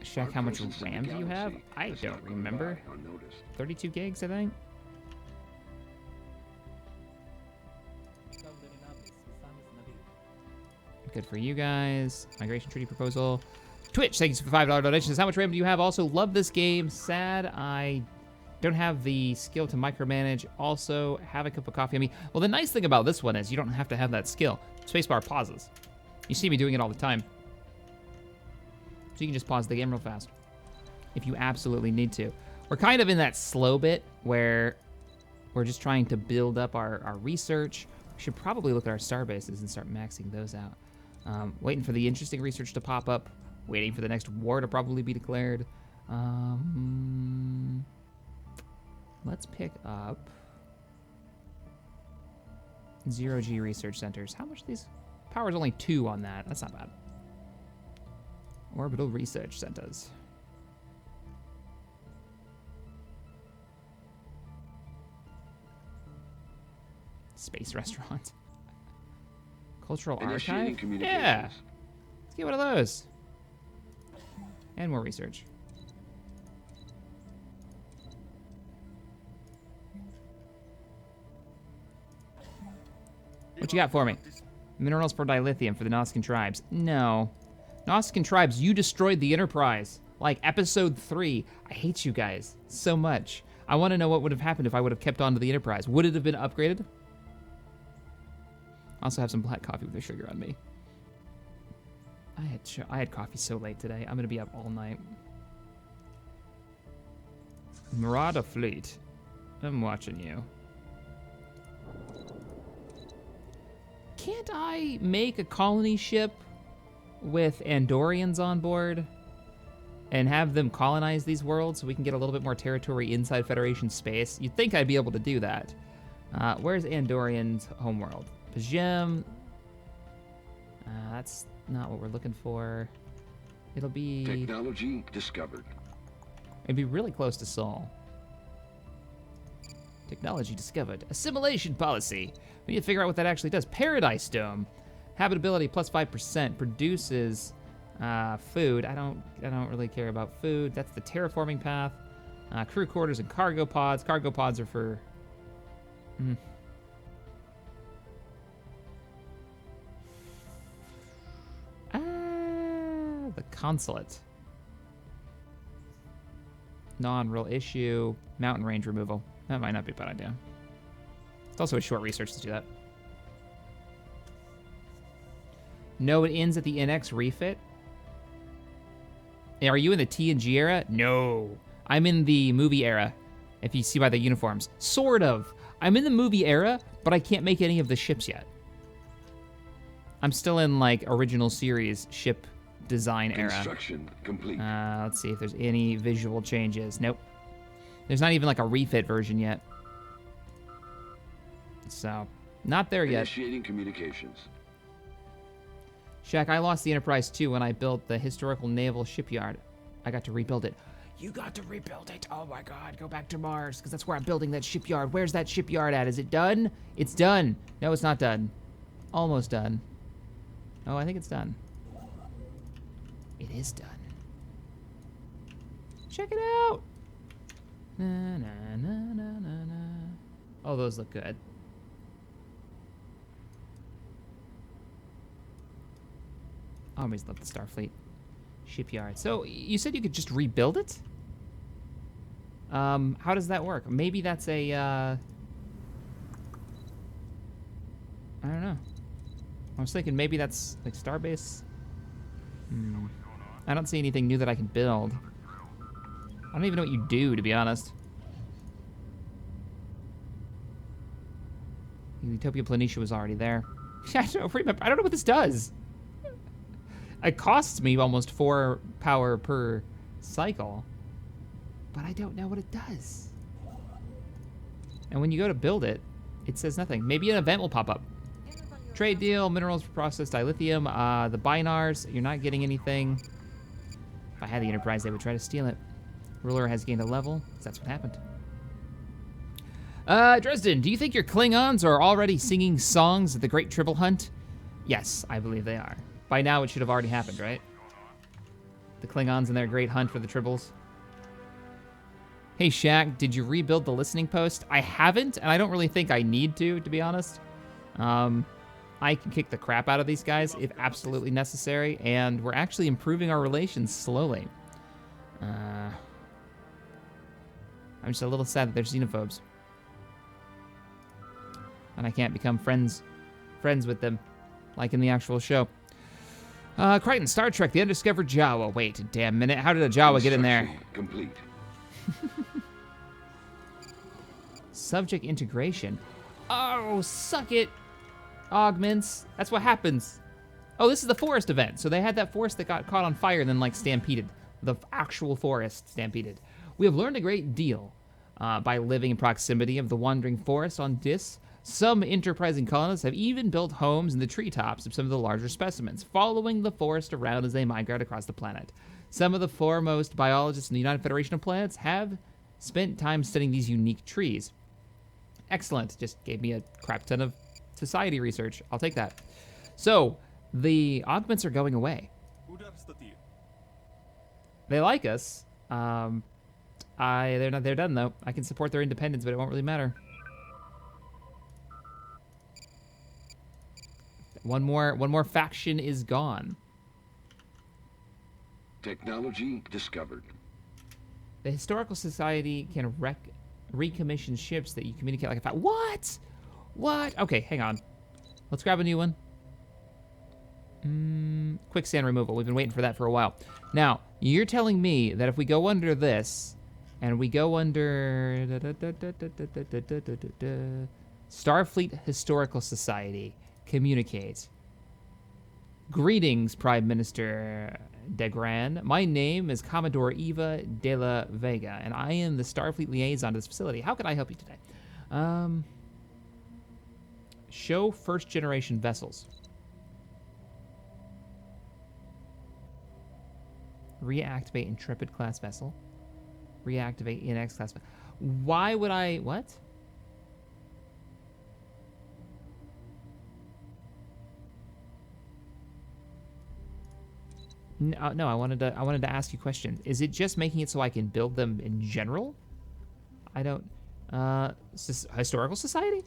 Check how much RAM do you have? I don't remember. 32 gigs, I think. Good for you guys. Migration treaty proposal. Twitch, thank you for the $5 donations. How much RAM do you have? Also, love this game. Sad I don't have the skill to micromanage. Also, have a cup of coffee on me. Well, the nice thing about this one is you don't have to have that skill. Spacebar pauses. You see me doing it all the time. So you can just pause the game real fast if you absolutely need to. We're kind of in that slow bit where we're just trying to build up our research. We should probably look at our starbases and start maxing those out. Waiting for the interesting research to pop up. Waiting for the next war to probably be declared. Let's pick up 0G research centers. How much are these? Power's only 2 on that. That's not bad. Orbital research centers. Space restaurant. Cultural archive? Yeah! Let's get one of those. And more research. What you got for me? Minerals for dilithium for the Noskin tribes. No. Noskin tribes, you destroyed the Enterprise. Like episode 3. I hate you guys so much. I want to know what would have happened if I would have kept on to the Enterprise. Would it have been upgraded? Also have some black coffee with the sugar on me. I had coffee so late today. I'm gonna be up all night. Marauder Fleet. I'm watching you. Can't I make a colony ship with Andorians on board and have them colonize these worlds so we can get a little bit more territory inside Federation space. You'd think I'd be able to do that. Where's Andorian's homeworld? Pajem. That's not what we're looking for. It'll be... Technology discovered. It'd be really close to Sol. Technology discovered. Assimilation policy. We need to figure out what that actually does. Paradise Dome. Habitability plus 5% produces food. I don't really care about food. That's the terraforming path. Crew quarters and cargo pods. Cargo pods are for... The consulate. Non-real issue. Mountain range removal. That might not be a bad idea. It's also a short research to do that. No, it ends at the NX refit. Are you in the TNG era? No. I'm in the movie era, if you see by the uniforms. Sort of. I'm in the movie era, but I can't make any of the ships yet. I'm still in, like, original series ship design era. Construction complete. Let's see if there's any visual changes. Nope. There's not even, like, a refit version yet. So, not there yet. Initiating communications. Shaq, I lost the Enterprise too when I built the historical naval shipyard. I got to rebuild it. You got to rebuild it. Oh my God, go back to Mars, because that's where I'm building that shipyard. Where's that shipyard at? Is it done? It's done. No, it's not done. Almost done. Oh, I think it's done. It is done. Check it out. Na, na, na, na, na, na. Oh, those look good. I always love the Starfleet shipyard. So you said you could just rebuild it? How does that work? Maybe that's a, I don't know. I was thinking maybe that's like Starbase. I don't see anything new that I can build. I don't even know what you do, to be honest. Utopia Planitia was already there. I don't know what this does. It costs me almost 4 power per cycle, but I don't know what it does. And when you go to build it, it says nothing. Maybe an event will pop up. Trade deal, minerals for processed dilithium, the binars, you're not getting anything. If I had the Enterprise, they would try to steal it. Ruler has gained a level, so that's what happened. Dresden, do you think your Klingons are already singing songs of the Great Tribble Hunt? Yes, I believe they are. By now, it should have already happened, right? The Klingons and their great hunt for the Tribbles. Hey, Shaq, did you rebuild the listening post? I haven't, and I don't really think I need to be honest. I can kick the crap out of these guys if absolutely necessary, and we're actually improving our relations slowly. I'm just a little sad that they're xenophobes. And I can't become friends with them, like in the actual show. Crichton, Star Trek, the undiscovered Jawa. Wait a damn minute. How did a Jawa get in there? Complete. Subject integration. Oh, suck it. Augments. That's what happens. Oh, this is the forest event. So they had that forest that got caught on fire and then, like, stampeded. The actual forest stampeded. We have learned a great deal by living in proximity of the wandering forest on Dis. Some enterprising colonists have even built homes in the treetops of some of the larger specimens, following the forest around as they migrate across the planet. Some of the foremost biologists in the United Federation of Planets have spent time studying these unique trees. Excellent. Just gave me a crap ton of society research. I'll take that. So, the augments are going away. They like us. They're done, though. I can support their independence, but it won't really matter. One more faction is gone. Technology discovered. The Historical Society can recommission ships that you communicate like a What? What? Okay, hang on. Let's grab a new one. Quicksand removal. We've been waiting for that for a while. Now, you're telling me that if we go under this, and we go under Starfleet Historical Society, communicate. Greetings, Prime Minister Degran. My name is Commodore Eva de la Vega, and I am the Starfleet liaison to this facility. How can I help you today? Show first-generation vessels. Reactivate Intrepid-class vessel. Reactivate NX-class vessel. Why would I... What? No, I wanted to ask you questions. Is it just making it so I can build them in general? I don't... Historical Society?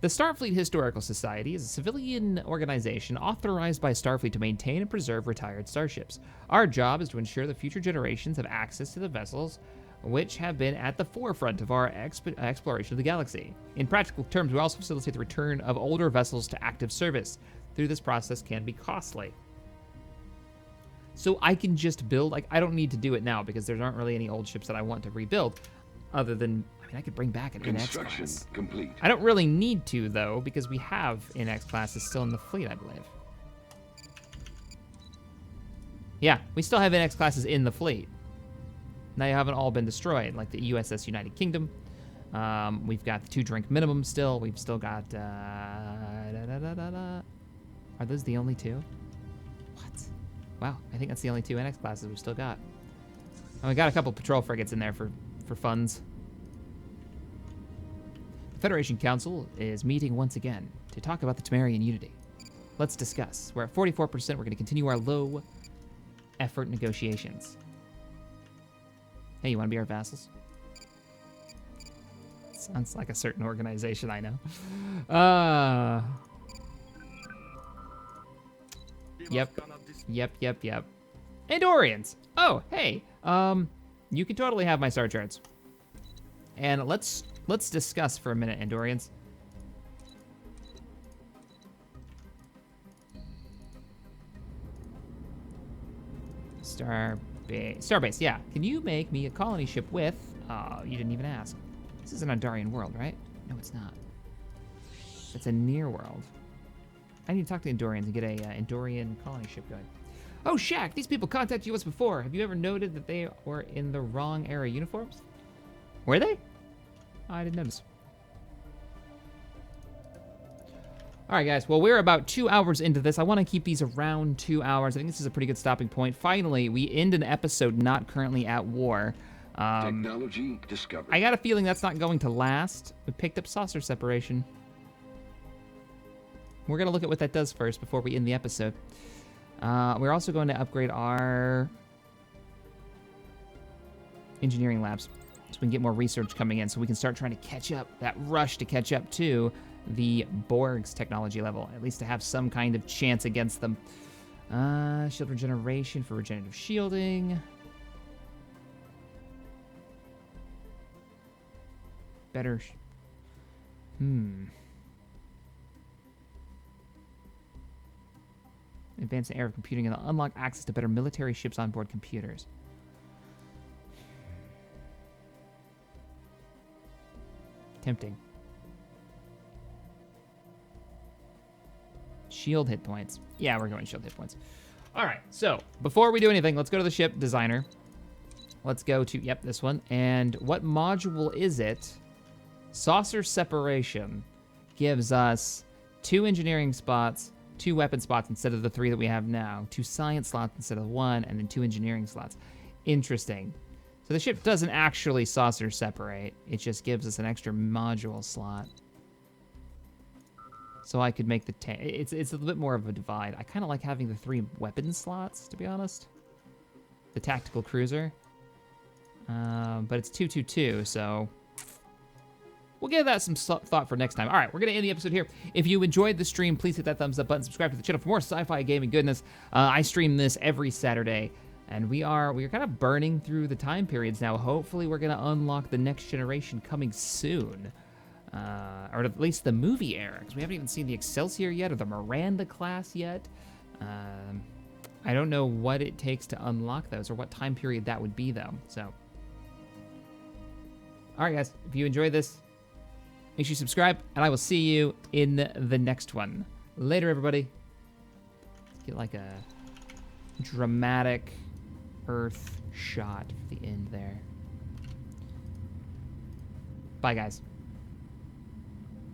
The Starfleet Historical Society is a civilian organization authorized by Starfleet to maintain and preserve retired starships. Our job is to ensure that future generations have access to the vessels which have been at the forefront of our exploration of the galaxy. In practical terms, we also facilitate the return of older vessels to active service. Through this process can be costly. So I can just build, like, I don't need to do it now because there aren't really any old ships that I want to rebuild other than, I mean, I could bring back an NX Construction class. complete. I don't really need to, though, because we have NX classes still in the fleet, I believe. Yeah, we still have NX classes in the fleet. Now, you haven't all been destroyed, like the USS United Kingdom. We've got the 2-drink minimum still. We've still got, Are those the only 2? What? Wow, I think that's the only 2 NX classes we've still got. And we got a couple patrol frigates in there for funds. The Federation Council is meeting once again to talk about the Temerian unity. Let's discuss. We're at 44%. We're going to continue our low-effort negotiations. Hey, you want to be our vassals? Sounds like a certain organization I know. Yep. Andorians! Oh, hey. You can totally have my star charts. And let's discuss for a minute, Andorians. Starbase, yeah. Can you make me a colony ship with... you didn't even ask. This is an Andorian world, right? No, it's not. It's a near world. I need to talk to the Andorians and get a Andorian colony ship going. Oh, Shaq, these people contacted you once before. Have you ever noted that they were in the wrong era uniforms? Were they? Oh, I didn't notice. All right, guys. Well, we're about 2 hours into this. I want to keep these around 2 hours. I think this is a pretty good stopping point. Finally, we end an episode not currently at war. Technology discovered. I got a feeling that's not going to last. We picked up saucer separation. We're going to look at what that does first before we end the episode. We're also going to upgrade our engineering labs so we can get more research coming in so we can start trying to catch up, that rush to catch up to the Borg's technology level, at least to have some kind of chance against them. Shield regeneration for regenerative shielding. Better... Advance the era of computing and unlock access to better military ships on board computers. Tempting. Shield hit points. Yeah, we're going shield hit points. All right, so before we do anything, let's go to the ship designer. Let's go to, yep, this one. And what module is it? Saucer separation gives us 2 engineering spots, 2 weapon spots instead of the 3 that we have now, 2 science slots instead of 1, and then 2 engineering slots. Interesting. So the ship doesn't actually saucer separate. It just gives us an extra module slot. So I could make the tank. It's a little bit more of a divide. I kind of like having the 3 weapon slots, to be honest. The tactical cruiser. But it's 222, so... We'll give that some thought for next time. All right, we're going to end the episode here. If you enjoyed the stream, please hit that thumbs up button. Subscribe to the channel for more sci-fi gaming goodness. I stream this every Saturday, and we are kind of burning through the time periods now. Hopefully, we're going to unlock the next generation coming soon, or at least the movie era, because we haven't even seen the Excelsior yet or the Miranda class yet. I don't know what it takes to unlock those or what time period that would be, though. So, all right, guys, if you enjoyed this, make sure you subscribe, and I will see you in the next one. Later, everybody. Get like a dramatic Earth shot for the end there. Bye, guys.